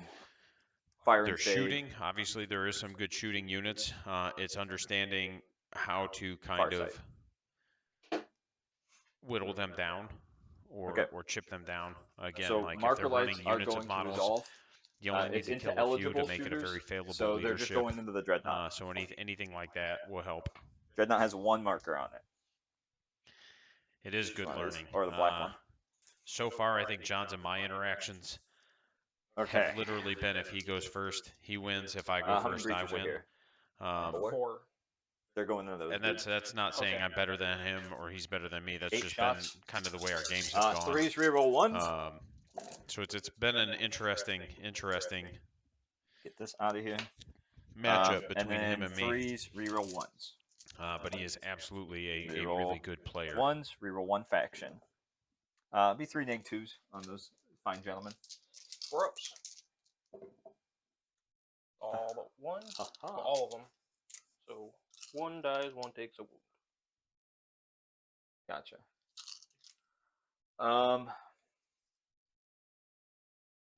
fire their and save. shooting. Obviously, there is some good shooting units. It's understanding how to kind Farsight. of whittle them down or Okay. or chip them down. Again, So like if marker they're lights running are units going of to models, resolve. you only need It's to into kill a few eligible to make it a shooters, very favorable so they're just leadership. going into the dreadnought. So anything like that will help. Dreadnought has 1 marker on it. It is good One is- learning. or the black one. So far, I think John's and my interactions Okay. have literally been if he goes first, he wins. If I go How many first, I breaches are win. here? 4. They're going into those. And that's not saying Okay. I'm better than him or he's better than me. That's 8 just shots. been kind of the way our games have gone. 3s reroll 1s. So it's been an interesting Get this out of here. matchup and between then him and me. 3s reroll 1s. But he is absolutely a Reroll really good player. 1s reroll 1 faction. Be 3 -2s on those fine gentlemen. 4 ups. All but one. Ha-ha. All of them. So 1 dies, 1 takes a wound. Gotcha.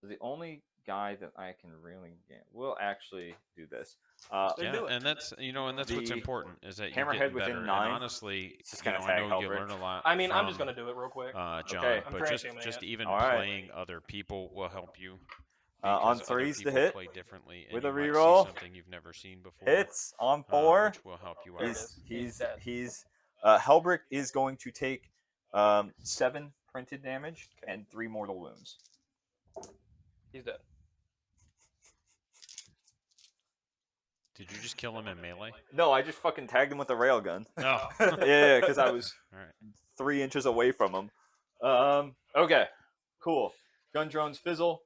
The only guy that I can really get, we'll actually do this. Yeah, do it. and that's what's The important is that you're hammerhead getting within better. 9 And honestly, is just you gonna know, I tag know you Halbert. learn a lot. I mean, I'm from, just gonna do it real quick. John, Okay. I'm but transhuman, just yeah. even All right. playing other people will help you. On Because other 3s to people hit play differently, and with you a might see reroll. something you've never seen before. Hits on 4. Which will help you There it out. is. He's dead. Helbrick is going to take 7 printed damage and 3 mortal wounds. He's dead. Did you just kill him in melee? No, I just fucking tagged him with a railgun. Oh. Yeah, because I was All right. 3 inches away from him. Okay, cool. Gun drones fizzle.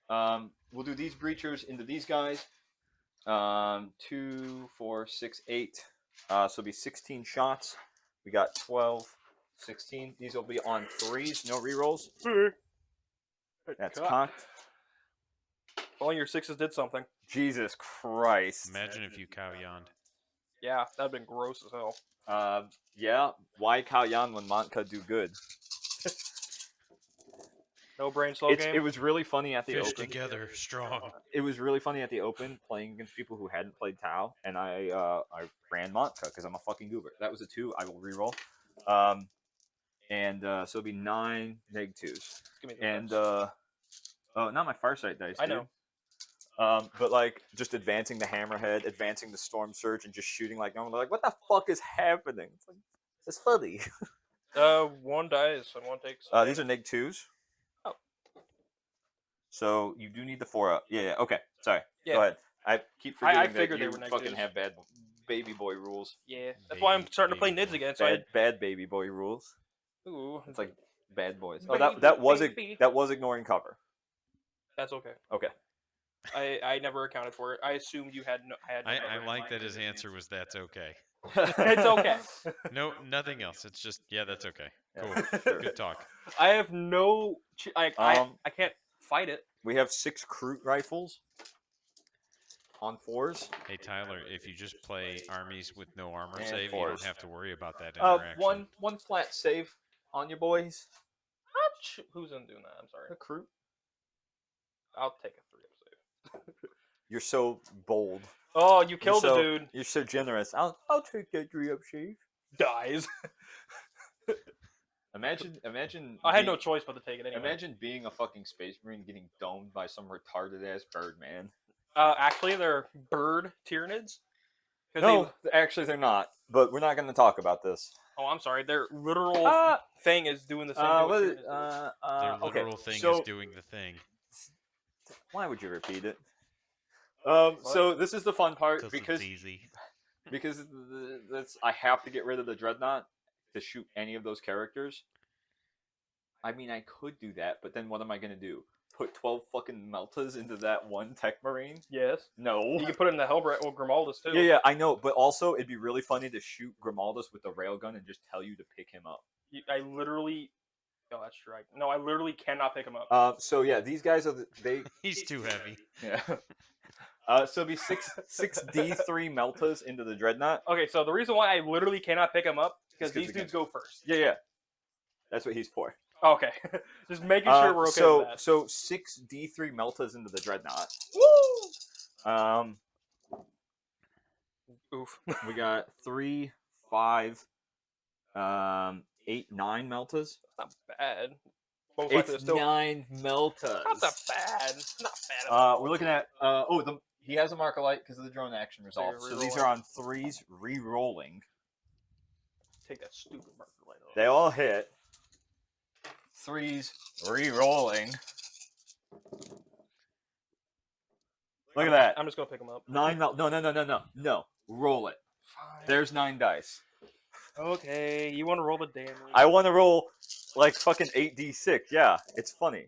We'll do these breachers into these guys. 2, 4, 6, 8. So it'll be 16 shots. We got 12, 16. These will be on 3s, no rerolls. That's cocked. All your 6s did something. Jesus Christ. Imagine if you cow yawned. Yeah, that'd been gross as hell. Yeah. Why Kao Yan when Montka do good? No brain slow game. It was really funny at the Fish open. together, strong. It was really funny at the open playing against people who hadn't played Tau, and I ran Montka because I'm a fucking goober. That was a 2. I will reroll. So it'll be 9 -2s. Give me the And dice. oh, not my Farsight dice. I dude. know. But like just advancing the hammerhead, advancing the storm surge, and just shooting like normal. They're like, what the fuck is happening? It's like, it's funny. One dies and one takes. These are neg 2s. Oh. So you do need the 4 up. Yeah. Okay. Sorry. Yeah. Go ahead. I keep I forgetting figured that they you were neg fucking 2s. have bad baby boy rules. Yeah, that's why I'm Baby- starting to play baby Nids boy. again. So Bad baby boy rules. ooh, It's like bad boys. Baby, Oh, that was baby. that was ignoring cover. that's okay. Okay. I never accounted for it. I assumed you had no. I had no. I cover. like that his answer was that's okay. It's okay. No, nothing else. It's just yeah, that's okay. Yeah, Cool. sure. Good talk. I have no. I can't fight it. We have 6 Kroot rifles on 4s. Hey Tyler, if you just play armies with no armor And save, you don't 4s. have to worry about that interaction. One flat save on your boys. Who's in doing that? I'm sorry. A Kroot. I'll take a 3-up save. You're so bold. Oh, you killed so, the dude. You're so generous. I'll take that 3-up save. Dies. Imagine. I had no choice but to take it anyway. Imagine being a fucking space marine getting domed by some retarded ass bird man. Actually, they're bird Tyranids. No, actually they're not. But we're not going to talk about this. Oh, I'm sorry. Their literal thing is doing the same thing with Tyranids. Their okay, literal thing so is doing the thing. why would you repeat it? So this is the fun part because it's easy. that's I have to get rid of the dreadnought to shoot any of those characters. I mean, I could do that, but then what am I going to do? Put 12 fucking Meltas into that one Tech Marine? Yes. No. You can put it in the Hellbright or Grimaldus too. Yeah, I know, but also it'd be really funny to shoot Grimaldus with a railgun and just tell you to pick him up. I literally. Oh, that's right. No, I literally cannot pick him up. So yeah, these guys are He's too heavy. Yeah. So it'd be six D3 Meltas into the Dreadnought. Okay, so the reason why I literally cannot pick him up is because 'cause these we dudes can- go first. Yeah. That's what he's for. Okay, just making sure we're okay with that. So 6 D3 Meltas into the Dreadnought. Woo! Oof. We got 3, 5, 8, 9 Meltas. Not bad. Most likely It's it's still 9 Meltas. not that bad. Not bad. At all. We're looking at he has a Marker Light because of the drone action resolve. So these are on 3s re-rolling. Take that stupid marker light off. They all hit. 3s re-rolling. Look at that. I'm just gonna pick him up. 9 melt. No. Roll it. Fine. There's 9 dice. Okay, you want to roll the damage? I want to roll like fucking 8d6. Yeah, it's funny.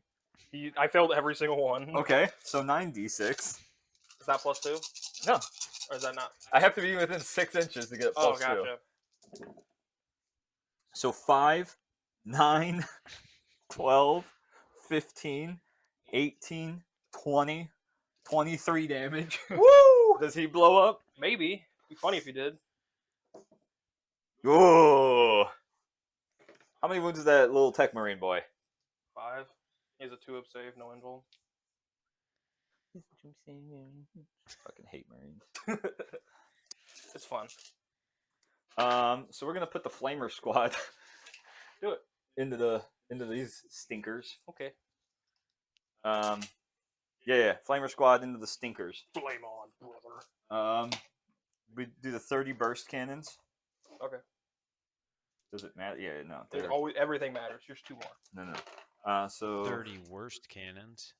I failed every single one. Okay, so 9d6. Is that plus 2? No, Or is that not? I have to be within 6 inches to get Oh, plus 2. gotcha. So 5, 9, 12, 15, 18, 20, 23 damage. Woo! Does he blow up? Maybe. It'd be funny if you did. Oh. How many wounds is that little Tech Marine boy? 5. He has a 2-up save, no invul. Fucking hate Marines. It's fun. So we're gonna put the Flamer Squad. Do it. Into these stinkers. Okay. Yeah. Flamer Squad into the stinkers. Flame on, brother. We do the 30 burst cannons. Okay. Does it matter? Yeah, no. There's always everything matters. Here's 2 more. No. So 30 worst cannons.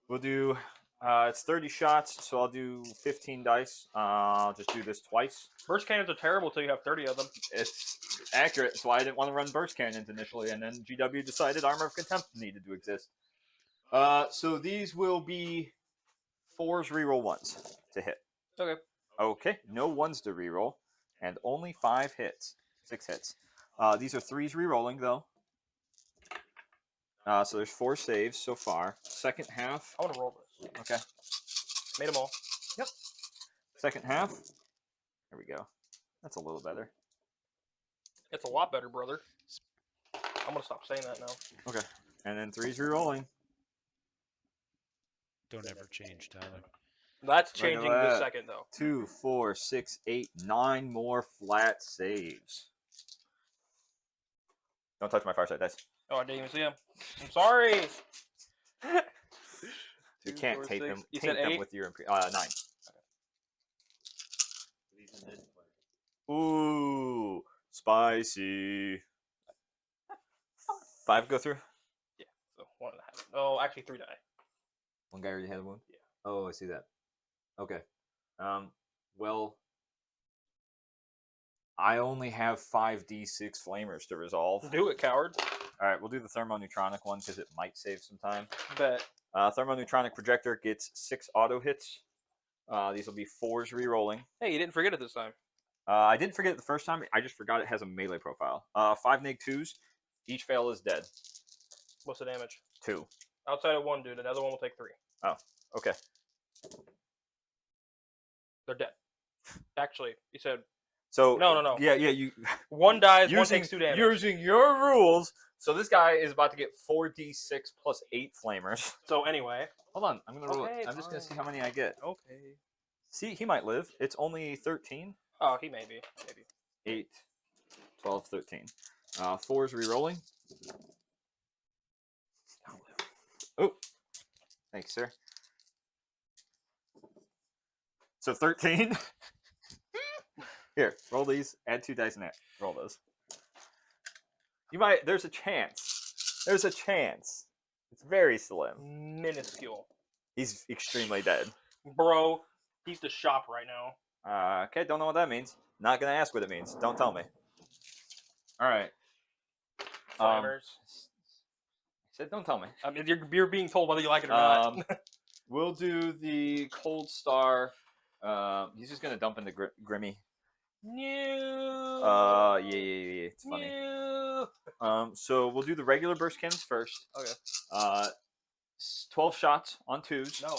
we'll do. It's 30 shots, so I'll do 15 dice. I'll just do this twice. Burst cannons are terrible until you have 30 of them. It's accurate. That's why I didn't want to run burst cannons initially, and then GW decided Armor of Contempt needed to exist. So these will be 4s reroll 1s to hit. Okay. Okay, no 1s to reroll, and only 6 hits. These are 3s rerolling though. So there's 4 saves so far. Second half. I want to roll this. Okay. Made them all. Yep. Second half. There we go. That's a little better. It's a lot better, brother. I'm gonna stop saying that now. Okay. And then 3s rerolling. Don't ever change, Tyler. That's Look at changing that. this second though. 2, 4, 6, 8, 9 more flat saves. Don't touch my Farsight dice. Oh, I didn't even see him. I'm sorry. You 2, can't 4, taint 6. them. You Taint said them 8? with your 9. He's a ninja player. Ooh, spicy. 5 go through. Yeah. So 1.5. Oh, actually 3 die. One guy already had a wound. Yeah. Oh, I see that. Okay. Well, I only have 5d6 flamers to resolve. Do it, coward. All right, we'll do the Thermonutronic one because it might save some time. Bet. Thermonutronic Projector gets 6 auto hits. These will be 4s re-rolling. Hey, you didn't forget it this time. I didn't forget it the first time. I just forgot it has a melee profile. 5 neg 2s. Each fail is dead. What's the damage? 2. Outside of 1 dude, another one will take 3. Okay. They're dead. Actually, you said So No. Yeah, you 1 dies, 1 using, takes 2 damage. using your rules. So this guy is about to get 4d6 plus 8 flamers. So anyway. Hold on, I'm gonna roll Okay, it. I'm just gonna fine. see how many I get. Okay. See, he might live. It's only 13. Oh, he may be. Maybe. 8, 12, 13. 4s re-rolling. Oh, thanks, sir. So 13. Here, roll these. Add 2 dice in it. Roll those. You might. There's a chance. There's a chance. It's very slim. Minuscule. He's extremely dead. Bro, he's the shop right now. Okay, don't know what that means. Not gonna ask what it means. Don't tell me. All right. Flammers. I said, don't tell me. I mean, you're being told whether you like it or not. We'll do the Cold Star. He's just gonna dump into Grimmy. No. Yeah. It's funny. No. So we'll do the regular burst cannons first. Okay. 12 shots on 2s. No.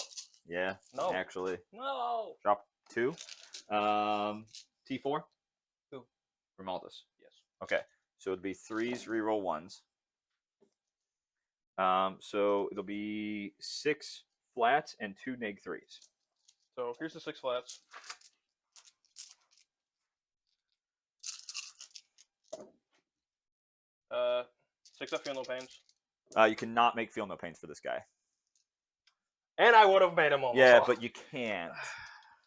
Yeah. No. Actually. No. Drop 2. T4. 2. Romaldus. Yes. Okay. So it'd be 3s, reroll 1s. So it'll be 6 flats and 2 neg 3s. So here's the 6 flats. Uh, 6 up feel no pains. You cannot make feel no pains for this guy. And I would have made him almost. Yeah, off. but you can't.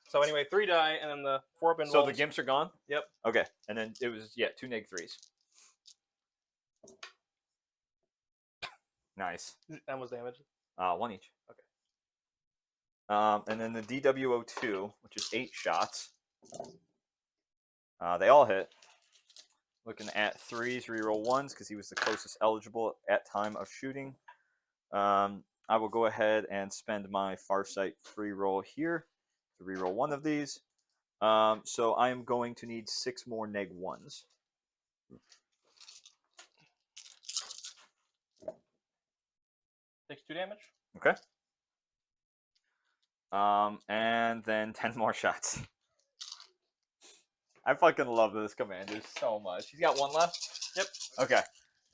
So anyway, 3 die, and then the 4 up in So rolls. the gimps are gone? Yep. Okay, and then it was, 2 neg 3s. Nice. That was damage. 1 each. Okay. And then the DWO2, which is 8 shots. They all hit. Looking at 3s, reroll 1s, because he was the closest eligible at time of shooting. I will go ahead and spend my Farsight free roll here to reroll 1 of these. So I am going to need 6 more neg 1s. Takes 2 damage. Okay. And then 10 more shots. I fucking love this commander so much. He's got 1 left? Yep. Okay.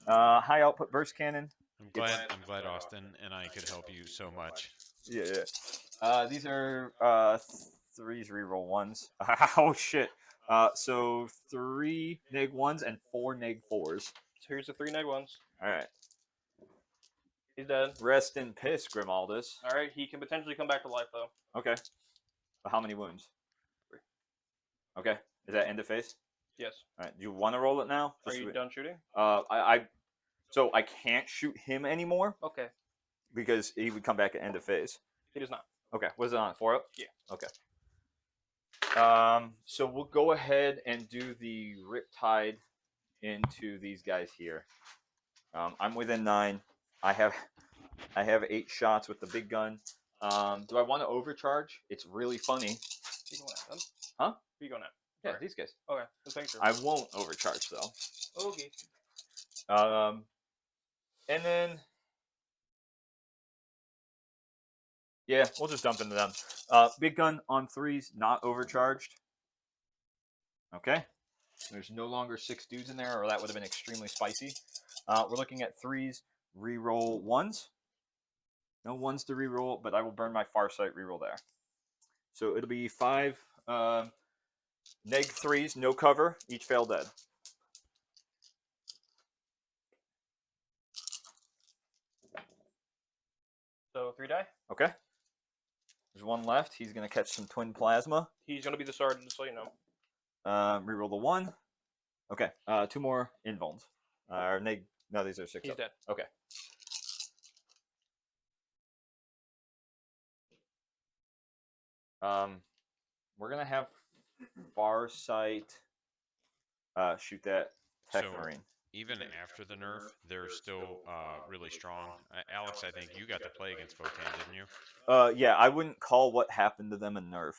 High output burst cannon. I'm glad, Austin, and I could help you so much. Yeah. These are 3s reroll 1s. Oh shit. So 3 neg 1s and 4 neg 4s. So here's the 3 neg 1s. Alright. He's dead. Rest in piss, Grimaldus. Alright, he can potentially come back to life, though. Okay. But how many wounds? 3. Okay. Is that end of phase? Yes. Alright. Do you want to roll it now? Are you done shooting? So I can't shoot him anymore Okay. because he would come back at end of phase. He does not. Okay. Was it on 4 up? Yeah. Okay. So we'll go ahead and do the Riptide into these guys here. I'm within 9. I have 8 shots with the big gun. Do I want to overcharge? It's really funny. Who you going at, then? Huh? Who you going at? Yeah, Alright. these guys. Okay. Just make sure. I won't overcharge though. Okay. And then yeah, we'll just dump into them. Big gun on 3s, not overcharged. Okay. There's no longer 6 dudes in there, or that would have been extremely spicy. We're looking at 3s, reroll 1s. No 1s to reroll, but I will burn my Farsight reroll there. So it'll be 5 neg 3s, no cover, each fail dead. So 3 die? Okay. There's one left. He's gonna catch some twin plasma. He's gonna be the sergeant, just so you know. Reroll the 1. Okay. 2 more invulns. No, these are 6. He's dead. Okay. We're gonna have Farsight shoot that tech So, marine. Even after the nerf, they're still really strong. Alex, I think you got to play against Votan, didn't you? Yeah, I wouldn't call what happened to them a nerf.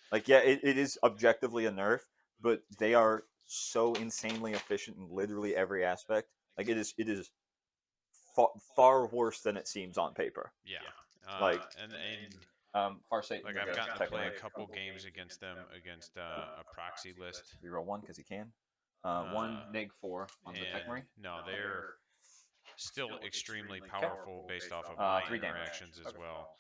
Like, yeah, it is objectively a nerf, but they are so insanely efficient in literally every aspect. Like, it is far worse than it seems on paper. Yeah. Like, and Farsight. like I've gotten to play a couple games against them against a proxy list. Reroll 1 because he can. 1 -4 on the tech marine. No, they're still extremely powerful based off of my 3 damage. interactions as well.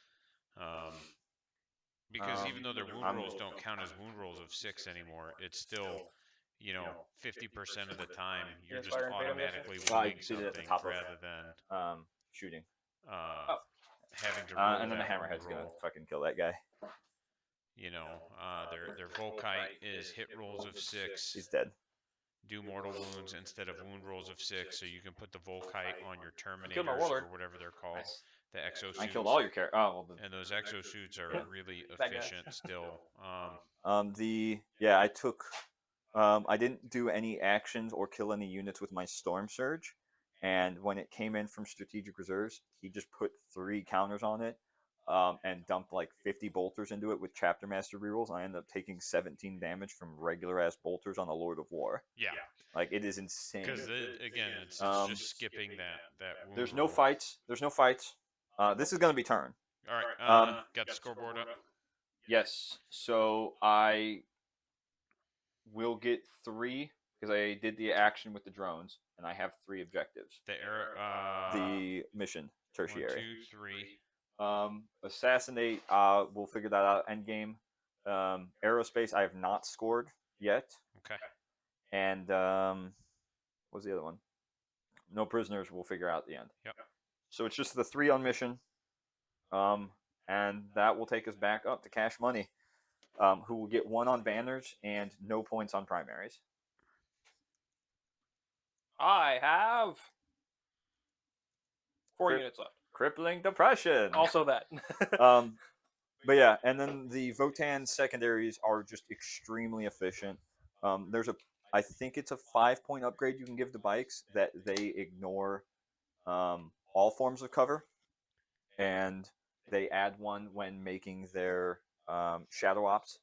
Because even though their wound rolls don't count as wound rolls of 6 anymore, it's still, 50% of the time you're just Fire and Fate, I'm automatically Well, I winning did it at the something top of- rather than Shooting. having to roll And then the that hammerhead's wound gonna roll. fucking kill that guy. Their Volkite is hit rolls of 6. He's dead. Do mortal wounds instead of wound rolls of 6, so you can put the Volkite on your Killed my Terminators warlord. or whatever they're called, Nice. the exosuits. I killed all your characters. Oh, well, And those exosuits are really That guy. efficient still. I took. I didn't do any actions or kill any units with my Storm Surge, and when it came in from strategic reserves, he just put 3 counters on it, and dumped like 50 bolters into it with Chapter Master rerolls. I ended up taking 17 damage from regular ass bolters on the Lord of War. Yeah. Like, it is insane. Because again, it's just skipping that wound There's no roll. fights. There's no fights. This is gonna be turn. All right. Got the scoreboard up. Yes. So I will get 3 because I did the action with the drones, and I have 3 objectives. The mission tertiary. 1, 2, 3. Assassinate. We'll figure that out. Endgame. Aerospace. I have not scored yet. Okay. And what was the other one? No prisoners. We'll figure out at the end. Yep. So it's just the 3 on mission. And that will take us back up to cash money. Who will get 1 on banners and no points on primaries. I have 4 units left. Crippling depression. Also that. But yeah, and then the Votan secondaries are just extremely efficient. I think it's a 5-point upgrade you can give to bikes that they ignore all forms of cover, and they add one when making their Shadow Ops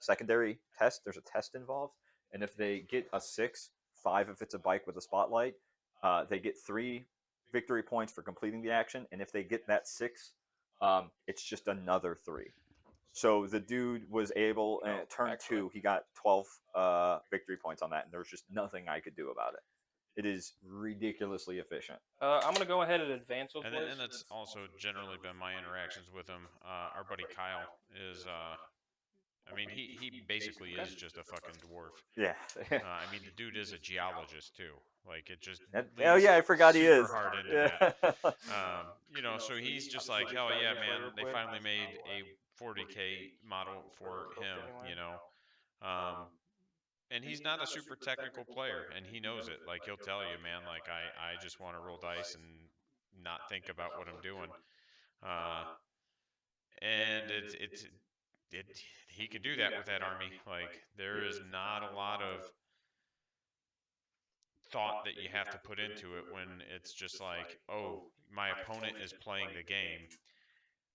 secondary test. There's a test involved, and if they get a 6, 5 if it's a bike with a spotlight, they get 3 victory points for completing the action, and if they get that 6, it's just another 3. So the dude was able, and turn 2, he got 12 victory points on that, and there was just nothing I could do about it. It is ridiculously efficient. I'm gonna go ahead and advance those boys. And that's also generally been my interactions with him. Our buddy Kyle is, he basically is just a fucking dwarf. Yeah. The dude is a geologist too. Like, it just. Oh yeah, I forgot he is. Hard into that. So he's just like, hell yeah, man! They finally made a 40k model for him. And he's not a super technical player, and he knows it. Like, he'll tell you, man, like, I just want to roll dice and not think about what I'm doing. And he can do that with that army. Like, there is not a lot of thought that you have to put into it when it's just like, oh, my opponent is playing the game.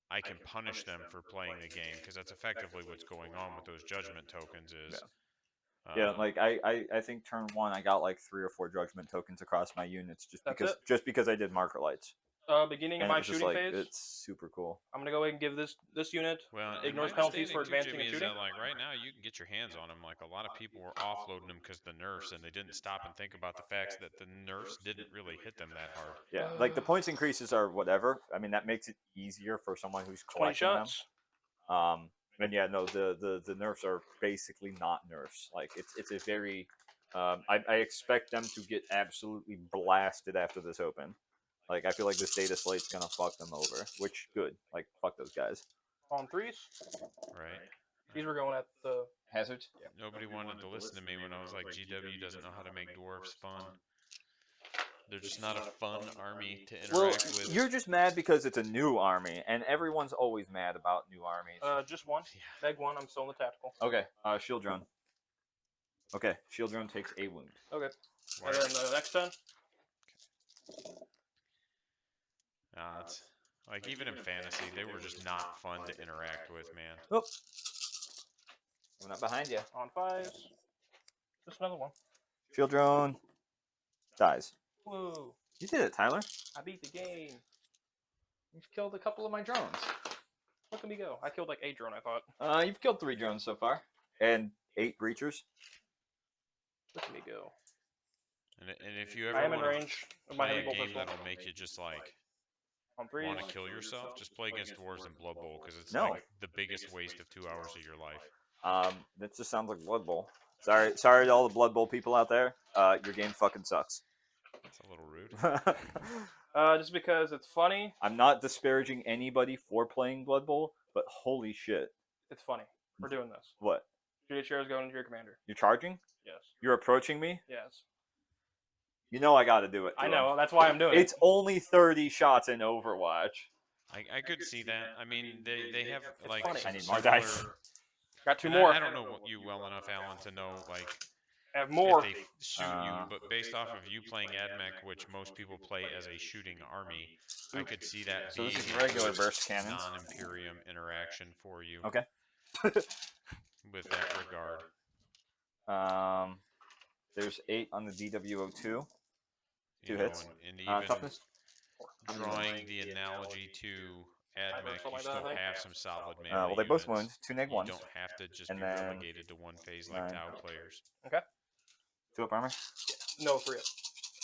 I can punish them for playing the game, because that's effectively what's going on with those judgment tokens is. Yeah, like I think turn 1 I got like 3 or 4 judgment tokens across my units just because I did marker lights. Beginning And of my it's just shooting like, phase, it's super cool. I'm gonna go ahead and give this unit and ignores my penalties for understanding, advancing too, and Jimmy, is shooting. that, like, right now you can get your hands on them. Like, a lot of people were offloading them because the nerfs, and they didn't stop and think about the facts that the nerfs didn't really hit them that hard. Yeah, like the points increases are whatever. I mean, that makes it easier for someone who's 20 collecting them. shots. And yeah, no, the nerfs are basically not nerfs. Like, it's a very I expect them to get absolutely blasted after this open. Like, I feel like this data slate's gonna fuck them over, which good. Like, fuck those guys. On 3s. Right. These were going at the Hazards. Nobody wanted to listen to me when I was like, GW doesn't know how to make dwarves fun. They're just not a fun army to interact with. You're just mad because it's a new army, and everyone's always mad about new armies. Just one. Yeah. Meg 1. I'm still in the tactical. Okay, shield drone. Okay, shield drone takes a wound. Okay. Where? And then the next turn. It's like even in fantasy, they were just not fun to interact with, man. Oh. I'm not behind you. On 5s. Just another one. Shield drone dies. Whoa. You did it, Tyler. I beat the game. You've killed a couple of my drones. Look at me go. I killed like 8 drone, I thought. You've killed 3 drones so far. And 8 breachers. Look at me go. And if you ever I am in want range of my play heavy a bolt game pistol. that'll make you just like On 3s. want to kill yourself, just play against dwarves and Blood Bowl because it's No. like the biggest waste of 2 hours of your life. That just sounds like Blood Bowl. Sorry to all the Blood Bowl people out there. Your game fucking sucks. That's a little rude. Just because it's funny. I'm not disparaging anybody for playing Blood Bowl, but holy shit. It's funny. We're doing this. What? Juliet Chair is going into your commander. You're charging? Yes. You're approaching me? Yes. You know I gotta do it. I to know. him. That's why I'm doing it. It's only 30 shots in Overwatch. I could see that. I mean, they have like funny. I need some more dice. similar- Got 2 and more. I don't know you well enough, Alan, to know like I have more. if they shoot you, but based off of you playing AdMech, which most people play as a shooting army, I could see that So being this is a regular good burst cannons. non-Imperium interaction for you. Okay. With that regard. There's 8 on the DW02. You 2 know, hits. and even Toughness. drawing the analogy to AdMech, you still have some solid melee Well, they both units. wound. 2 neg You 1s. don't have to just And be then relegated to one phase like 9. Tau players. 2 up armor. No, 3 up.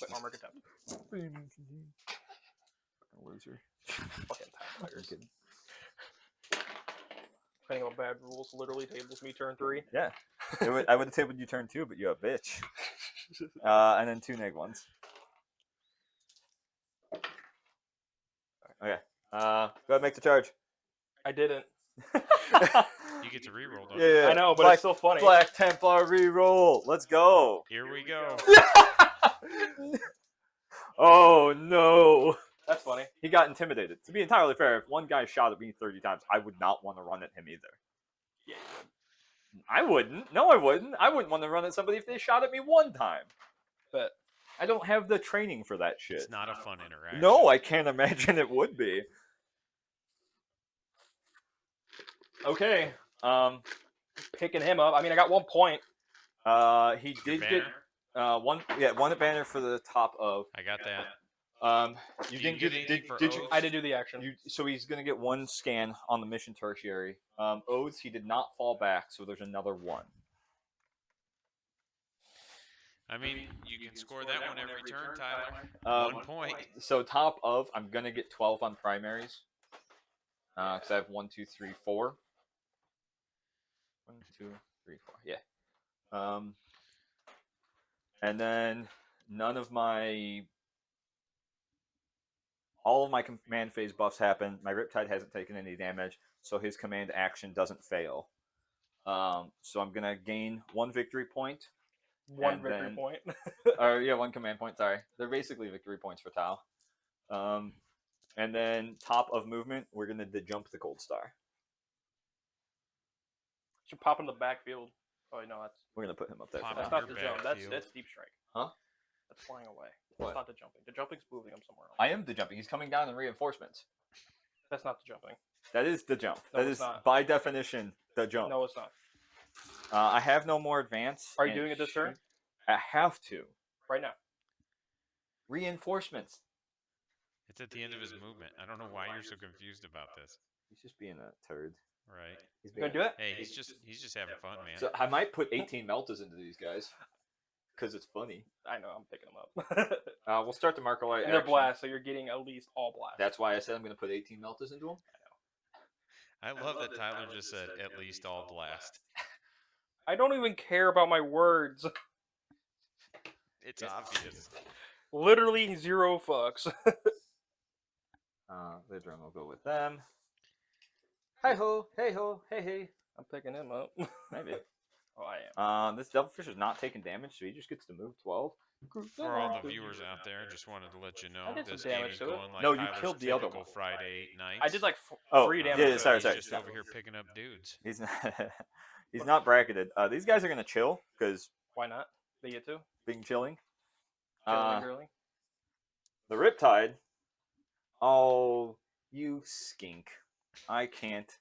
But armor contempt. Fucking loser. Fucking time I'm players. kidding. Depending on bad rules, literally tables me turn 3. Yeah. I would have tabled you turn 2, but you're a bitch. And then 2 neg 1s. Okay. Go ahead and make the charge. I didn't. You get to reroll, don't you? Yeah. I know, but Black, it's still funny. Black Templar reroll. Let's go. Here we go. Oh no. That's funny. He got intimidated. To be entirely fair, if one guy shot at me 30 times, I would not want to run at him either. Yeah. I wouldn't. No, I wouldn't. I wouldn't want to run at somebody if they shot at me 1 time. But I don't have the training for that shit. It's not a fun interaction. No, I can't imagine it would be. Okay. picking him up. I mean, I got 1 point. He did Banner? get one banner for the top of. I got that. You Do didn't you get get anything for did you? Oaths? I did do the action. So he's gonna get 1 scan on the mission tertiary. Oaths, he did not fall back, so there's another 1. I mean, you can score that one every turn, Tyler. 1 point. So top of, I'm gonna get 12 on primaries. Because I have 1, 2, 3, 4. 1, 2, 3, 4. Yeah. And then all of my command phase buffs happen. My Riptide hasn't taken any damage, so his command action doesn't fail. So I'm gonna gain 1 victory point. 1 and victory then- point. Or yeah, 1 command point. Sorry, they're basically victory points for Tau. And then top of movement, we're gonna jump the Cold Star. Should pop in the backfield. Oh no, We're gonna put him up there. Pop For that's now. not the your jump. backfield. That's deep strike. Huh? That's flying away. What? That's not the jumping. The jumping's moving him somewhere else. I am the jumping. He's coming down in reinforcements. That's not the jumping. That is the jump. No, That it's is not. by definition the jump. No, it's not. I have no more advance. Are you and doing it this turn? I have to. Right now. Reinforcements. It's at the end of his movement. I don't know why you're so confused about this. He's just being a turd. Right. He's You gonna being do it? Hey, he's just having fun, man. So I might put 18 meltas into these guys because it's funny. I know. I'm picking them up. We'll start the Marco Light. And they're action. blast, so you're getting at least all blast. That's why I said I'm going to put 18 meltas into them. I love that Tyler just said at least all blast. I don't even care about my words. It's obvious. Literally 0 fucks. The drone will go with them. Hey ho, hey ho, hey hey. I'm picking him up. Maybe. Oh, I am. This Devilfish is not taking damage, so he just gets to move 12. For all the viewers out there, just wanted to let you know I did some this game damage is to it. going like No, you Tyler's killed the other typical one. Friday nights. I did like Oh, 3 yeah, damage. sorry, He's sorry. just over here picking up dudes. He's not. He's not bracketed. These guys are gonna chill because Why not? They get to. being chilling. Chilling and girling. The Riptide. Oh, you skink! I can't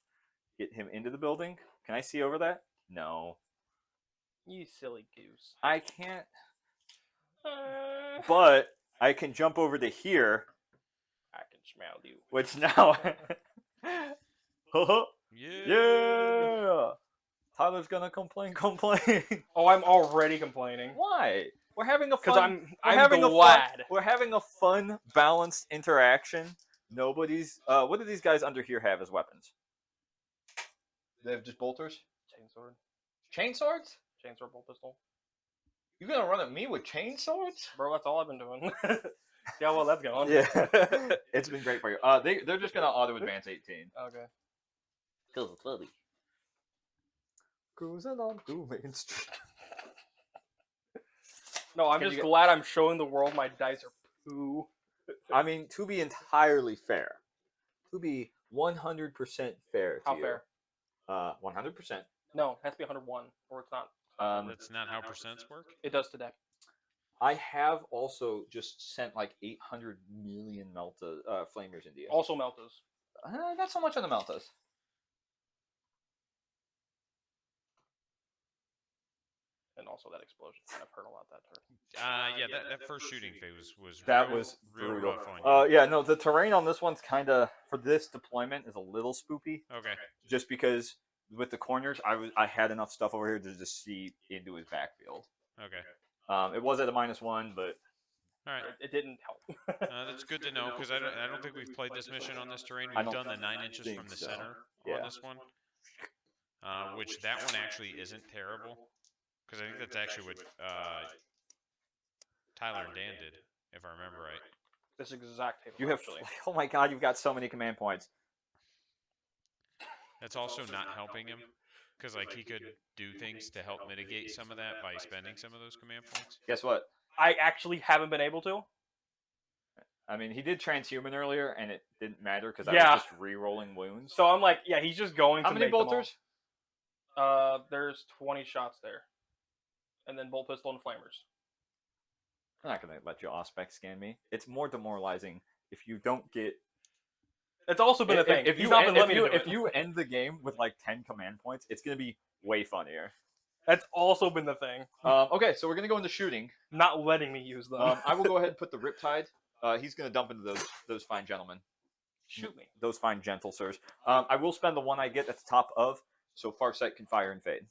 get him into the building. Can I see over that? No, You silly goose. I can't. But I can jump over to here, I can smell you. which now. Yeah. Yeah. Tyler's gonna complain. Oh, I'm already complaining. Why? We're having a Because fun. I'm having glad. We're having a fun, balanced interaction. Nobody's. What do these guys under here have as weapons? They have just bolters. Chainsword. Chainswords? Chainsword bolt pistol. You gonna run at me with chainswords? Bro, that's all I've been doing. See how well that's going. Yeah. It's been great for you. They're just gonna auto advance 18. Okay. Cause it's funny. Cruising on through Main Street. No, I'm Can just you get- glad I'm showing the world my dice are poo. I mean, to be entirely fair, to be 100% fair. How to fair? You, 100%. No, it has to be 101, or it's not. That's not how percents work. It does today. I have also just sent like 800 million Melta flamers into you. Also Meltas. Not so much on the Meltas. And also that explosion. I've heard a lot that turn. Yeah, that first shooting phase was That real, was real brutal. rough on you. Yeah, no, the terrain on this one's kind of, for this deployment, is a little spoopy. Okay. Just because with the corners, I had enough stuff over here to just see into his backfield. Okay. It was at a -1, but All right. It didn't help. That's good to know because I don't think we've played this mission on this terrain. I We've don't done the 9 inches think from the so. center Yeah. on this one, which that one actually isn't terrible because I think that's actually what Tyler and Dan did, if I remember right. This exact table. you have. Actually. Oh my god, you've got so many command points. That's also not helping him because like he could do things to help mitigate some of that by spending some of those command points. Guess what? I actually haven't been able to. I mean, he did transhuman earlier, and it didn't matter because I Yeah. was just re-rolling wounds. So I'm like, yeah, he's just going How to many make them all. bolters? There's 20 shots there. And then bolt pistol and flamers. I'm not gonna let you Auspex scan me. It's more demoralizing if you don't get. It's also been a thing. If He's you not end, been letting me do if it. you end the game with like 10 command points, it's gonna be way funnier. That's also been the thing. Okay, so we're gonna go into shooting. Not letting me use them. I will go ahead and put the Riptide. He's gonna dump into those fine gentlemen. Shoot me. Those fine gentle sirs. I will spend the one I get at the top of, so Farsight can fire and fade.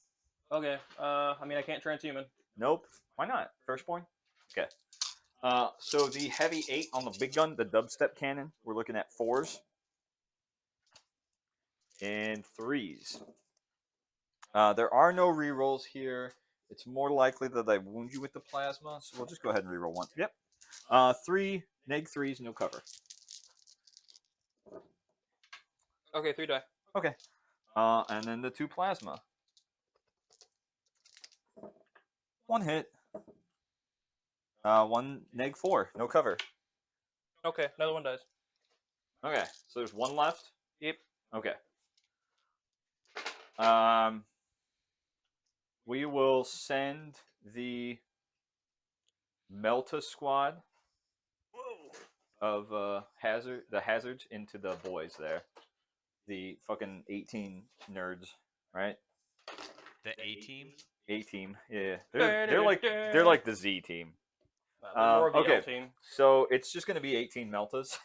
Okay. I mean, I can't transhuman. Nope. Why not? Firstborn? Okay. So the heavy 8 on the big gun, the dubstep cannon, we're looking at 4s and 3s. There are no rerolls here. It's more likely that I wound you with the plasma, so we'll just go ahead and reroll one. Yep. 3 neg 3s, no cover. Okay, 3 die. Okay. And then the 2 plasma. 1 hit. 1 neg 4, no cover. Okay, another one dies. Okay, so there's 1 left. Yep. Okay. We will send the Melta squad of the hazards into the boys there. The fucking 18 nerds, right? The A team. A team, yeah. They're like the Z team. They're more of the okay. L team. So it's just gonna be 18 Meltas.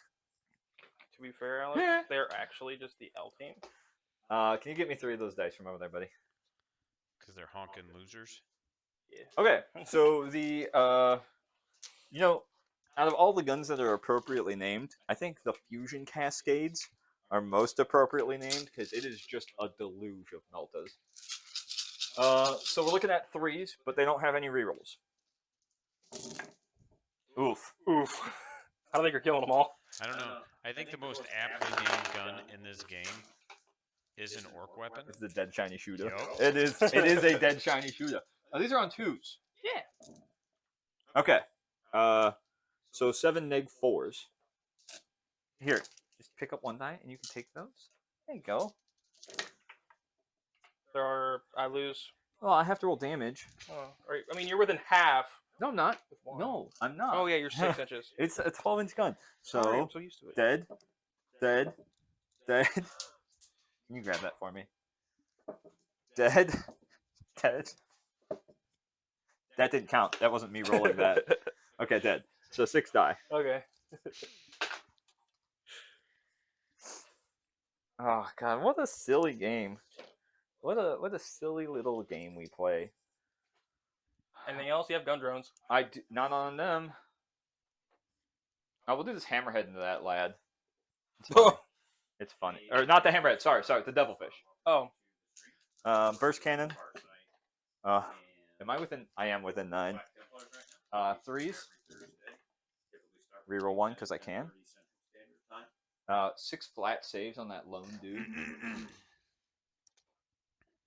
To be fair, Alex, they're actually just the L team. Can you get me 3 of those dice from over there, buddy? Because they're honking losers. Yeah. Okay, so the out of all the guns that are appropriately named, I think the Fusion Cascades are most appropriately named because it is just a deluge of Meltas. So we're looking at 3s, but they don't have any rerolls. Oof. Oof. I don't think you're killing them all. I don't know. I think the most aptly named gun in this game is an orc weapon. It's the dead shiny shooter. Yup. It is. It is a dead shiny shooter. Oh, these are on 2s. Yeah. Okay. So 7 neg 4s. Here, just pick up 1 die and you can take those. There you go. I lose. Well, I have to roll damage. Oh, right. I mean, you're within half. No, I'm not. With one. No, I'm not. Oh yeah, you're 6 inches. It's a 12-inch gun. Sorry, I'm So so used to it. dead, dead, dead. Can you grab that for me? Dead, dead. That didn't count. That wasn't me rolling that. Okay, dead. So 6 die. Okay. Oh god, what a silly game. What a silly little game we play. Anything else? You have gun drones. I do, not on them. I will do this hammerhead into that lad. It's funny. It's funny. Or not the hammerhead. Sorry, the devilfish. Oh. Burst cannon. Am I within? I am within 9. 3s. Reroll 1 because I can. 6 flat saves on that lone dude.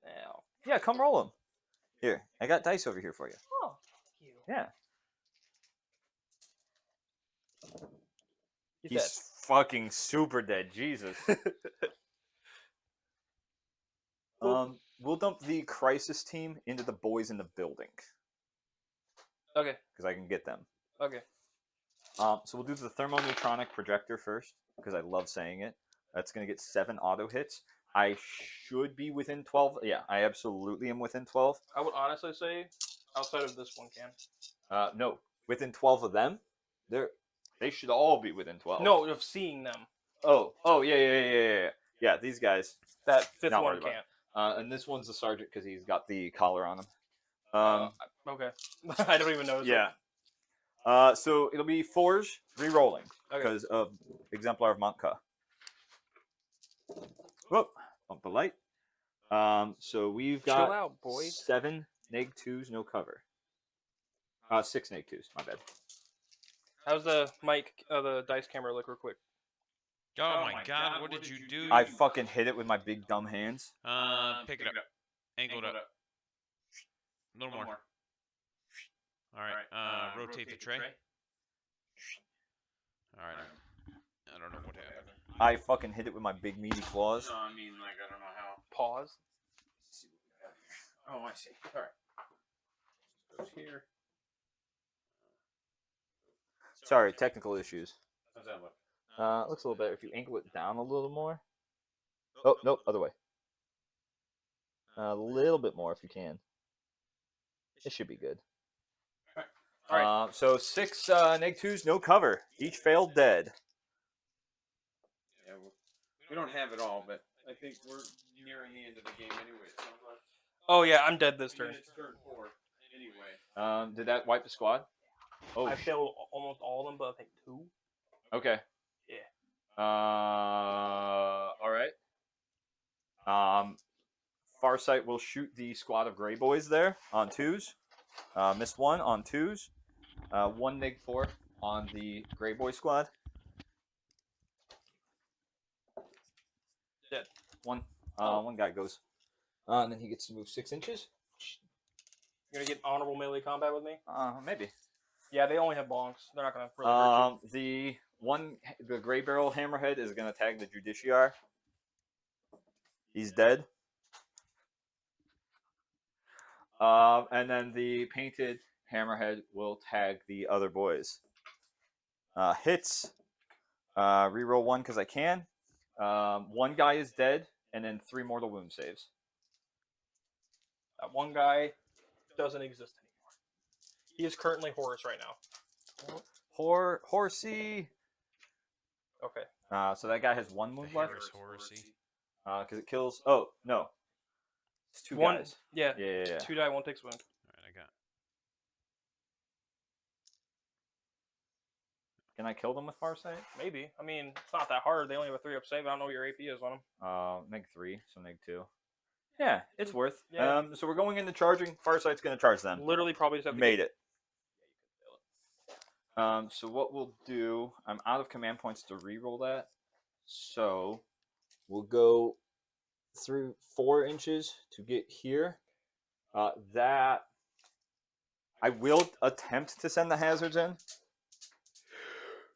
Now, yeah, come roll them. Here, I got dice over here for you. Oh, thank you. Yeah. He's He's fucking super dead. Jesus. We'll dump the crisis team into the boys in the building dead. Okay. because I can get them. Okay. So we'll do the Thermometronic Projector first because I love saying it. That's going to get 7 auto hits. I should be within 12. Yeah, I absolutely am within 12. I would honestly say outside of this one can. No, within 12 of them. They should all be within 12. No, of seeing them. Oh, yeah. Yeah, these guys. That 5th Not one worried about can't. And this one's the sergeant because he's got the collar on him. Okay. I don't even notice. Yeah. So it'll be 4s re-rolling because of Exemplar of Montka. Whoop, bump the light. So we've got Chill out, boy. 7 neg 2s, no cover. 6 neg 2s, my bad. How's the mic, the dice camera look real quick? Oh my god, what did you do? I fucking hit it with my big dumb hands. Pick it up. Angled up. A little more. Alright, rotate the tray. Alright, I don't know what happened. I fucking hit it with my big meaty claws. No, I mean, like, I don't know how. Pause. Oh, I see. All right. Goes here. Sorry, technical issues. How's that look? Looks a little better if you angle it down a little more. Oh, nope, other way. A little bit more if you can. It should be good. All right. So 6 neg 2s, no cover. Each failed dead. Yeah, we don't have it all, but I think we're nearing the end of the game anyway. So Oh yeah, I'm dead this turn. it's turn 4 anyway. Did that wipe the squad? Oh, I failed almost all of them, but I think 2. okay. Yeah. All right. Farsight will shoot the squad of gray boys there on 2s. Missed 1 on 2s. 1 neg 4 on the gray boy squad. Dead. One. One guy goes. And then he gets to move 6 inches. You're gonna get honorable melee combat with me? Maybe. Yeah, they only have bonks. They're not gonna really hurt you. The gray barrel hammerhead is gonna tag the Judiciar. He's dead. And then the painted hammerhead will tag the other boys. Hits. Reroll 1 because I can. 1 guy is dead, and then 3 mortal wound saves. That one guy doesn't exist anymore. He is currently Horus right now. Horsey. Okay. So that guy has 1 wound left. Horsey. Because it kills. Oh no. It's 2 One. guys. Yeah. Yeah. 2 die, 1 takes wound. Alright, I got. Can I kill them with Farsight? Maybe. I mean, it's not that hard. They only have a 3-up save. I don't know what your AP is on them. Neg 3, so neg 2. Yeah, it's worth. Yeah. So we're going into charging. Farsight's going to charge them. Literally, probably just have to Made it. So what we'll do, I'm out of command points to reroll that. So we'll go 4 inches to get here. That I will attempt to send the hazards in.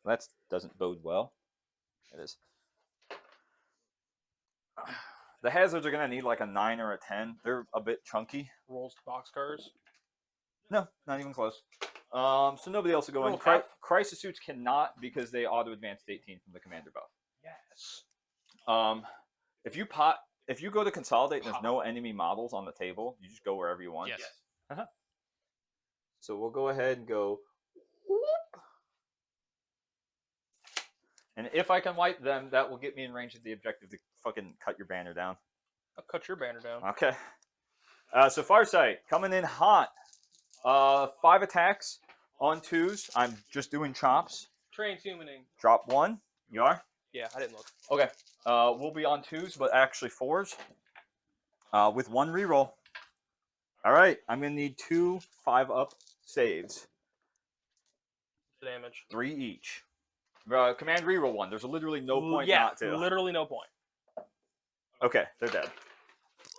That doesn't bode well. It is. The hazards are going to need like a 9 or a 10. They're a bit chunky. Rolls boxcars. No, not even close. So nobody else will go in. Crisis suits cannot because they auto advance to 18 from the commander buff. Yes. If you go to consolidate and there's no enemy models on the table, you just go wherever you want. Yes. So we'll go ahead and go. Whoop. And if I can wipe them, that will get me in range of the objective to fucking cut your banner down. I'll cut your banner down. Okay. So Farsight coming in hot. 5 attacks on 2s. I'm just doing chops. Transhumaning. Drop 1. You are? Yeah, I didn't look. Okay. We'll be on 2s, but actually 4s. With 1 reroll. All right. I'm going to need 2 5-up saves. Damage. 3 each. Command reroll 1. There's literally no point not to. Literally no point. Okay, they're dead.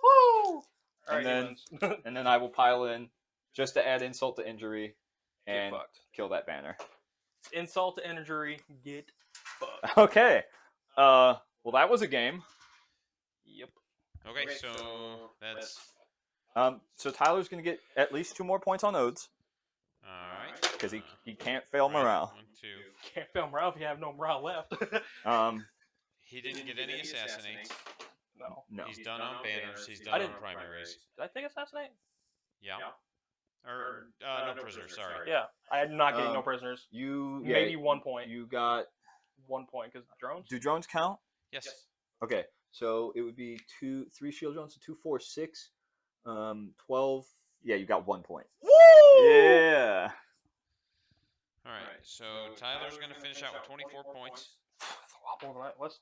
Woo! And then I will pile in just to add insult to injury and kill that banner. Insult to injury, get fucked. Okay. Well, that was a game. Yep. Okay, so that's So Tyler's gonna get at least 2 more points on Odes all right. because he can't fail morale. 1, 2. Can't fail morale if you have no morale left. He didn't get any assassinates. No. No. He's done on banners. He's done on primaries. Did I take assassinate? Yeah. Or no prisoners. Sorry. Yeah. I am not getting no prisoners. Maybe 1 point. You got 1 point because drones. Do drones count? Yes. Okay, so it would be 3 shield drones, so 2, 4, 6, 12. Yeah, you got 1 point. Woo! Yeah. All right. So Tyler's gonna finish out with 24 points, That's a lot more than I fucking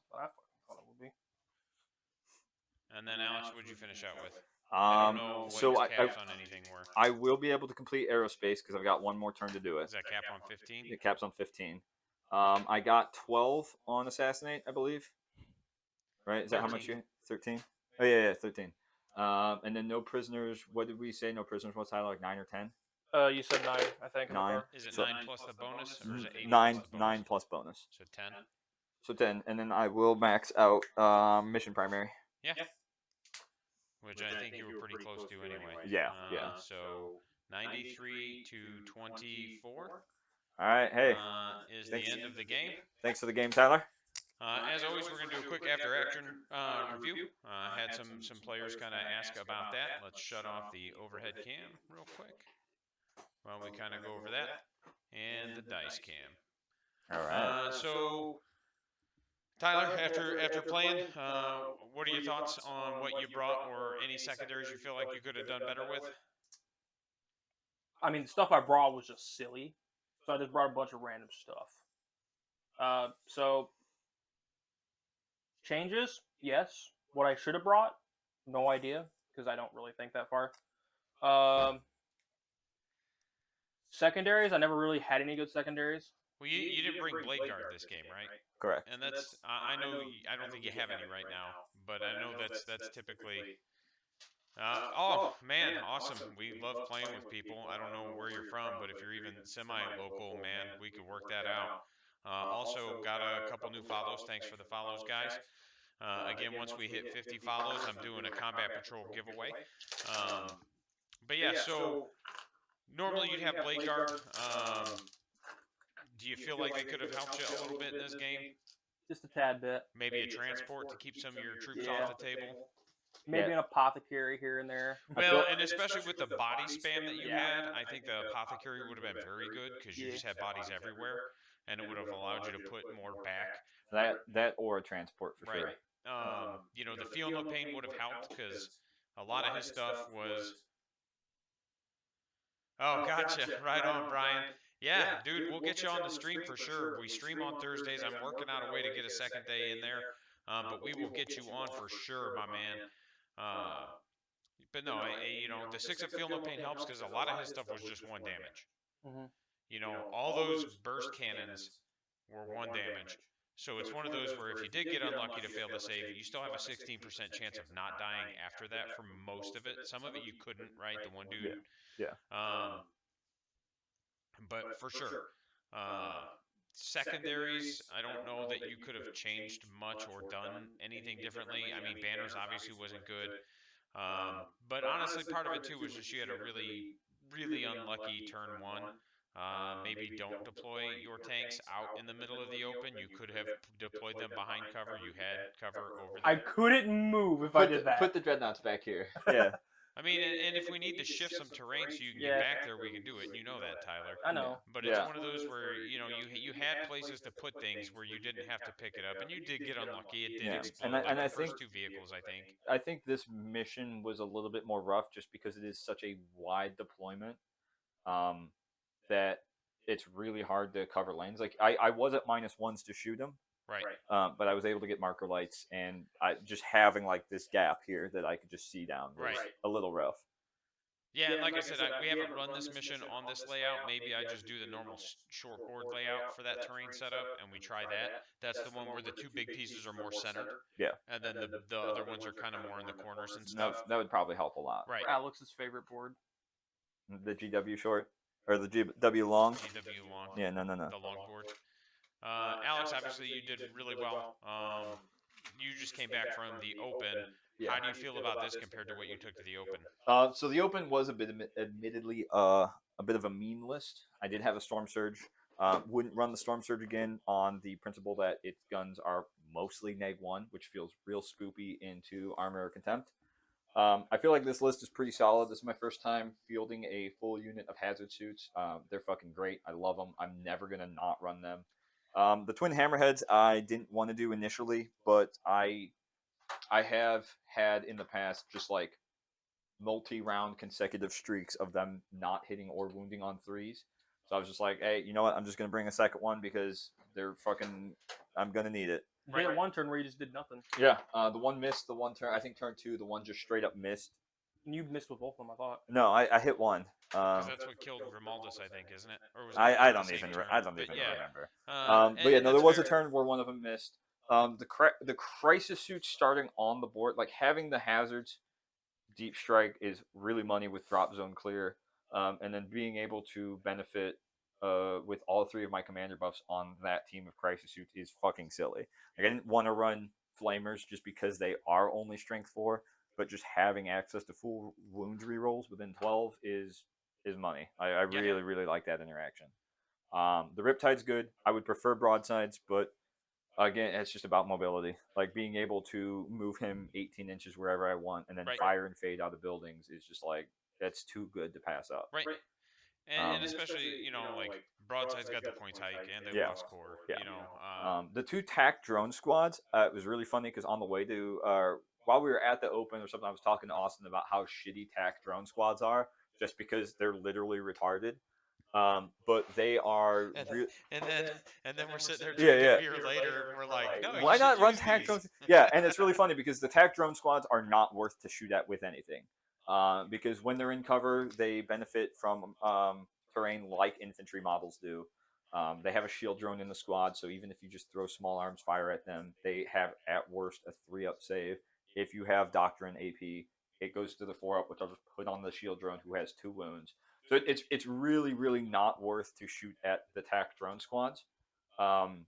thought it would be. and then Alex, what'd you finish out with? I don't know what so his caps on anything were. I will be able to complete aerospace because I've got 1 more turn to do it. Is that cap on 15? It caps on 15. I got 12 on assassinate, I believe. Right? Is that how much you? 13. Oh yeah, 13. And then no prisoners. What did we say? No prisoners. What's Tyler, like 9 or 10? You said 9, I think. 9. Is it So- 9 plus the bonus, or is it 8 9 plus the bonus? 9 plus bonus. So 10. So 10, and then I will max out mission primary. Yeah. Which I think you were pretty close to anyway. Yeah, yeah. So 93 to 24. All right, hey, Is thanks. the end of the game. thanks for the game, Tyler. As always, we're going to do a quick after-action review. Had some players kind of ask about that. Let's shut off the overhead cam real quick while we kind of go over that. And the dice cam. All right. So, Tyler, after playing, what are your thoughts on what you brought or any secondaries you feel like you could have done better with? I mean, the stuff I brought was just silly. So I just brought a bunch of random stuff. So, changes, yes. What I should have brought, no idea, because I don't really think that far. Secondaries, I never really had any good secondaries. Well, you didn't bring Blade Guard this game, right? Correct. And that's I know I don't think you have any right now, but I know that's typically. Oh man, awesome! We love playing with people. I don't know where you're from, but if you're even semi-local, man, we could work that out. Also got a couple new follows. Thanks for the follows, guys. Again, once we hit 50 follows, I'm doing a Combat Patrol giveaway. But yeah, so normally you'd have Blade Guard. Do you feel like they could have helped you a little bit in this game? Just a tad bit. Maybe a transport to keep some of your troops off the table? Maybe an apothecary here and there. Well, and especially with the body spam that you had, I think the apothecary would have been very good because you just had bodies everywhere, and it would have allowed you to put more back. That or a transport for sure. You know, the Feel No Pain would have helped because a lot of his stuff was. Oh, gotcha. Right on, Brian. Yeah, dude, we'll get you on the stream for sure. We stream on Thursdays. I'm working out a way to get a second day in there, but we will get you on for sure, my man. But no, you know, the 6 of Feel No Pain helps because a lot of his stuff was just 1 damage. Mm-hmm. You know, all those burst cannons were 1 damage. So it's one of those where if you did get unlucky to fail the save, you still have a 16% chance of not dying after that for most of it. Some of it you couldn't, right? The one dude. Yeah. But for sure. Secondaries, I don't know that you could have changed much or done anything differently. I mean, banners obviously wasn't good. But honestly, part of it too was just you had a really, really unlucky turn one. Maybe don't deploy your tanks out in the middle of the open. You could have deployed them behind cover. You had cover over I there. couldn't move if I did that. Put the dreadnoughts back here. Yeah. I mean, and if we need to shift some terrain so you can get back there, we can do it. And you know that, Tyler. I know. But it's one of those where you had places to put things where you didn't have to pick it up, and you did get unlucky. It did explode. And I the first think 2 vehicles, I think. I think this mission was a little bit more rough just because it is such a wide deployment. That it's really hard to cover lanes. Like I was at -1s to shoot them. Right. But I was able to get marker lights, and I just having like this gap here that I could just see down was a little rough. Yeah, and like I said, we haven't run this mission on this layout. Maybe I just do the normal short board layout for that terrain setup, and we try that. That's the one where the 2 big pieces are more centered. Yeah. And then the other ones are kind of more in the corners and stuff. That would probably help a lot. Right. Alex's favorite board. The GW short or the GW long. GW long. Yeah, no. The long board. Alex, obviously you did really well. You just came back from the open. Yeah. How do you feel about this compared to what you took to the open? So the open was a bit, admittedly, a bit of a mean list. I did have a Storm Surge. Wouldn't run the Storm Surge again on the principle that its guns are mostly -1, which feels real spoopy into Armor or Contempt. I feel like this list is pretty solid. This is my first time fielding a full unit of hazard suits. They're fucking great. I love them. I'm never gonna not run them. The twin hammerheads I didn't want to do initially, but I have had in the past just like multi-round consecutive streaks of them not hitting or wounding on 3s. So I was just like, hey, you know what? I'm just gonna bring a second one because they're fucking. I'm gonna need it. You had one turn where you just did nothing. Yeah, the one missed. The one turn, I think turn 2, the one just straight up missed. And you missed with both of them, I thought. No, I hit one. Because that's what killed Grimaldus, I think, isn't it? Or was it I don't even turn? remember. But yeah, no, there was a fair. turn where one of them missed. The crisis suit starting on the board, like having the hazards, deep strike is really money with drop zone clear, and then being able to benefit with all 3 of my commander buffs on that team of crisis suits is fucking silly. Like, I didn't want to run flamers just because they are only strength 4, but just having access to full wounds rerolls within 12 is money. I really like that interaction. The Riptide's good. I would prefer broadsides, but again, it's just about mobility. Like being able to move him 18 inches wherever I want and then fire and fade out of buildings is just like, that's too good to pass up. Right. And especially, like broadside's got the points hike and they lost core. The 2 TAC drone squads, it was really funny because on the way to while we were at the open or something, I was talking to Austin about how shitty TAC drone squads are just because they're literally retarded. But they are and then we're sitting there drinking beer later and we're like, no, why not run TAC drones? Yeah, and it's really funny because the TAC drone squads are not worth to shoot at with anything. Because when they're in cover, they benefit from terrain like infantry models do. They have a shield drone in the squad, so even if you just throw small arms fire at them, they have at worst a 3-up save. If you have Doctrine AP, it goes to the 4-up, which I'll just put on the shield drone who has 2 wounds. So it's really not worth to shoot at the TAC drone squads. And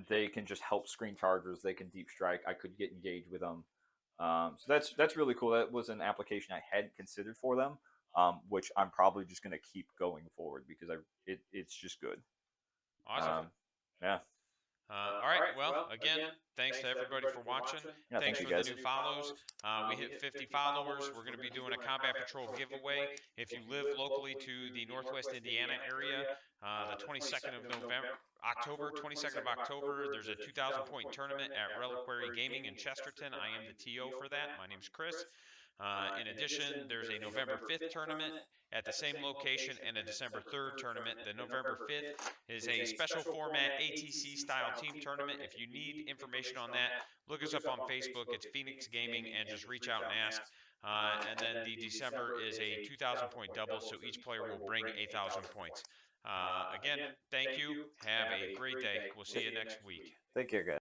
they can just help screen chargers. They can deep strike. I could get engaged with them. So that's really cool. That was an application I hadn't considered for them, which I'm probably just going to keep going forward because it's just good. Awesome. Yeah. All right. Well, again, thanks to everybody for watching. Yeah, thanks thank for you the guys. new follows. We hit 50 followers. We're going to be doing a Combat Patrol giveaway. If you live locally to the Northwest Indiana area, the 22nd of October, there's a 2,000-point tournament at Reliquary Gaming in Chesterton. I am the TO for that. My name's Chris. In addition, there's a November 5th tournament at the same location and a December 3rd tournament. The November 5th is a special format ATC-style team tournament. If you need information on that, look us up on Facebook. It's Phoenix Gaming, and just reach out and ask. And then the December is a 2,000-point double, so each player will bring 8,000 points. Again, thank you. Have a great day. We'll see you next week. Take care, guys.